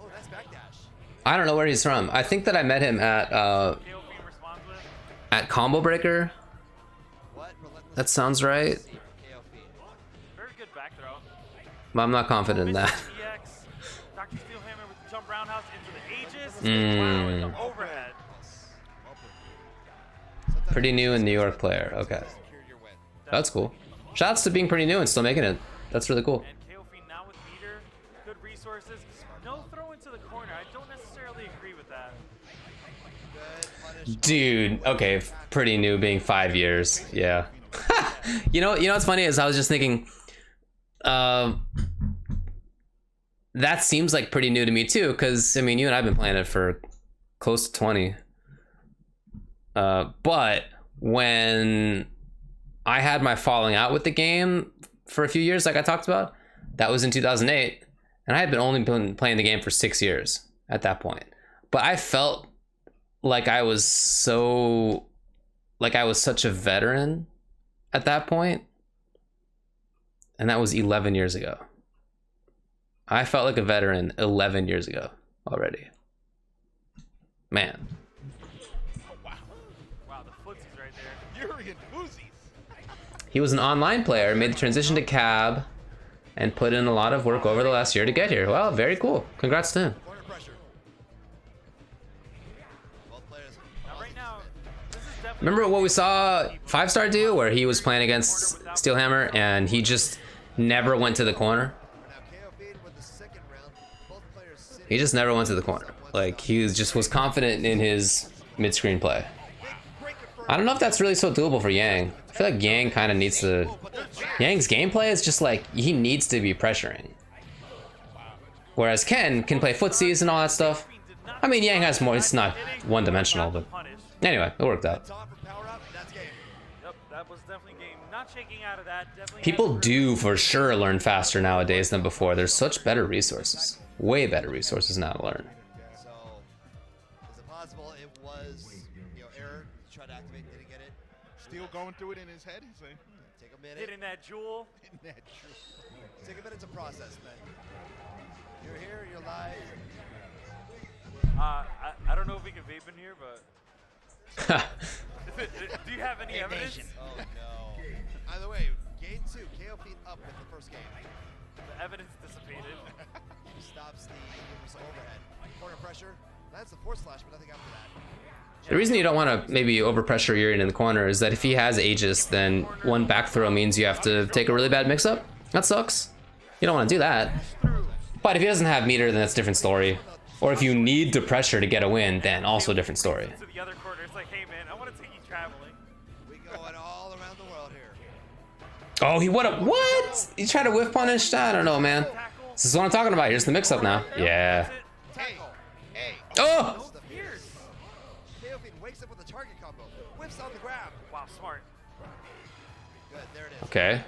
Oh, nice backdash. I don't know where he's from. I think that I met him at KO Fiend responds with. at Combo Breaker. What? Relentless That sounds right, KO Fiend. Very good back throw. but I'm not confident in that. Misses EX. Dr. Steelhammer with the jump roundhouse into the ages. Mm. With the overhead. Pretty new in New York player. Okay, Secure your win. that's cool. Shouts to being pretty new and still making it. That's really cool. And KO Fiend now with meter, good resources. No throw into the corner. I don't necessarily agree with that. Good punish. Dude, okay, pretty new being 5 years. Yeah. you know what's funny is I was just thinking, that seems like pretty new to me too, because I mean you and I've been playing it for close to 20. But when I had my falling out with the game for a few years, like I talked about, that was in 2008, and I had only been playing the game for 6 years at that point. But I felt like I was such a veteran at that point, and that was 11 years ago. I felt like a veteran 11 years ago already. Man. Wow, the footsies right there. Urian Uzis. He was an online player, made the transition to cab, and put in a lot of work over the last year to get here. Well, very cool. Congrats to him. Corner pressure. Both players. Now right now, this is definitely. Remember what we saw 5-star do, where he was playing against Steelhammer and he just never went to the corner? Now KO Fiend with the second round. Both players sitting. He just never went to the corner. Like, he just was confident in his mid-screen play. Big break it I don't know if that's really so doable for Yang. I feel like Yang kind of needs to... Yang's gameplay is just like, he needs to be pressuring. Whereas Ken can play footsies and all that stuff. I mean, Yang has more, it's not one-dimensional, but... Anyway, it worked out. Yep, that was definitely game. Not shaking out of that. Definitely People do for sure learn faster nowadays than before. There's such better resources. Way better resources now to learn. So, is it possible it was, error? Tried to activate, didn't get it. Still going through it in his head. He's saying, Take a minute. hitting that jewel. Take a minute to process, man. You're here, you're live. I don't know if we can vape in here, but do you have any evidence? Oh no. Either way, game 2, KO feet up with the first game. The evidence dissipated. Stops the universal overhead. Corner pressure. That's the force slash, but nothing after that. The reason you don't want to maybe overpressure Urian in the corner is that if he has Aegis, then one back throw means you have to take a really bad mix-up. That sucks. You don't want to do that. But if he doesn't have meter, then that's a different story. Or if you need to pressure to get a win, then also a different story. To the other corner, it's like, hey man, I want to take you traveling. We going all around the world here. Oh, he what? He tried to whiff punish? I don't know, man. This is what I'm talking about. Here's the mix-up now. Yeah. Hey, hey. Oh! KO feet wakes up with a target combo. Whiffs on the grab. Wow, smart. Good, there it is. Okay.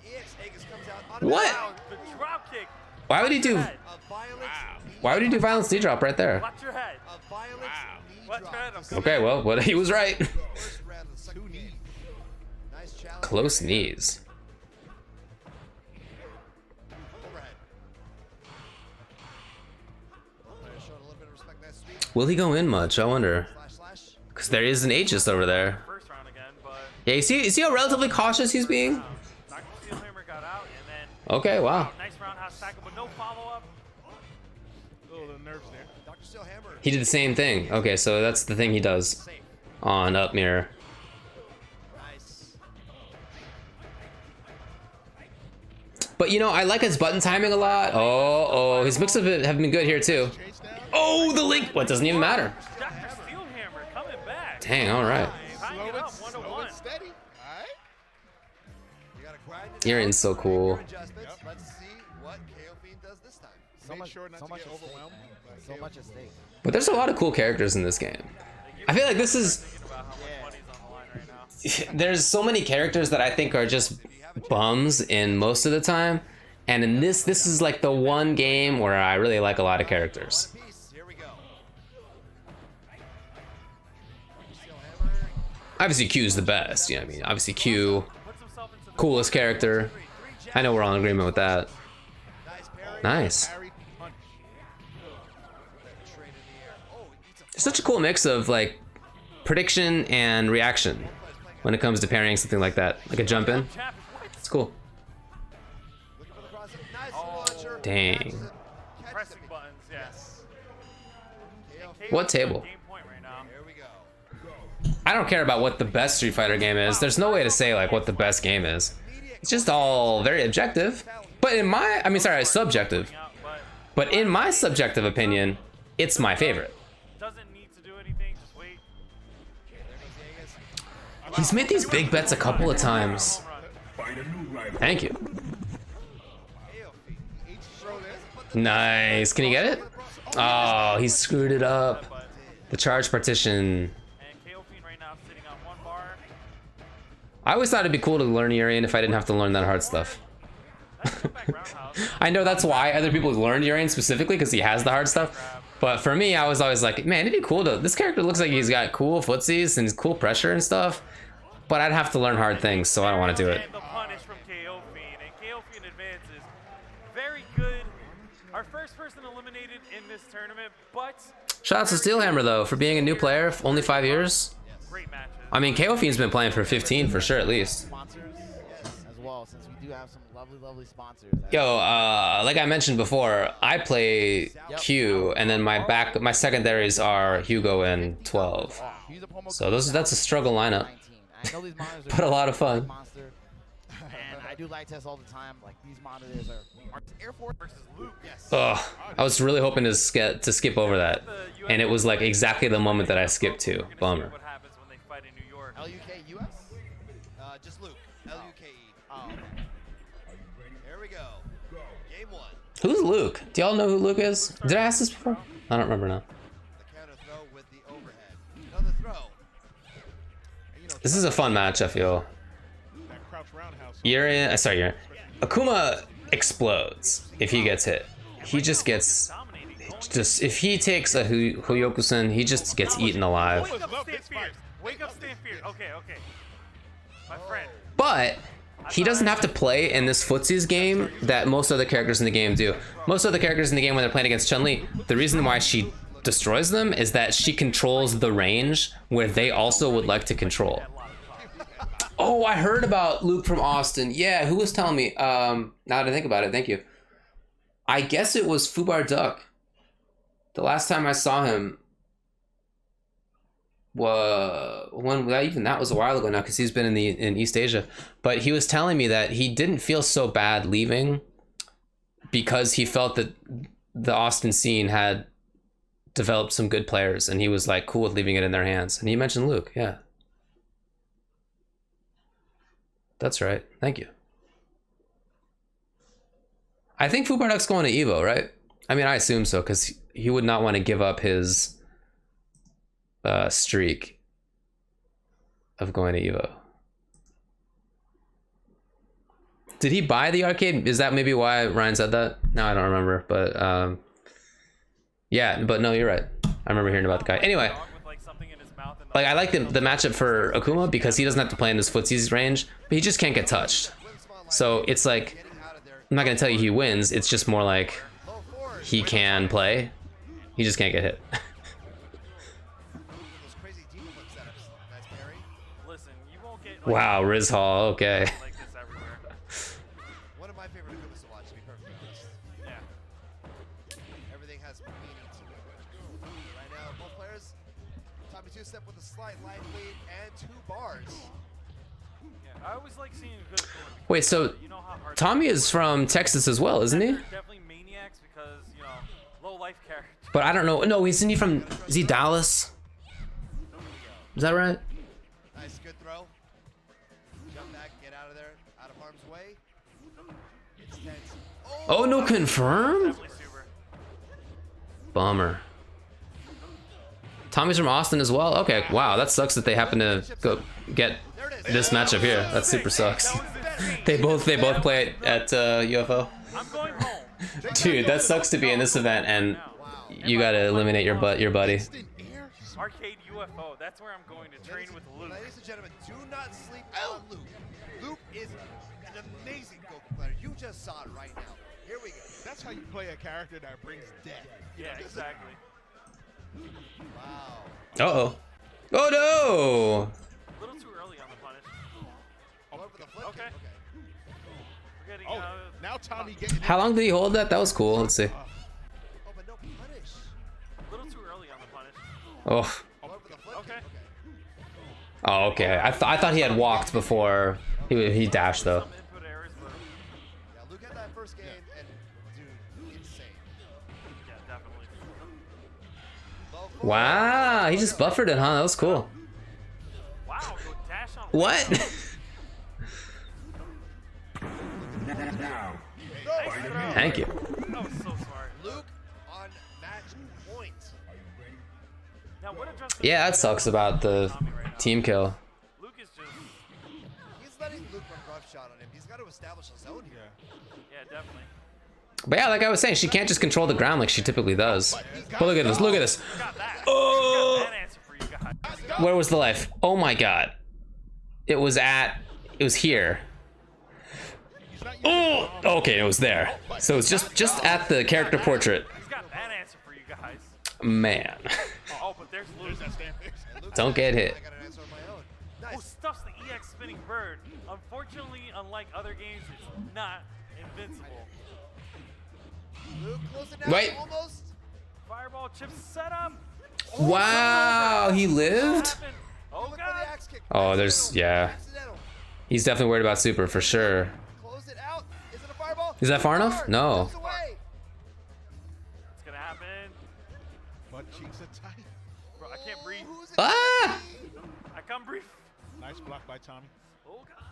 The EX Aegis comes out on What? Wow, the drop kick. Why would he do... A violence knee Why would he do violence knee drop right there? Watch your head. A violence knee Watch drop. your head. I'm coming. Okay, well, but he was right. First round of the second game. Nice challenge. Close knees. Overhead. Player showed a little bit of respect. Nice sweep. Will he go in much? I wonder. Slash. Because there is an Aegis over there. First round again, but Yeah, you see how relatively cautious he's being? Dr. Steelhammer got out, and then Okay, wow. nice roundhouse tackle, but no follow-up. oh, the nerves there. Dr. Steelhammer. He did the same thing. Okay, so that's the thing he does Safe. on up mirror. Nice. But you know, I like his button timing a lot. Oh, his mix-up have been good here too. Chase down. Oh, the link. What, doesn't even matter. Dr. Steelhammer coming back. Dang, all right. Tying Slow it up, slow 1-1. and steady. All right. You gotta grind it Urian's so cool. Your adjustments. Let's see what KO Fiend does this time. Make sure not to get overwhelmed. So much at stake. But there's a lot of cool characters in this game. I feel like this is... Thinking about how much money's on the line right now. There's so many characters that I think are just bums in most of the time. And in this is like the one game where I really like a lot of characters. One piece. Here we go. Steelhammer. Obviously Q's the best, you know what I mean? Obviously Q, Puts himself into the coolest character. I know we're all in agreement with that. Nice parry. Nice. Parry, punch. Train in the air. Oh, he eats a It's such a cool mix of like prediction and reaction when it comes to parrying something like that. Like a jump in. Chap, what? It's cool. looking for the cross. Nice launcher. Dang. Catches Pressing it. buttons, yes. KO KO's What on table? Game point right now. Here we go. I don't care about what the best Street Fighter game is. There's no way to say like what the best game is. It's just all very objective. But in my, I mean, sorry, subjective. Out, but But in my subjective opinion, it's my favorite. doesn't need to do anything. Just wait. He's made these big bets a couple of times. Home run. Find a new rival. Thank you. KO Fiend. H throw there. Nice. Can you get it? Oh, he screwed it up. But The charge partition. and KO Fiend right now sitting on one bar. I always thought it'd be cool to learn Urian if I didn't have to learn that hard stuff. That's a back roundhouse. I know that's why other people learn Urian specifically because he has the hard stuff. But for me, I was always like, man, it'd be cool to. This character looks like he's got cool footsies and cool pressure and stuff. But I'd have to learn hard things, so I don't want to do it. And the punish from KO Fiend, and KO Fiend advances. Very good. Our first person eliminated in this tournament, but Shout out to Steelhammer though for being a new player, only 5 years. great matches. I mean, KO Fiend's been playing for 15 for sure at least. Sponsors as well, since we do have some lovely sponsors. Yo, like I mentioned before, I play Q, and then my secondaries are Hugo and 12. Use a promo So code that's a struggle lineup. 19. I know these monitors But a lot of fun. Monster, and I do light tests all the time. Like these monitors are Air Force versus Luke. Yes. Ugh, I was really hoping to skip over that, and it was like exactly the moment that I skipped to. Bummer. What happens when they fight in New York? LUK-US? Just Luke. L-U-K-E. Oh. Here we go. Game 1. Who's Luke? Do y'all know who Luke is? Did I ask this before? I don't remember now. The counter throw with the overhead. Another throw. And, you know, This is a fun match, I feel. that crouch roundhouse. Sorry, Akuma explodes if he gets hit. He just gets, if he takes a Hoyokusen, he just gets eaten alive. Wake up, Stan Fierce. Wake up, Stan Fierce. Okay, okay. My friend. But he doesn't have to play in this footsies game that most other characters in the game do. Most other characters in the game when they're playing against Chun-Li, the reason why she destroys them is that she controls the range where they also would like to control. Oh, I heard about Luke from Austin. Yeah, who was telling me? Now that I think about it, thank you. I guess it was Fubar Duck. The last time I saw him, that was a while ago now because he's been in East Asia. But he was telling me that he didn't feel so bad leaving because he felt that the Austin scene had developed some good players, and he was like cool with leaving it in their hands. And he mentioned Luke. Yeah, that's right. Thank you. I think Fubar Duck's going to Evo, right? I mean, I assume so because he would not want to give up his streak of going to Evo. Did he buy the arcade? Is that maybe why Ryan said that? No, I don't remember, but yeah, but no, you're right. I remember hearing about the guy. Anyway, like I like the matchup for Akuma because he doesn't have to play in this footsies range, but he just can't get touched. So it's like, I'm not gonna tell you he wins, it's just more like he can play, he just can't get hit. Wow, Riz Hall, okay. One of my favorite Akumas to watch, to be perfectly honest. Yeah. Everything has meaning to it. Right now, both players, Tommy two-step with a slight line lead and 2 bars. Yeah, I always like seeing a good score. Wait, so You know how hard Tommy is from Texas as well, isn't he? They're definitely maniacs because, you know, low life character. But I don't know. No, isn't he from? Is he Dallas? Is that right? Nice, good throw. Jump back, get out of there, out of harm's way. It's tense. Oh, no confirm? Definitely super. Bummer. Tommy's from Austin as well. Okay, wow, that sucks that they happen to go get this matchup here. That super sucks. They both play at UFO. I'm going home. Dude, that sucks to be in this event and you gotta eliminate your buddy. Arcade UFO. That's where I'm going to train with Luke. Ladies and gentlemen, do not sleep on Luke. Luke is an amazing Goku player. You just saw it right now. Here we go. That's how you play a character that brings death. Yeah, exactly. Wow. Uh-oh. Oh no! A little too early on the punish. Over the flip. Okay. We're getting, Oh, now Tommy getting How long did he hold that? That was cool. Let's see. Oh, but no punish. a little too early on the punish. Oh. Over the flip. Okay. Oh, okay. I thought he had walked before he dashed though. Some input errors, but Yeah, Luke had that first game, and dude, insane. yeah, definitely. Low forward. Wow, he just buffered it, huh? That was cool. Wow, go dash on. What? Now, Thank you. That was so smart. Luke on match point. Now, what adjustments Yeah, that do you sucks have about for the Tommy right now? team kill. Luke is just, He's letting Luke run rough shot on him. He's got to establish a zone here. yeah, definitely. But yeah, like I was saying, she can't just control the ground like she typically does. But look at this, look at this. Got that. Oh! Got that answer for you guys. Where was the life? Oh my god. It was here. Oh! Okay, it was there. So it's just at the character portrait. He's got that answer for you guys. Man. Oh, but there's Luke. And Luke Don't get hit. I got an answer of my own. Who Nice. stuffs the EX spinning bird. Unfortunately, unlike other games, it's not invincible. Luke closing down. Wait. Almost. Fireball chips set up. Wow, he What lived? happened? Oh Look for god. the axe kick. Oh, there's, Accidental. yeah. Accidental. He's definitely worried about super for sure. Close it out. Is it a fireball? Is that far enough? Far. No. Moves away. It's gonna happen. butt cheeks are tight. Bro, I can't breathe. Who's it Ah! gonna be? I can't breathe. Nice block by Tommy.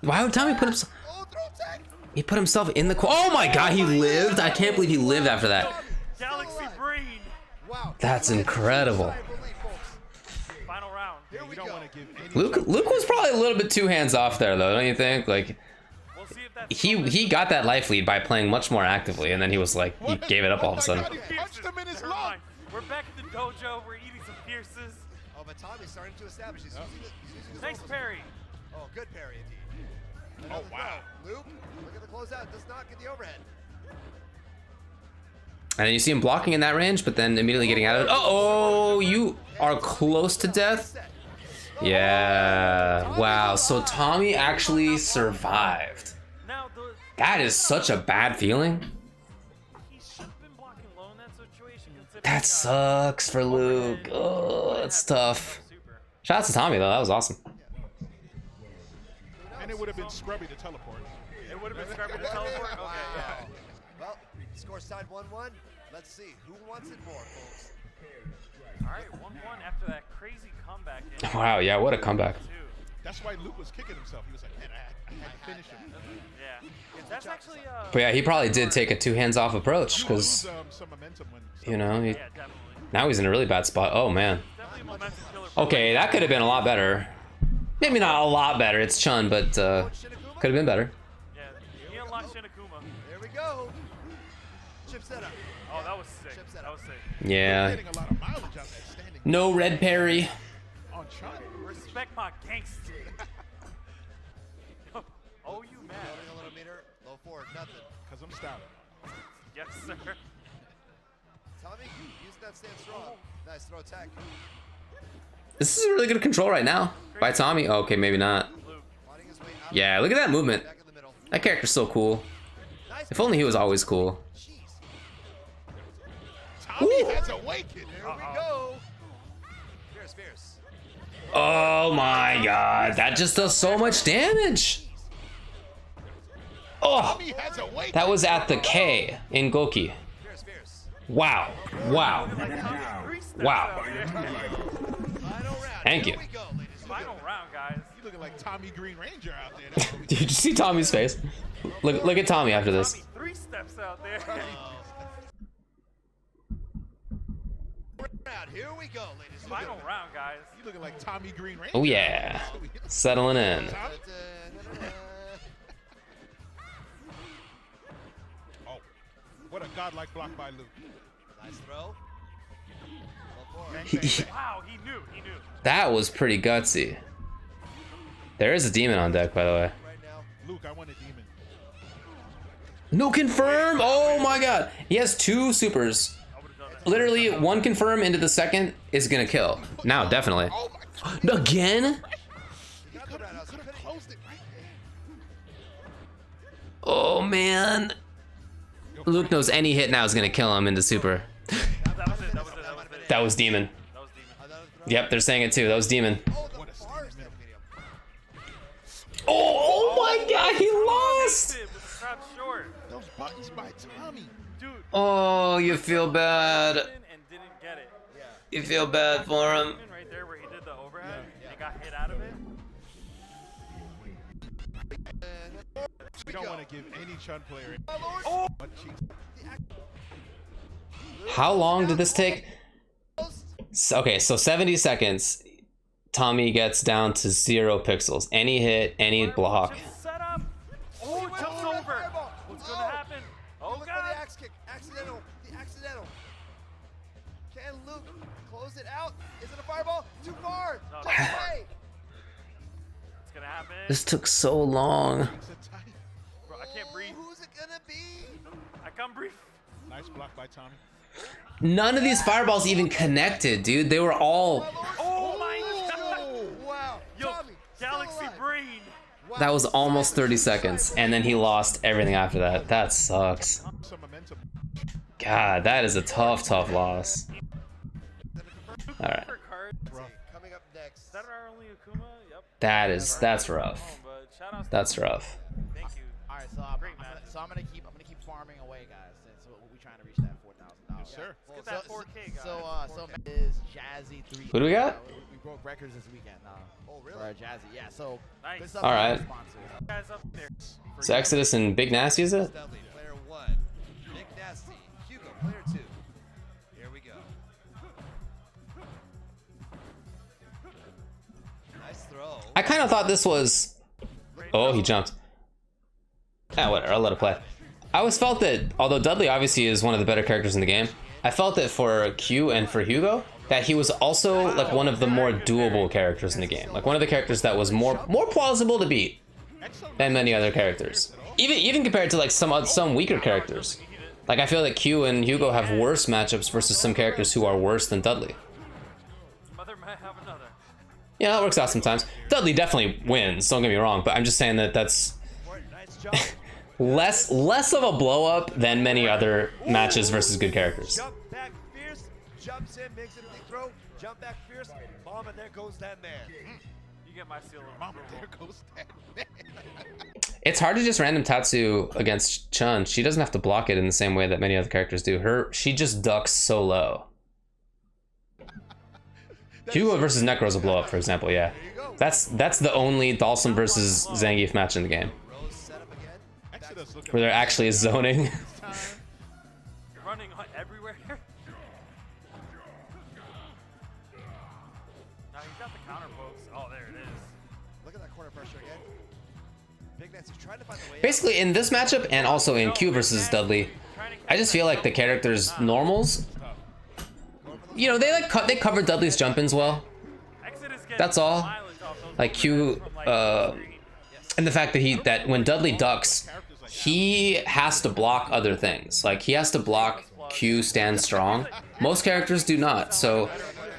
Why would Tommy put himself? Oh, throw tech. He put himself in the. Oh my God, he lived! I can't believe he lived after that. Galaxy Brain. Wow. That's incredible. Final round. Here we You don't go. want to give any Luke was probably a little bit too hands off there, though, don't you think? Like, We'll see if that's he got that life lead by playing much more actively, and then he was like, he gave it up all of a sudden. God, he punched him in his Never lung. mind. We're back at the dojo. We're eating some pierces. Oh, but Tommy's starting to establish. He's using his Nice overs. parry. Oh, good parry indeed. Oh, Another wow. throw. Luke, look at the closeout. Does not get the overhead. And then you see him blocking in that range, but then immediately getting out of it. Oh, you are close to death. Yeah. Wow. So Tommy actually survived. Now the That is such a bad feeling. he should have been blocking low in that situation. Considering, That sucks for Luke. Oh, that's tough. Super. Shout out to Tommy though. That was awesome. And it would have been scrubby to teleport. It would have been scrappy to teleport. Okay, yeah. Well, score side 1-1. Let's see who wants it more, folks. All right, 1-1 after that crazy comeback. In Wow. Yeah. What a comeback. two. That's why Luke was kicking himself. He was like, man, I had to finish him. Yeah, that's actually But yeah, he probably did take a two hands off approach You because lose some momentum when you know yeah, definitely. now he's in a really bad spot. Oh man. Definitely a momentum killer. for Okay, that could have been a lot better. Maybe not a lot better. It's Chun, but could have been better. Yeah, he unlocked Shinakuma. There we go. Chip setup. Oh, that was sick. Chip setup. That was sick. Yeah. getting a lot of mileage out that standing No red parry. on Chun. Respect my gangster. Oh, you mad? Loading a little meter. Low forward. Nothing. Because I'm styling. Yes, sir. Tommy, use that stand strong. Nice throw tech. This is a really good control right now by Tommy. Oh, okay, maybe not. Luke. Fighting his way out. Yeah, look at that movement. Back in the middle. That character's so cool. Nice. If only he was always cool. Jeez. Tommy has awakened. Here we go. Fierce. Oh my God, that just does so much damage. Oh, Tommy has awakened. that was at the K in Goki. Fierce. Wow, wow, Three steps wow. out there. Final round. Thank Here you. we go, ladies and Final round, guys. You looking like Tommy Green Ranger out there. Did you see Tommy's face? Look at Tommy after this. Tommy, 3 steps out there. round. Here we go, ladies and Final round, guys. You looking like Tommy Green Ranger. Oh yeah, settling in. gentlemen. Oh, what a godlike block by Luke. Nice throw. Low forward. Bang, bang, bang. Wow, he knew. That was pretty gutsy. There is a demon on deck, by the way. Right now. Luke, I want a demon. No confirm. Oh my God, he has 2 supers. I would have done that. Literally, 1 confirm into the second is gonna kill. Now, definitely. Oh my God. Again? He got the roundhouse. Could have closed it right there. Oh man. Luke knows any hit now is gonna kill him into super. That was it. That was it. That was it. That was demon. That was demon. Another throw. Yep, they're saying it too. That was demon. Oh, the What a far standing step medium. Oh my God, he lost. It was trapped short. Those buttons by Tommy. Dude. Oh, you feel bad. And didn't get it. You feel bad for him. Right there where he did the overhead and got hit out of it. We don't want to give any Chun player Oh! much cheese. How long did this take? Okay, so 70 seconds. Tommy gets down to 0 pixels. Any hit, any block. Set up. Oh, it jumps over. Fireball. What's going to happen? Oh, Look for God. the axe kick. Accidental. The accidental. Can Luke close it out? Is it a fireball? Too far. No, Just too far. away. It's going to happen. This took so long. It's a tight. Bro, I can't breathe. Who's it gonna be? I can't breathe. Nice block by Tommy. None of these fireballs even connected, dude. They were all... Oh, my God. Wow. Yo, Tommy, still Galaxy alive. Brain. Wow. That was almost 30 seconds, and then he lost everything after that. That sucks. Some momentum. God, that is a tough, tough loss. Alright. For card. Coming up next. Is that our only Akuma? Yep. That's rough. But shout out to That's rough. Thank you. All right, so Great I'm match. gonna keep farming away, guys. So we're trying to reach that $4,000. sir. Let's get that 4K, guys. So is Jazzy 3. Who do we got? We broke records this weekend. Oh, really? For Jazzy, yeah. So Nice. good stuff All for right. our sponsors. Guys up there. So Exodus and Big Nasty, is it? Dudley, player 1. Big Nasty. Hugo, player 2. Here we go. Nice throw. I kind of thought this was. Oh, he jumped. Ah, whatever. I'll let it play. I always felt that, although Dudley obviously is one of the better characters in the game, I felt that for Q and for Hugo, that he was also like one of the more doable characters in the game. Like one of the characters that was more plausible to beat than many other characters. Even compared to like some weaker characters. Like I feel that Q and Hugo have worse matchups versus some characters who are worse than Dudley. Mother might have another. Yeah, that works out sometimes. Dudley definitely wins, don't get me wrong, but I'm just saying that that's Nice jump. less of a blow up than many other matches versus good characters. Jump back fierce. Jumps in, makes it a big throw. Jump back fierce. Bomb, and there goes that man. You get my seal of Mama, approval. there goes that man. It's hard to just random Tatsu against Chun. She doesn't have to block it in the same way that many other characters do. She just ducks so low. Hugo versus Necro is a blow up, for example. Yeah, that's the only Dalsum versus Zangief match in the game Rose set up again. Exodus looking where there actually is zoning. You're running everywhere. Now he's got the counter pokes. Oh, there it is. Look at that corner pressure again. Big Nancy's trying to find the way out. Basically, in this matchup and also in Q versus Dudley, I just feel like the characters' normals, you know, they covered Dudley's jump-ins well. Exodus gets That's all. mileage off those Like Q, from, like, and the fact that when Dudley ducks, he has to block other things. Like he has to block Q stand strong. Most characters do not. So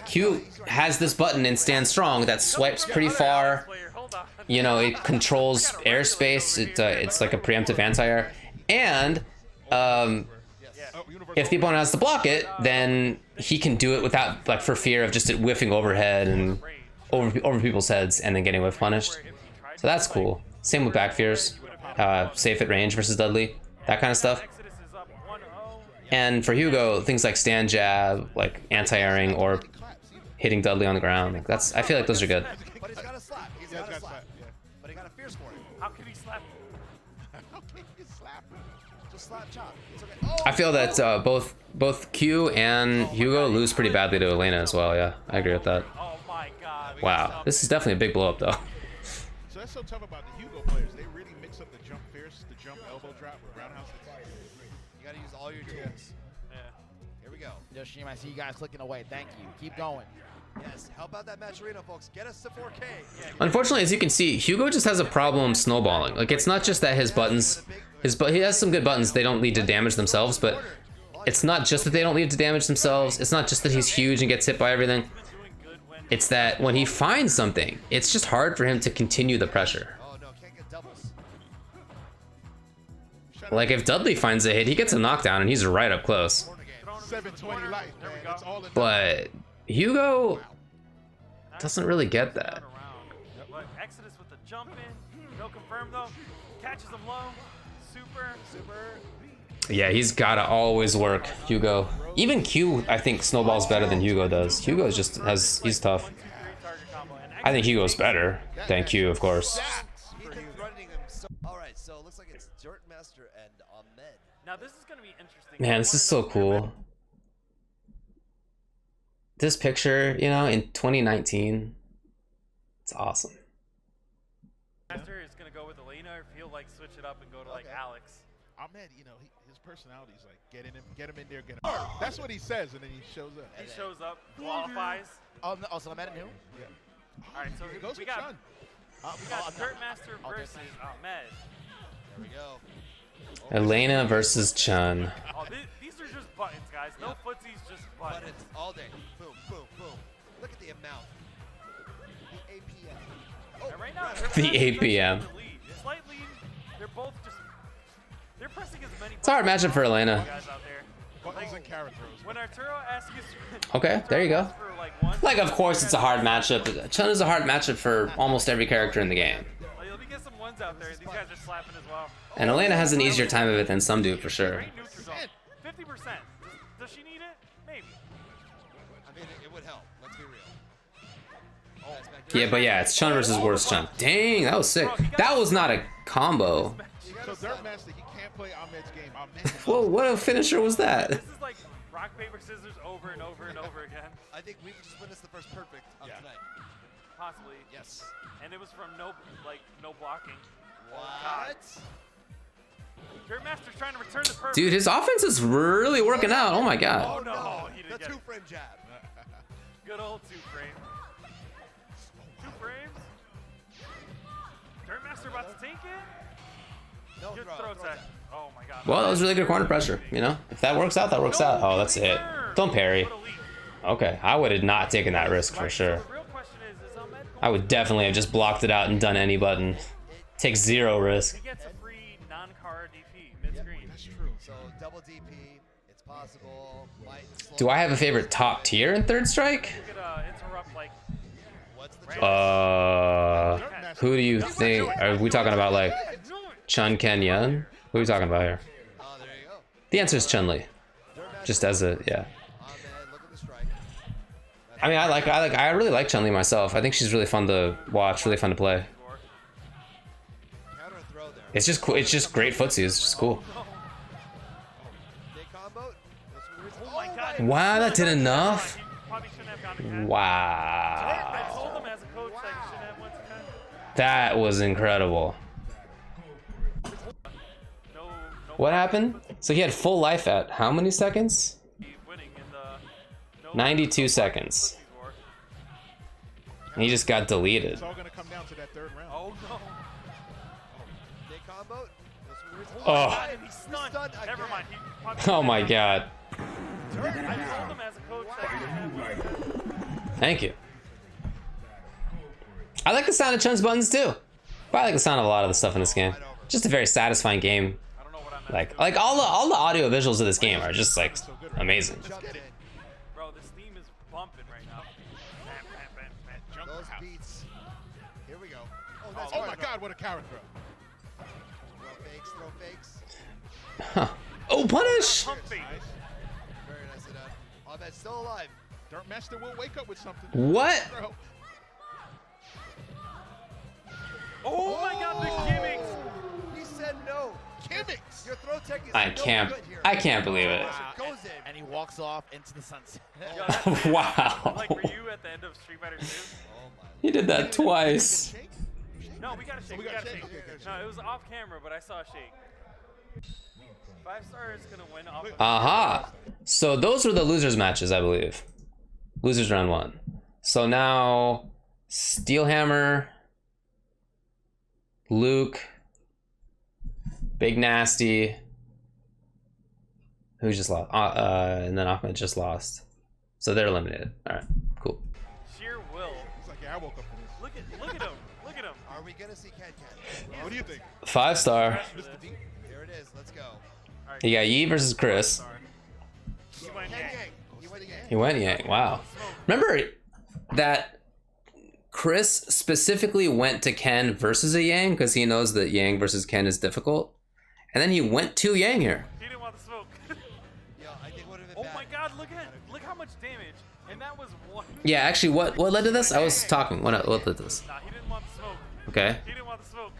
Q has this button in stand strong that swipes pretty far. Hold on. You know, it controls airspace. It's like a preemptive anti-air. And if the opponent has to block it, then he can do it without, like, for fear of just it whiffing overhead and over people's heads and then getting whiff punished. So that's cool. Same with back fears. Safe at range versus Dudley. That kind of stuff. Exodus is up 1-0. And for Hugo, things like stand jab, like anti-airing or hitting Dudley on the ground. Like I feel like those are good. But he's got a slap. He's got a slap. Yeah. But he got a fierce for it. How can he slap? How can you slap him? Just slap chop. It's okay. Oh, I feel that both Q and Hugo lose pretty badly to Elena as well. Yeah, I agree with that. Oh my god. Wow, this is definitely a big blow up though. So that's so tough about the Hugo players. They really mix up the jump fierce, the jump elbow drop with roundhouse. you got to use all your tools. Yeah. Here we go. Yoshima, I see you guys clicking away. Thank you. Keep going. Yes, help out that match arena, folks. Get us to 4K. Unfortunately, as you can see, Hugo just has a problem snowballing. Like it's not just that his buttons, he has some good buttons. They don't lead to damage themselves, but it's not just that they don't lead to damage themselves. It's not just that he's huge and gets hit by everything. It's that when he finds something, it's just hard for him to continue the pressure. Oh no, can't get doubles. Like if Dudley finds a hit, he gets a knockdown and he's right up close. 720 life, man. It's all in But Hugo doesn't really get that. But Exodus with the jump in. No confirm though. Catches him low. Super. Yeah, he's gotta always work, Hugo. Even Q, I think, snowballs better than Hugo does. Hugo just he's tough. I think Hugo's better than Q, of course. He's been running him so. All right, so it looks like it's Dirt Master and Ahmed. Now this is gonna be interesting. Man, this is so cool. This picture, you know, in 2019, it's awesome. Master is gonna go with Elena, or if he'll like switch it up and go to like Alex. Ahmed, you know, his personality is like get in him there, get him. That's what he says, and then he shows up. He shows up, qualifies. Oh, no, so Ahmed and who? Yeah. All right, so It goes we with got Chun. Dirt Master versus Ahmed. There we go. Elena versus Chun. Oh, these are just buttons, guys. No footsies, just But buttons. it's all day. Boom, boom, boom. Look at the amount. The APM. Oh, And right now, The Dirt Master's APM. in the lead. Slight lead. They're both just. They're pressing as many. It's a hard matchup for Elena. Guys out there. Buttons and carrot throws. When Arturo asks you. Okay, there you go. For like one, Like, of course, it's a hard matchup. Chun is a hard matchup for almost every character in the game. Let me get some ones out there. These guys are slapping as well. And Elena has an easier time of it than some do, for sure. Great neutral zone. 50%. Does she need it? Maybe. I mean, it would help. Let's be real. Yeah, but yeah, it's Chun versus worst Chun. Dang, that was sick. That was not a combo. So Dirt Master, he can't play Ahmed's game. Ahmed Whoa, what a finisher was that? This is like rock, paper, scissors over and over and over again. I think we've just witnessed the first perfect of tonight. Possibly. Yes. And it was from no blocking. What? Dirt Master's trying to return the perfect. Dude, his offense is really working out. Oh my Oh god. no, he the didn't get it. two-frame jab. Good old two-frame. 2 frames. Dirt Master about to take it. No Good throw. throw Throw tech. tech. Oh my god. Well, that was really good corner pressure, you know? If that works out, that works out. Oh, that's it. Don't parry. What a leap. Okay, I would have not taken that risk for sure. The real question is Ahmed going I would definitely have just blocked it out and done any button. Take 0 risk. He gets a free non-card DP mid-screen. That's true. So double DP, it's possible. Might slow Do I have a favorite top tier in Third Strike? You could interrupt like What's the Who do you think? Are we talking about like Chun Ken Yun? What are we talking about here? Oh, there you go. The answer is Chun-Li. Just as a, yeah. Ahmed, look at the strike. I mean, I really like Chun-Li myself. I think she's really fun to watch, really fun to play. Counter and throw there. It's just cool. It's just great footsie. It's just cool. Big combo. Oh my god. Wow, that did enough. He probably shouldn't have gone to Ken. Wow. I told him as a coach that he shouldn't have went to Ken. That was incredible. No What happened? So he had full life at how many seconds? winning in the 92 seconds. And he just got deleted. It's all going to come down to that third round. Oh no. Big combo. Oh, And he's stunned. Never mind. He probably oh my god. I told him as a coach that he shouldn't have went to Ken. Thank you. I like the sound of Chun's buttons too. But I like the sound of a lot of the stuff in this game. Just a very satisfying game. I don't know what I'm Like all the audio visuals of this game are just like amazing. Jump in. Bro, this theme is bumping right now. Bam, bam, bam, bam. Those beats. Here we go. Oh, that's Oh hard my throw. God, what a carrot throw. Throw fakes. Huh. Oh, punish! Pump fake. Nice. Very nicely done. Ahmed still alive. Dirt Master will wake up with something. What? Throw. Oh my god, the gimmicks! He said no. Gimmicks. Your throw tech is I no can't. good here. I can't believe it. Goes in. And he walks off into the sunset. Yo, that's it. Wow. Like, were you at the end of Street Fighter 2? Oh my. He did that twice. Shake? No, we gotta shake. We gotta shake. No, it was off camera, but I saw a shake. 5-star is gonna win off of Aha. So those were the losers matches, I believe. Losers round 1. So now Steelhammer, Luke, Big Nasty. Who just lost? And then Ahmed just lost. So they're eliminated. All right, cool. sheer will. It's like, yeah, I woke up for this. Look at him. Look at him. Are we gonna see Ken Ken? What do you think? 5-star. Mr. D? Here it is. Let's go. You got Yi versus Chris. He went Ken yang. Yang. He went Yang. He went Yang. Wow. Remember that Chris specifically went to Ken versus a Yang because he knows that Yang versus Ken is difficult, and then he went to Yang here. He didn't want the smoke. Yeah, I think would have been Oh bad. my god, look how much damage. And that was one. Yeah, actually, what led to this? I was talking. What led to this? Nah, he didn't want the smoke. Okay. He didn't want the smoke.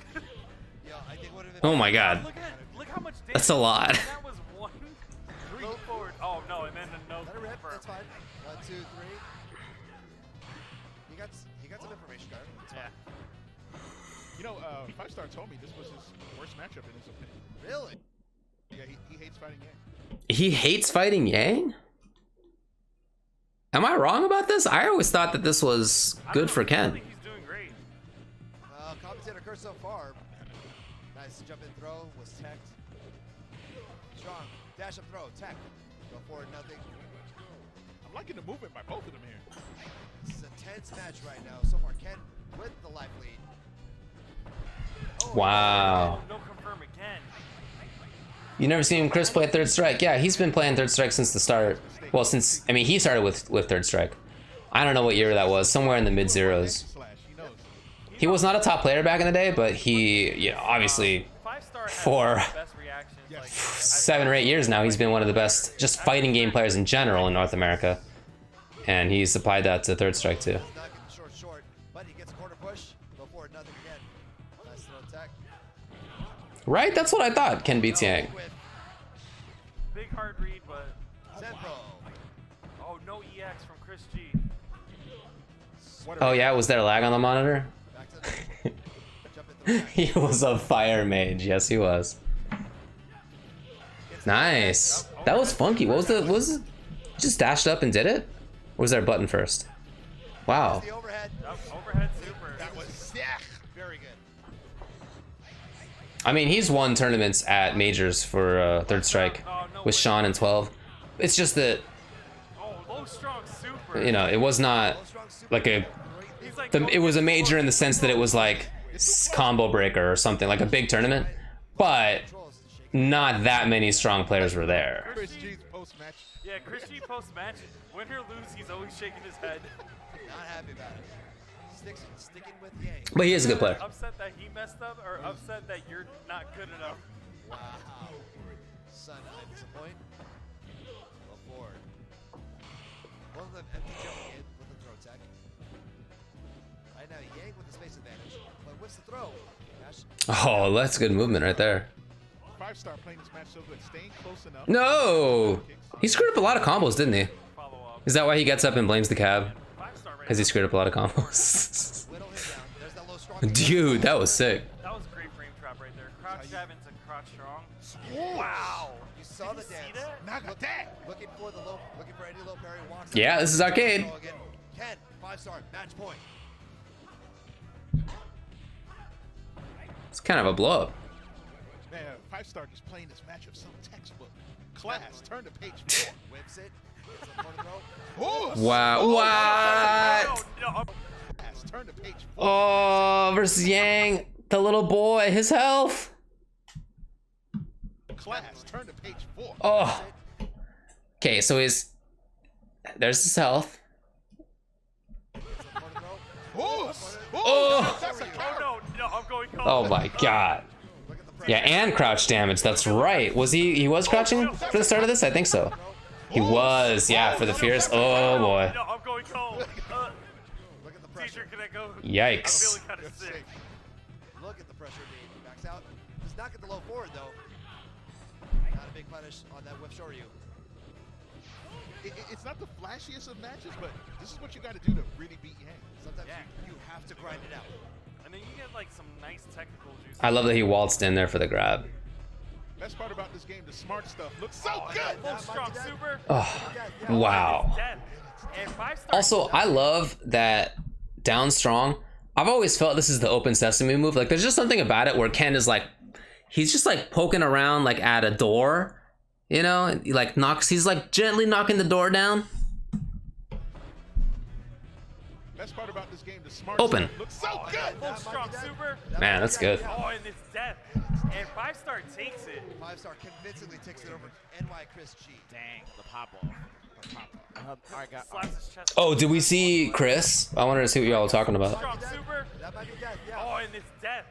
Yeah, I think would have been Oh bad. my god. Look how much damage. That's a lot. And that was one. Three forward. Oh no, and then the no. Let it rip. confirm. That's fine. 1, 2, 3. He got some information card. It's Yeah. fine. You know, 5-star told me this was his worst matchup in his opinion. Really? Yeah, he hates fighting Yang. He hates fighting Yang? Am I wrong about this? I always thought that this was I good don't for know, I Ken. think he's doing great. Commentator curse so far. Nice jump in throw was teched. Strong dash up throw tech. Go forward nothing. I'm liking the movement by both of them here. This is a tense match right now. So far, Ken with the life lead. Oh, Wow. No confirm again. You never seen Chris play Third Strike? Yeah, he's been playing Third Strike since the start. Well, I mean, he started with Third Strike. I don't know what year that was. Somewhere in the mid zeros. Slash, he knows. He was not a top player back in the day, but he, you know, obviously 5-star has for the best reactions 7 or 8 years now, he's been one of the best just fighting game players in general in North America. And he's applied that to Third Strike too. Short, but he gets a corner push. Go for it, nothing again. Nice little attack. Right? That's what I thought. Ken beats Yang. Big hard read, but Zenpro. oh, no EX from Chris G. Oh yeah, was there lag on the monitor? Back to the jump in the He was a fire mage. Yes, he was. Nice. That was funky. What was it? Just dashed up and did it? Or was there a button first? Wow. The overhead. Overhead super. That was sick. Very good. I mean, he's won tournaments at majors for Third Strike with Sean in 12. It's just that, Oh, low strong super. you know, it was not like a. He's like It was a major in the sense that it was like combo breaker or something, like a big tournament, but not that many strong players were there. Chris G's post-match. Yeah, Chris G post match, win or lose, he's always shaking his head. Not happy about it. Sticking with Yang. But he is a good player. Upset that he messed up, or upset that you're not good enough. Wow. Son, I disappoint. Go forward. Both of them empty jumping in with the throw tech. Right now, Yang with the space advantage, but what's the throw? Dash. Oh, that's good movement right there. 5-star playing this match so good, staying close enough. No! He screwed up a lot of combos, didn't he? Follow up. Is that why he gets up and blames the cab? 5-star Because he screwed up a lot of combos. Whittle him down. There's that low strong. Dude, that was sick. That was a great frame trap right there. Crouch jab into crouch strong. Wow. You saw the See dance. that? Nagate. Looking for the low, looking for any low parry. Walks Yeah, out. this is arcade. Throw again. Ken, 5-star, match point. It's kind of a blow up. Man, 5-star just playing this match of some textbook. Class, turn to page 4. Whips it. Gets a corner throw. Oh, Wow, what? No, no. class, turn to page 4. Oh, versus Yang, the little boy, his health. Class, turn to page 4. Oh. Okay, so there's his health. Corner throw. Oh, Oh. that's a counter. No, no, I'm going home. Oh my god. Look at the pressure. Yeah, and crouch damage. That's right. Was he was crouching for the start of this? I think so. He was. Yeah, for the fierce. Oh boy. No, I'm going home. Look at the pressure. Teacher, can I go? I'm Yikes. feeling kind of sick. Look at the pressure being backs out. Does not get the low forward though. Not a big punish on that whip shoryu. It's not the flashiest of matches, but this is what you got to do to really beat Yang. Sometimes Yeah. you have to grind it out. And then you get like some nice technical juice. I love that he waltzed in there for the grab. Best part about this game, the smart stuff looks so Oh, good. full strong super. Oh, Yeah. wow. Dead. And 5-star. Also, I love that down strong. I've always felt this is the open sesame move. Like, there's just something about it where Ken is like, he's just like poking around like at a door, you know, and he like he's like gently knocking the door down. Best part about this game, the smart Open. stuff looks so good. Full strong super. Man, that's good. Oh, and it's death. And 5-star takes it. 5-star convincingly takes it over NY Chris G. Dang, the pop off. All right, guys. Slaps his chest. Oh, did we see Chris? I wanted to see what y'all were talking about. Strong super. That might be death, yeah. Oh, and it's death.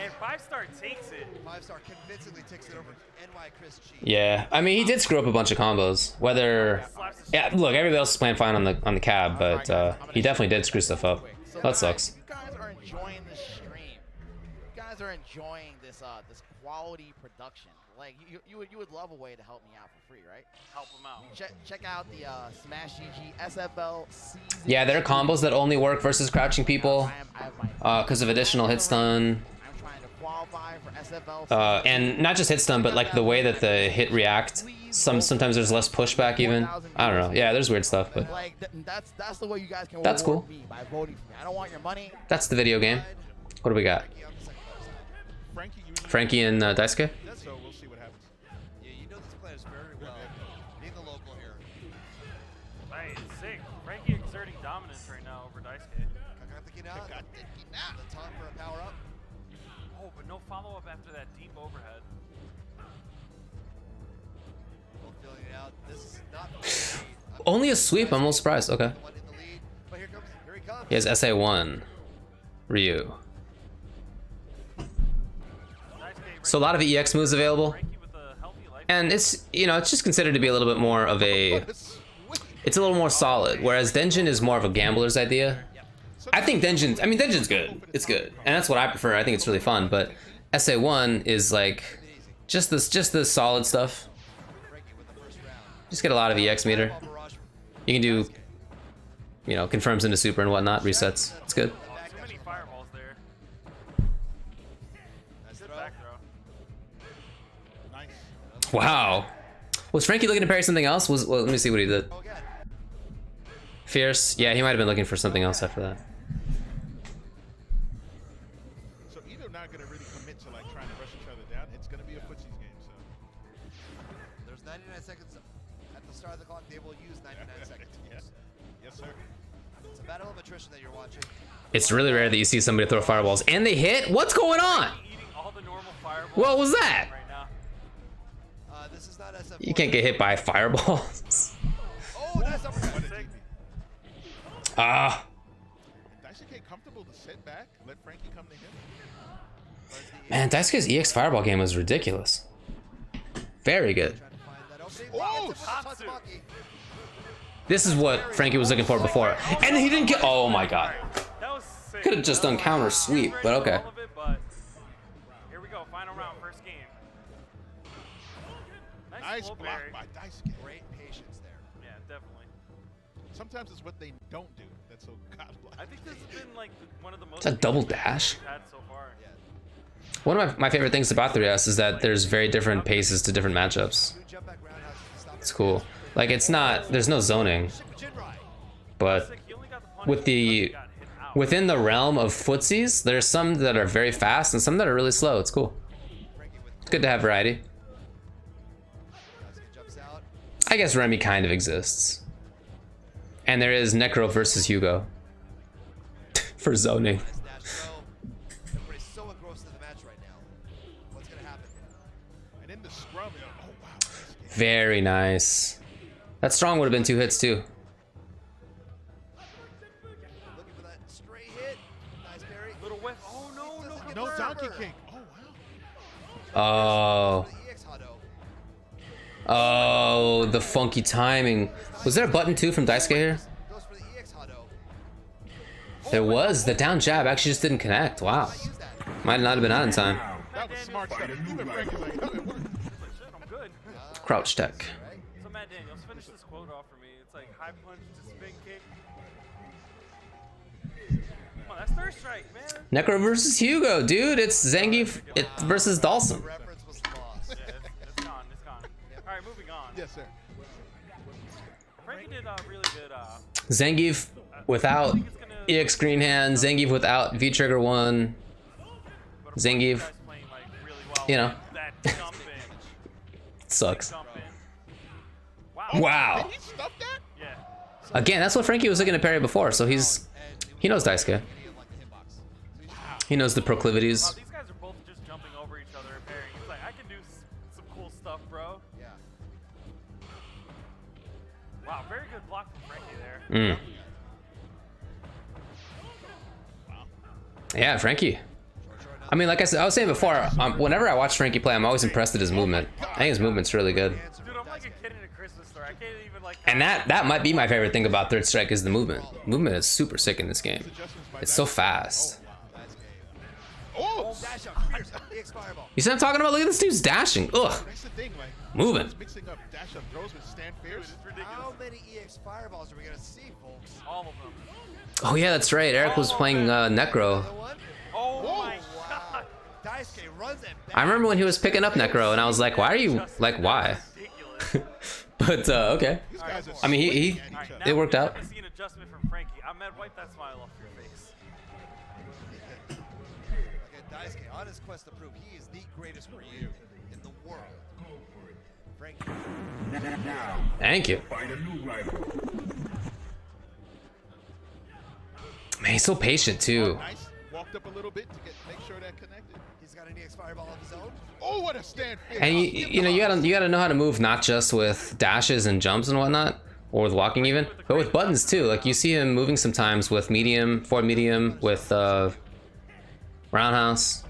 And 5-star takes it. 5-star convincingly takes it over NY Chris G. Yeah, I mean, he did screw up a bunch of combos. Whether, yeah, look, everybody else is playing fine on the cab, but he definitely did screw stuff up. So That guys, sucks. if you guys are enjoying this stream, you guys are enjoying this this quality production. Like you would love a way to help me out for free, right? Help him out. Check out the Smash GG SFL season. Yeah, there are combos that only work versus crouching people I have my because of additional hit stun. I'm trying to qualify for SFL. And not just hit stun, but like the way that the hit react. Sometimes there's less pushback even. I don't know. Yeah, there's weird stuff, but like that's the way you guys can That's reward cool. me by voting for me. I don't want your money. that's the video game. What do we got? Frankie usually Frankie and Daisuke? so we'll see what happens. Yeah, you know these players very well. Being the local here. Right, sick. Frankie exerting dominance right now over Daisuke. Kakateki na. The time for a power up. Oh, but no follow-up after that deep overhead. Both filling it out. This is not Only a sweep, I'm a little surprised. Okay. the one in the lead. But here he comes. He has SA1. Ryu. Daisuke So a lot of EX moves available. Frankie with the And it's, you know, it's just considered to be a little bit more of a, it's a little more solid, whereas Denjin is more of a gambler's idea. I think Denjin's good. It's good, and that's what I prefer. I think it's really fun. But SA1 is like just the solid stuff. Just get a lot of EX meter. You can do, you know, confirms into super and whatnot, resets. It's good. So many fireballs there. Good back throw. Nice. Wow. Was Frankie looking to parry something else? Well, let me see what he did. Fierce. Yeah, he might have been looking for something else after that. So either not going to really commit to like trying to rush each other down. It's going to be a footsies game. So There's 99 seconds at the start of the clock. They will use 99 seconds. yes, yes, sir. It's a battle of attrition that you're watching. It's really rare that you see somebody throw fireballs and they hit. What's going on? Eating all the normal fireballs What was that? right now. This is not SF. You can't get hit by fireballs. Oh, that's uppercut. Ah. Daisuke comfortable to sit back, let Frankie come to him. Man, Daisuke's EX fireball game was ridiculous. Very good. Trying to find that opening. Oh, Tatsumaki. This is what Frankie was looking for before. And he didn't get, oh my god. That was sick. Could have just done counter sweep, but okay. All of it, but here we go, final round, first game. Nice full block parry. by Daisuke. Great patience there. Yeah, definitely. Sometimes it's what they don't do that's so godlike. I think this has been like one of the most. It's a double dash. we've had so far. Yeah. One of my favorite things about 3S is that there's very different paces to different matchups. Good jump back roundhouse. Stop It's cool. Like, it's not, there's no zoning, Jinrai. but Sick, he only got the punish with the, because he got hit out. within the realm of footsies, there's some that are very fast and some that are really slow. It's cool. Frankie with It's good to have variety. Daisuke jumps out. I guess Remy kind of exists. And there is Necro versus Hugo. For zoning. Nice dash throw. Everybody's so engrossed in the match right now. What's gonna happen? And in the scrum, oh wow. Daisuke. Very nice. That strong would have been 2 hits too. Looking for that stray hit. Nice parry. Little whiff. Oh no, no, No confirm. donkey kick. Oh wow. Oh. The EX Hado. Oh, the funky timing. Was there a button too from Daisuke here? Goes for the EX Hado. There was. The down jab actually just didn't connect. Wow. Use that. Might not have been out in time. That was smart stuff. Even Frankie's like, oh, it worked. Shit, I'm good. Crouch tech. So Matt Daniels, finish this quote off for me. It's like high punch to spin kick. Come on, that's third strike, man. Necro versus Hugo, dude. It's Zangief versus Dalsum. Reference was lost. Yeah, it's gone. It's gone. All right, moving on. Yes, sir. Frankie did really good. Zangief without EX Green Hand. Zangief without V Trigger 1. But Zangief, you guys playing, like, really well you know, with that jump in. sucks. Jump in. Wow. Wow. Did he stuff that? Yeah. Again, that's what Frankie was looking to parry before, so he knows Daisuke. He knows the proclivities. Wow, these guys are both just jumping over each other and parrying. It's like, I can do some cool stuff, bro. Yeah. Wow, very good block from Frankie there. Mm. Yeah, Frankie. I mean, like I was saying before, whenever I watch Frankie play, I'm always impressed at his movement. I think his movement's really good. Dude, I'm like a kid in a Christmas store. I can't even like. And that might be my favorite thing about Third Strike is the movement. Movement is super sick in this game. It's so fast. Oh, Dash up. Fierce. EX Fireball. You see what I'm talking about? Look at this dude's dashing. Ugh. that's the thing, like Moving. he's mixing up dash up throws with stand fierce. How many EX Fireballs are we gonna see, folks? All of them. Oh yeah, that's right. Eric was playing Necro. Another one? Oh my Wow. Daisuke runs it back. I remember when he was picking up Necro, and I was like, why are you like why? ridiculous. But okay. These guys are I mean, he swinging at each Alright, other. it worked out. I see an adjustment from Frankie. Ahmed, wipe that smile off your face. Again, Daisuke on his quest to prove he is the greatest Ryu in the world. Frankie. Now, Thank you. find a new rival. Man, he's so patient too. Nice. Walked up a little bit to make sure that connected. He's got an EX Fireball of his own. Oh, what a stand fierce. And you know, you gotta know how to move not just with dashes and jumps and whatnot, or with walking even, but with buttons too. Like you see him moving sometimes with medium, forward medium, with roundhouse.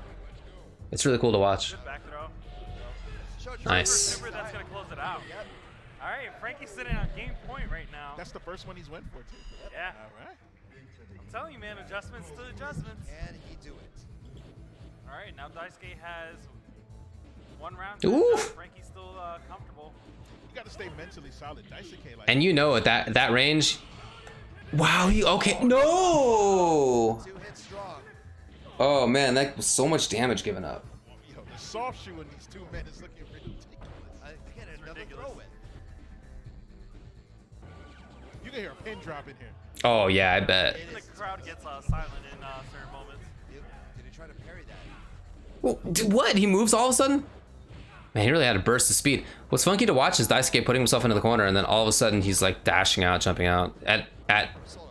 It's really cool to watch. Good back throw. Short Nice. Super that's gonna close it out. All right, Frankie's sitting on game point right now. That's the first one he's went for, too. Yeah. All right. I'm telling you, man, adjustments to adjustments. Can he do it? All right, now Daisuke has 1 round. Ooh. Frankie's still comfortable. You got to stay mentally solid. Daisuke, like, And you know at that range. Wow, he okay. No. 2 hits strong. Oh man, that was so much damage given up. yo, the soft shoe in these 2 men is looking ridiculous. Again, another ridiculous. throw in. You can hear a pin drop in here. Oh yeah, I bet. Even the crowd gets silent in certain moments. Did he try to parry that? Well, what? He moves all of a sudden? Man, he really had a burst of speed. What's funky to watch is Daisuke putting himself into the corner, and then all of a sudden he's like dashing out, jumping out at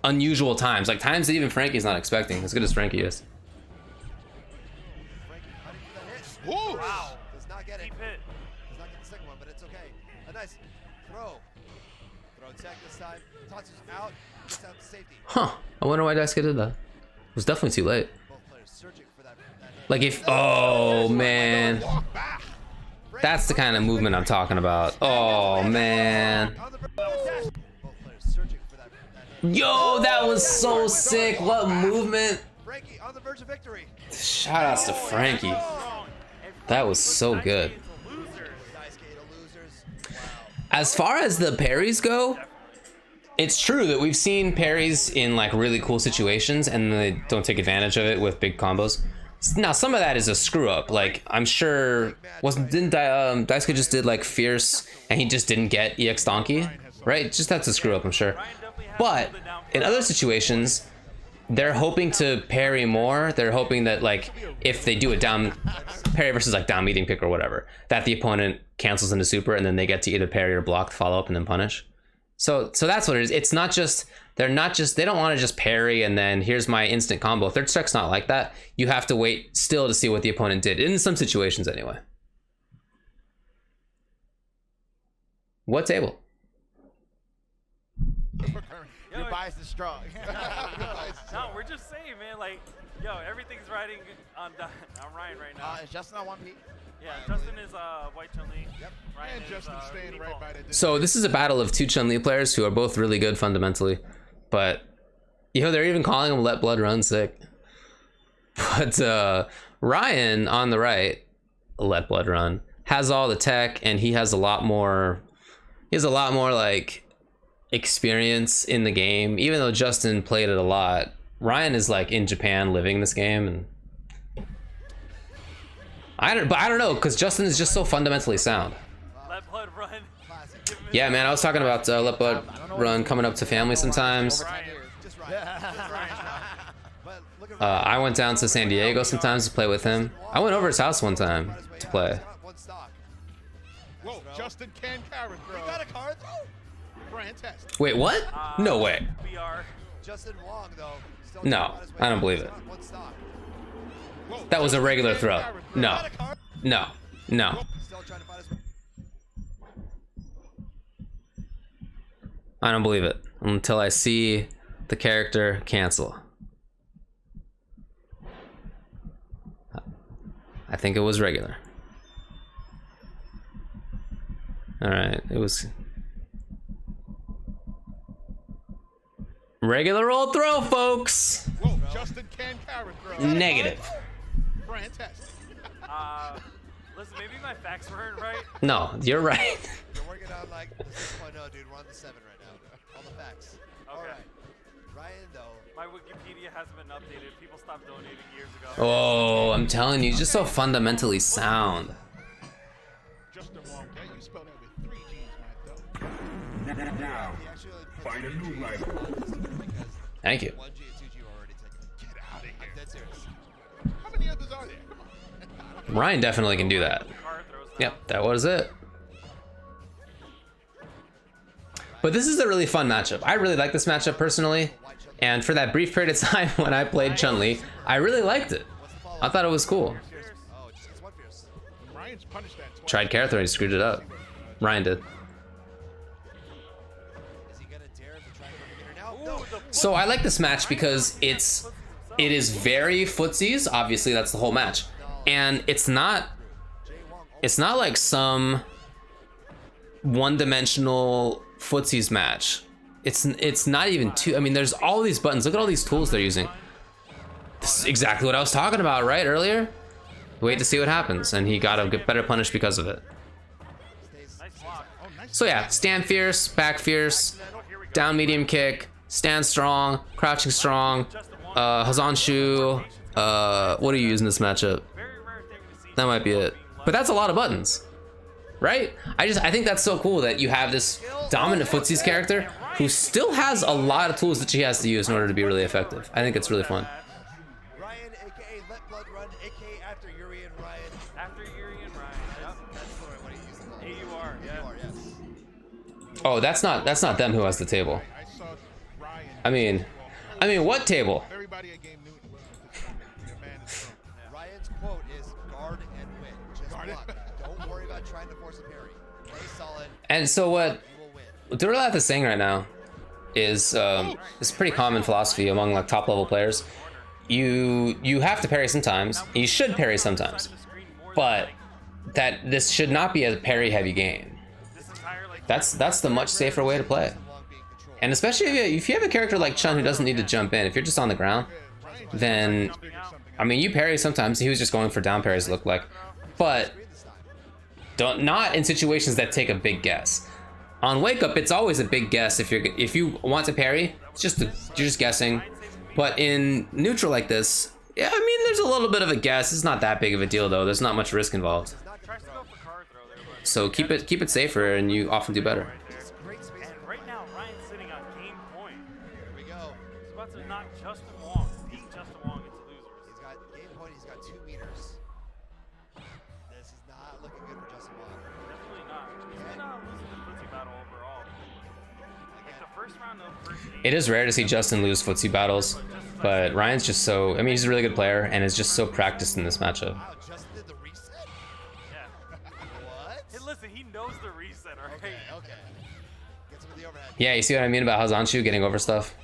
unusual times, like times that even Frankie's not expecting. As good as Frankie is. Frankie cutting for the hit. Ooh. Wow. Does not get it. Deep hit. Does not get the second one, but it's okay. A nice throw. Throw tech this time. Tosses out. Gets out to safety. Huh? I wonder why Daisuke did that. It was definitely too late. Both players searching for that hit. Like if, oh man, that's the kind of movement I'm talking about. Oh man. On the verge of dash. Both players searching for that hit. Yo, that was so sick. What movement? Frankie on the verge of victory. Shout outs to Frankie. That was so good. Daisuke to losers. Wow. As far as the parries go, it's true that we've seen parries in like really cool situations and they don't take advantage of it with big combos. Now some of that is a screw up. Like I'm sure didn't Daisuke just did like fierce and he just didn't get EX Donkey, right? Just that's a screw up, I'm sure. But in other situations, they're hoping to parry more. They're hoping that like if they do a down parry versus like down meeting pick or whatever, that the opponent cancels into super and then they get to either parry or block, follow up, and then punish. So that's what it is. It's not just they don't want to just parry and then here's my instant combo. Third strike's not like that. You have to wait still to see what the opponent did in some situations anyway. What table? Your bias is strong. No, we're just saying, man. Like, yo, everything's riding on Ryan right now. Is Justin on 1P? Yeah, Justin is White Chun-Li. Yep. Ryan And is, Justin staying Lee right Paul. by that. So this is a battle of 2 Chun-Li players who are both really good fundamentally, but they're even calling them Let Blood Run sick. But Ryan on the right, Let Blood Run, has all the tech and he has a lot more like experience in the game. Even though Justin played it a lot, Ryan is like in Japan living this game, and I don't know, because Justin is just so fundamentally sound. Let Blood Run. Yeah, man, I was talking about Let Blood Run coming up to family sometimes. Just right. But look at I went down to San Diego sometimes to play with him. I went over his house one time to play. one stock. Whoa, Justin can carry throw. He got a card throw. Fantastic. Wait, what? No way. BR. Justin Wong though. Still No, on his way I don't down. believe it. One stock. Whoa, That was a regular Justin throw. can carry throw. No, Got a card. no, no. Still trying to find his way. I don't believe it until I see the character cancel. I think it was regular. All right, it was regular old throw, folks. Whoa, Justin can carry throw. Negative. Fantastic. Listen, maybe my facts weren't right. No, you're right. You're working on like the 6.0, dude. We're on the 7 right now. All the facts. All Okay. right. Ryan though. My Wikipedia hasn't been updated. People stopped donating years ago. Oh, I'm telling you, just so fundamentally sound. Justin Wong, okay? You spelled that with 3 G's, Mike, though. Now, He actually find a new rival. because Thank you. 1G and 2G were already taken. Get out of here. I'm dead serious. How many others are there? Come on. Ryan definitely can do that. Car throws now. Yep, that was it. But this is a really fun matchup. I really like this matchup personally. And for that brief period of time when I played Chun-Li, I really liked it. I thought it was cool. Oh, just gets one fierce. Ryan's punished that twice. Tried Carrot Throw, he screwed it up. Ryan did. Is he gonna dare to try to run here now? No. So I like this match because it is very footsies. Obviously, that's the whole match. And it's not it's not like some one-dimensional footsies match. It's not even two. I mean, there's all these buttons. Look at all these tools they're using. This is exactly what I was talking about right earlier. Wait to see what happens, and he got a better punish because of it. So yeah, stand fierce, back fierce, down medium kick, stand strong, crouching strong, Hazanshu. What are you using this matchup? That might be it. But that's a lot of buttons, right? I think that's so cool that you have this dominant footsies character who still has a lot of tools that she has to use in order to be really effective. I think it's really fun. Ryan, aka Let Blood Run, aka after Yuri and Ryan. After Yuri and Ryan. Yep. That's literally what he used. AUR, yeah. AUR, yes. Oh, that's not them who has the table. I saw Ryan. I mean, what table? Everybody at Game Newton. Your man is strong. Ryan's quote is guard and win. Just Guard it. block. Don't worry about trying to force a parry. Play solid. And so what You will win. Duralath is saying right now is it's pretty common philosophy among like top level players. You have to parry sometimes. You should parry sometimes, but that this should not be a parry heavy game. That's the much safer way to play. And especially if you have a character like Chun who doesn't need to jump in, if you're just on the ground, then I mean you parry sometimes. He was just going for down parries, it looked like, but not in situations that take a big guess. On wake up, it's always a big guess. If you want to parry, you're just guessing. But in neutral like this, yeah, I mean there's a little bit of a guess. It's not that big of a deal though. There's not much risk involved. So keep it safer, and you often do better. And right now, Ryan's sitting on game point. Here we go. He's about to knock Justin Wong, beat Justin Wong into losers. He's got game point. He's got 2 meters. This is not looking good for Justin Wong. Definitely not. He's been losing the footsie battle overall. Like the first round of first game. It is rare to see Justin lose footsie battles, but Ryan's just so, I mean, he's a really good player and is just so practiced in this matchup. Wow, Justin did the reset? Yeah. What? Hey, listen, he knows the reset, alright? Okay. Gets him with the overhead. Yeah, you see what I mean about Hazanshu getting over stuff?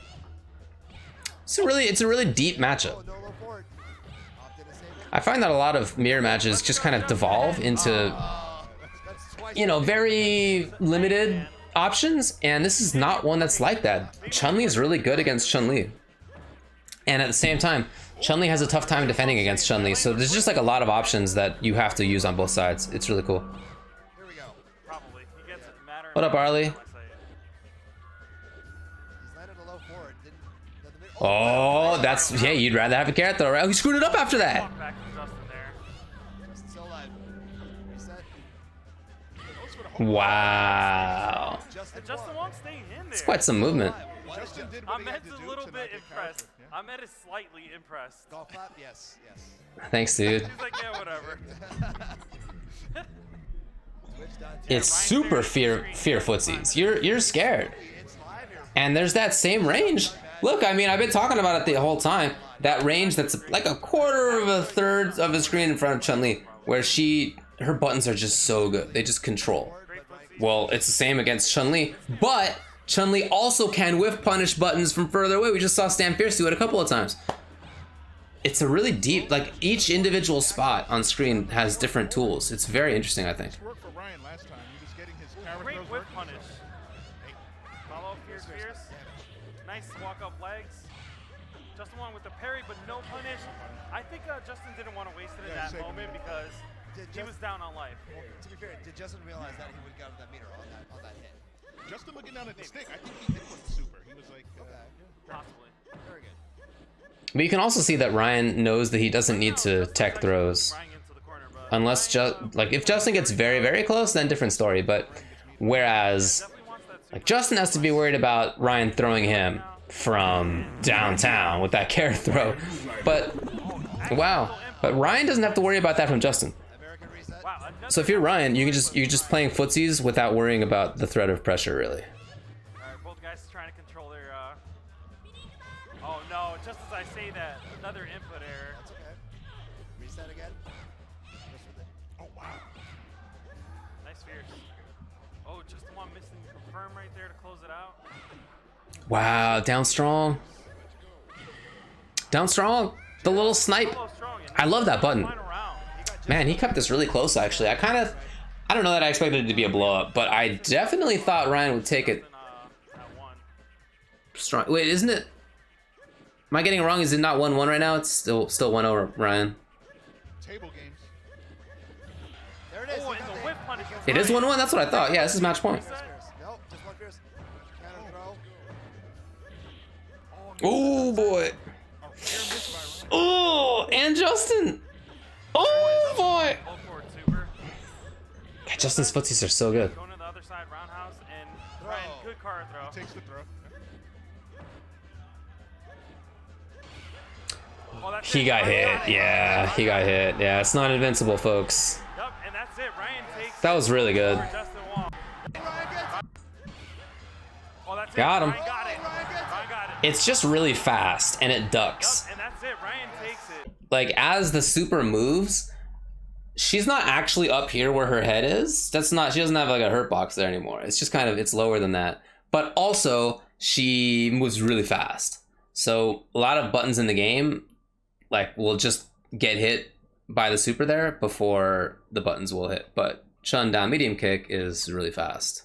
It's a really deep matchup. Oh, no low forward. Opted to save it. I find that a lot of mirror matches just kind of devolve into, That's twice. you know, very limited options, and this is not one that's like that. Chun-Li is really good against Chun-Li. And at the same time, Chun-Li has a tough time defending against Chun-Li, so there's just like a lot of options that you have to use on both sides. It's really cool. Here we go. Probably. He gets it matter. What up, Arlie? He's landed a low forward. Didn't the mid- Oh, that's, yeah, you'd rather have a carrot throw, right? Oh, he screwed it up after that. Walk back from Justin there. Justin still alive. Reset. Wow. Justin Wong staying in there. It's quite some movement. Justin did what he had Ahmed's to a do little to bit not get impressed. character, yeah. Ahmed is slightly impressed. Golf clap? Yes, yes. Thanks, dude. He's like, yeah, whatever. Switch down to It's super fear footsies. You're scared. it's live here. And there's that same range. Look, I mean, I've been talking about it the whole time. That range that's like a quarter of a third of a screen in front of Chun-Li, where her buttons are just so good. They just control. Well, it's the same against Chun-Li, but Chun-Li also can whiff punish buttons from further away. We just saw Stan Fierce do it a couple of times. It's a really deep, like each individual spot on screen has different tools. It's very interesting, I think. It worked for Ryan last time. He was getting his power Great throws whip working. punish. Follow Fierce. Nice walk up legs. Justin Wong with the parry, but no punish. I think Justin didn't want to waste it in Yeah, that save it. moment because he was down on life. To be fair, did Justin realize that he would have gotten that meter on that hit? Justin looking down at the stick. I think he did put the super. He was like, Possibly. Very good. But you can also see that Ryan knows that he doesn't need to tech throws. Ryan into the corner, but Unless, like, if Justin gets very, very close, then different story. But whereas, definitely wants that super. like, Justin has to be worried about Ryan throwing him from downtown with that carrot throw. But, wow. But Ryan doesn't have to worry about that from Justin. American reset. Wow, another So if you're Ryan, you're just playing footsies without worrying about the threat of pressure, really. Alright, both guys trying to control their oh no, just as I say that, another input error. That's okay. Reset again. Just with it. oh wow. Nice Fierce. Oh, just the one missing confirm right there to close it out. Wow, down strong. Down strong. The little snipe. Solo strong, and I love that button. final round. Man, he kept this really close, actually. I don't know that I expected it to be a blow up, but I definitely thought Ryan would take it strong. Wait, isn't it? Am I getting it wrong? Is it not 1-1 right now? It's still 1-0 Ryan. Table games. There it is. Oh, and the whip punish. It is 1-1? That's what I thought. Yeah, this is match point. Nope, just one fierce. Counter throw. Oh, boy. Oh, and Justin. Oh, boy. Go for it, super. God, Justin's footsies are so good. Going to the other side, roundhouse, and Ryan, good card throw. Takes the throw. Oh, that's He it. got Ryan hit. it. Yeah, he got hit. Yeah, it's not invincible, folks. Yep, and that's it. Ryan takes That was really good. over Justin Wong. Oh, that's Got it. him. Ryan got it. Ryan got it. It's just really fast, and it ducks. Yep, and that's it. Ryan takes it. Like, as the super moves, she's not actually up here where her head is. She doesn't have like a hurt box there anymore. It's just kind of, it's lower than that. But also, she moves really fast. So a lot of buttons in the game, like, will just get hit by the super there before the buttons will hit. But Chun down medium kick is really fast.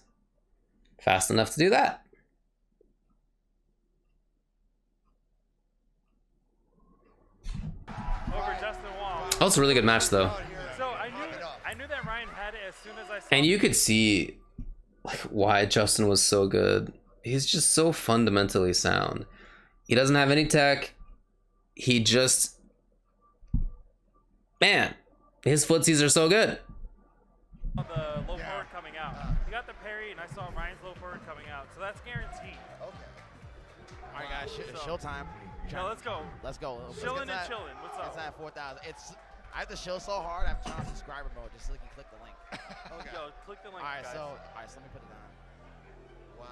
Fast enough to do that. Over Justin Wong. That was a really good match, though. So I knew that Ryan had it as soon as I saw And you could see like why Justin was so good. He's just so fundamentally sound. He doesn't have any tech. He just, man, his footsies are so good. the low forward coming out. He got the parry, and I saw Ryan's low forward coming out. So that's guaranteed. Okay. All right, guys, shill time. So let's go. Let's go. Chillin' and chillin'. What's up? It's at 4,000. I have to shill so hard. I'm trying to subscriber mode just so you can click the link. Okay. Yo, click the link, All right, guys. so let me put it down. Wow.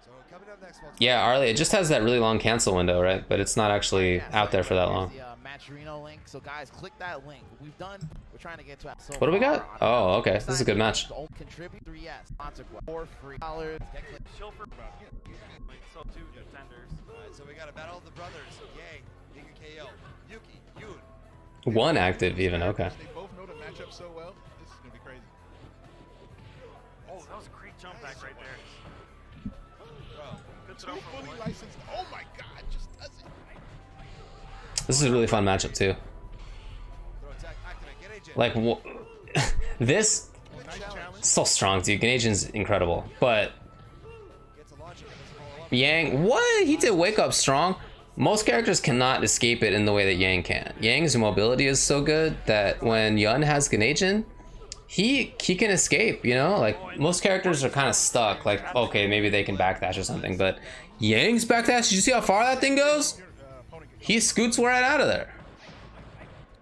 So coming up next, folks. Yeah, Arlie, it just has that really long cancel window, right? But it's not actually Yeah, out there for that here's long. The Maturino link. So guys, click that link. We're trying to get to that. So What do we got? far on Oh, okay. This is a good match. Contribute 3S. Sponsor for free $3. Get click. Chill for so 2 contenders. All right, so we got a battle of the brothers. Yang, Nika KO, Yuki, Yoon. One active even, okay. They both know the matchup so well. This is gonna be crazy. Oh, that was a great jump back right there. Bro, Good Two throw from fully Wood. licensed. Oh my God, just does it. This is a really fun matchup too. throw attack, activate, get agent. Like, this, Nice challenge. so strong, dude. Ganejin's incredible. But Gets a launcher, but doesn't follow up. Yang, what? He did wake up strong. Most characters cannot escape it in the way that Yang can. Yang's mobility is so good that when Yun has Ganejin, he can escape, you know? Like, most characters are kind of stuck. Like, okay, maybe they can backdash or something, but Yang's backdash, did you see how far that thing goes? Your opponent can He scoots right out of there.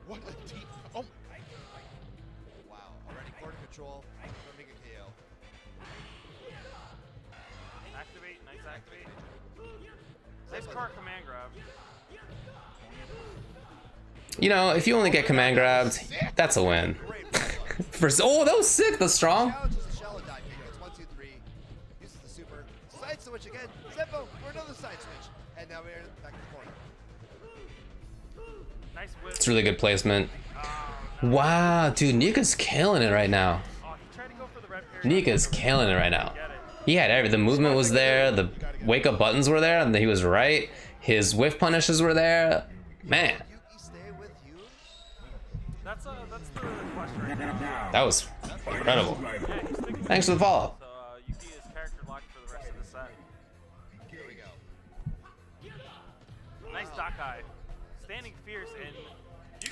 What a deep. Oh, Wow, already court control from Nika KO. Activate, nice activate. Nice car command grab. You know, if you only get command grabbed, that's a win. Oh, that was sick, the strong. Challenges the shallow dive kick. It's 1, 2, 3. Uses the super. Side switch again. Zeppo for another side switch. And now we're back to the corner. Nice whip. It's really good placement. Wow, dude, Nika's killing it right now. Oh, he tried to go for the red parry. Nika's killing it right now. Get it. He had everything. The movement was there, the wake up buttons were there, and he was right. His whiff punishes were there. Man, Yuki stay with you. That's the question right now. that was incredible. Yeah, he's sticking with Thanks for the follow. So Yuki is character locked for the rest of the set. Here we go. Nice Dakai. Standing fierce and Yuki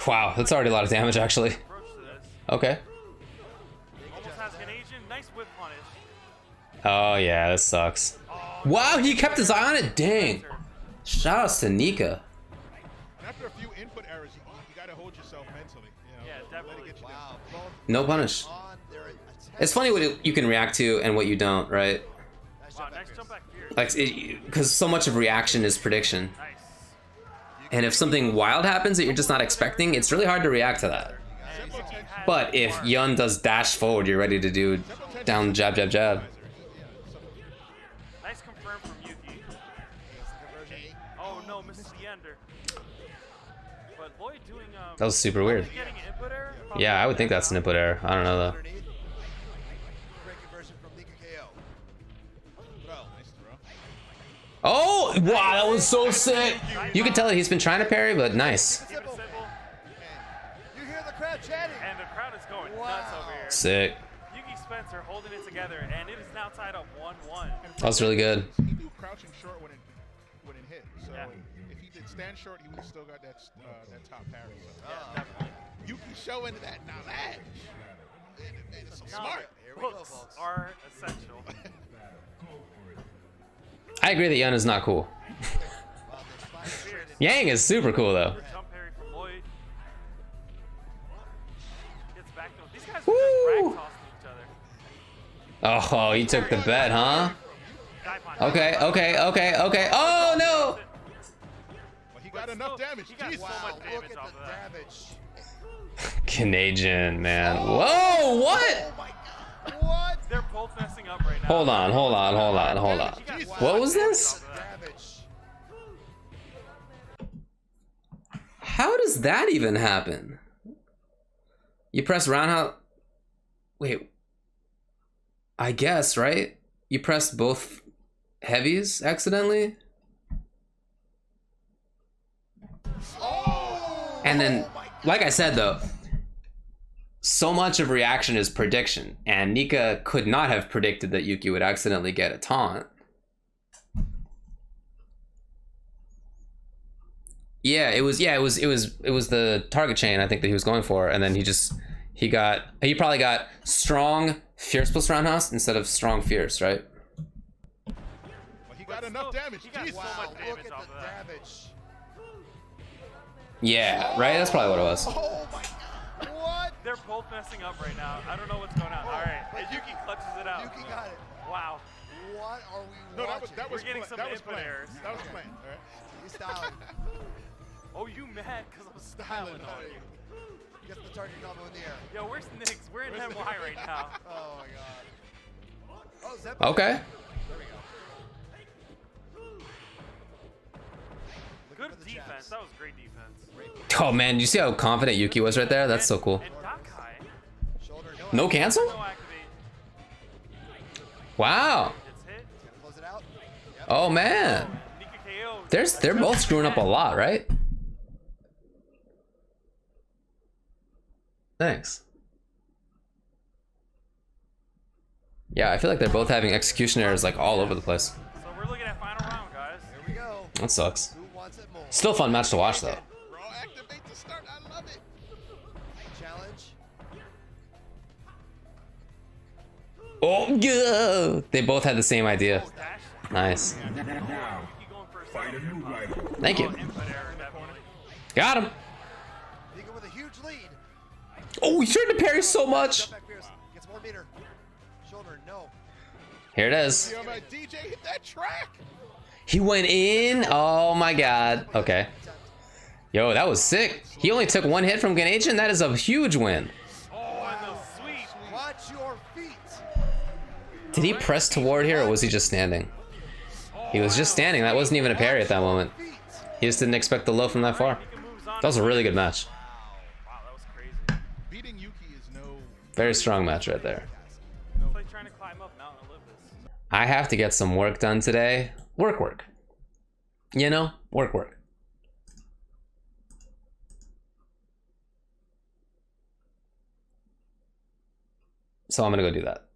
Wow, that's already a lot of damage, actually. approach to this. Okay. Almost has Ganesian. Nice whip punish. Oh, yeah, this sucks. Wow, he kept his eye on it? Dang. Shoutouts to Nika. and after a few input errors, you gotta hold yourself mentally. You know, Yeah, let it definitely. get you Wow, both No punish. on their attack. It's funny what you can react to and what you don't, right? Nice Wow, jump back nice fierce. jump back fierce. Like, because so much of reaction is prediction. Nice. And if something wild happens that you're just not expecting, it's really hard to react to that. And Yuki had But if Yun does dash forward, you're ready to do down jab, jab, jab. nice confirm from Yuki. Oh no, misses the ender. but Lloyd doing That was super weird. getting an input error. Yeah, I would think that's an input error. I don't know though. Underneath. Great conversion from Nika KO. Throw. Nice throw. Oh, wow, that was so sick. You can tell that he's been trying to parry, but nice. Keep it simple. You hear the crowd chanting. And the crowd is going nuts over here. Sick. Yuki Spencer holding it together, and it is now tied up 1-1. That was really good. He knew crouching short when it hit. So Yeah. if he did stand short, he would have still got that top parry. So. Definitely. Yuki showing that knowledge. Man, it's so smart. Here we go, Hooks folks. are essential. I agree that Yun is not cool. Well, the spine is traded. Yang is super cool though. Jump parry from Lloyd. Gets back to him. These guys are Woo! just rag tossing each other. Oh, he took the bet, huh? Dive on. Okay, okay, okay, okay. Oh no! But he got enough damage. He got Jesus. so Wow, much look damage at off the of that. damage. Canadian, man. Whoa, what? Oh my god. What? They're both messing up right now. Hold on, hold on, hold on, hold on. He got so What much was damage this? off of that. Damage. How does that even happen? You press roundhouse. Wait. I guess, right? You pressed both heavies accidentally? And then, like I said though, so much of reaction is prediction, and Nika could not have predicted that Yuki would accidentally get a taunt. Yeah, it was the target chain I think that he was going for, and then he probably got strong fierce plus roundhouse instead of strong fierce, right? But he got enough damage. He got Jesus. so much Wow, look damage at off the of that. damage. Yeah, right? That's probably what it was. Oh my god. What? They're both messing up right now. I don't know what's going on. All right, and Yuki clutches it out. Yuki got it. Wow. What are we No, watching? that was We're getting pla- some that was input planned. errors. That was planned. All right. He's styling. Oh, you mad because I'm styling on you. Gets the target combo in the air. Yo, where's Nix? We're in NY right now. Oh my god. Oh, Zep. Okay. There we go. Good for the defense. jabs. That was great defense. Oh man, you see how confident Yuki was right there? That's so cool. And Dakai. Shoulder, No activate. cancel? No activate. Wow. It's hit. He's gonna close it out. Yep. Oh man. Nika KO. They're both screwing up a lot, right? Thanks. Yeah, I feel like they're both having execution errors like all over the place. So we're looking at final round, guys. Here we go. That sucks. Who wants it more? Still a fun match to watch though. Raw activate to start. I love it. Challenge. Oh yeah. They both had the same idea. Dash. Nice. Now, Yuki going for a find a new rival. Thank you. input error, definitely. Got him. Nika with a huge lead. Oh, he tried to parry so much. Jump back fierce. Gets more meter. Shoulder, no. Here it is. Yo, my DJ hit that track. He went in. Oh my god. Okay. Yo, that was sick. He only took one hit from Ganation. That is a huge win. Oh, and the sweep. Watch your feet. Did he press toward here or was he just standing? He was just standing. That wasn't even a parry at that moment. Feet. He just didn't expect the low from that far. Nika moves on. That was a really good match. Wow, that was crazy. Beating Yuki is no. Very strong match right there. It's like trying to climb up Mount Olympus. I have to get some work done today. Work. You know, work. So I'm gonna go do that.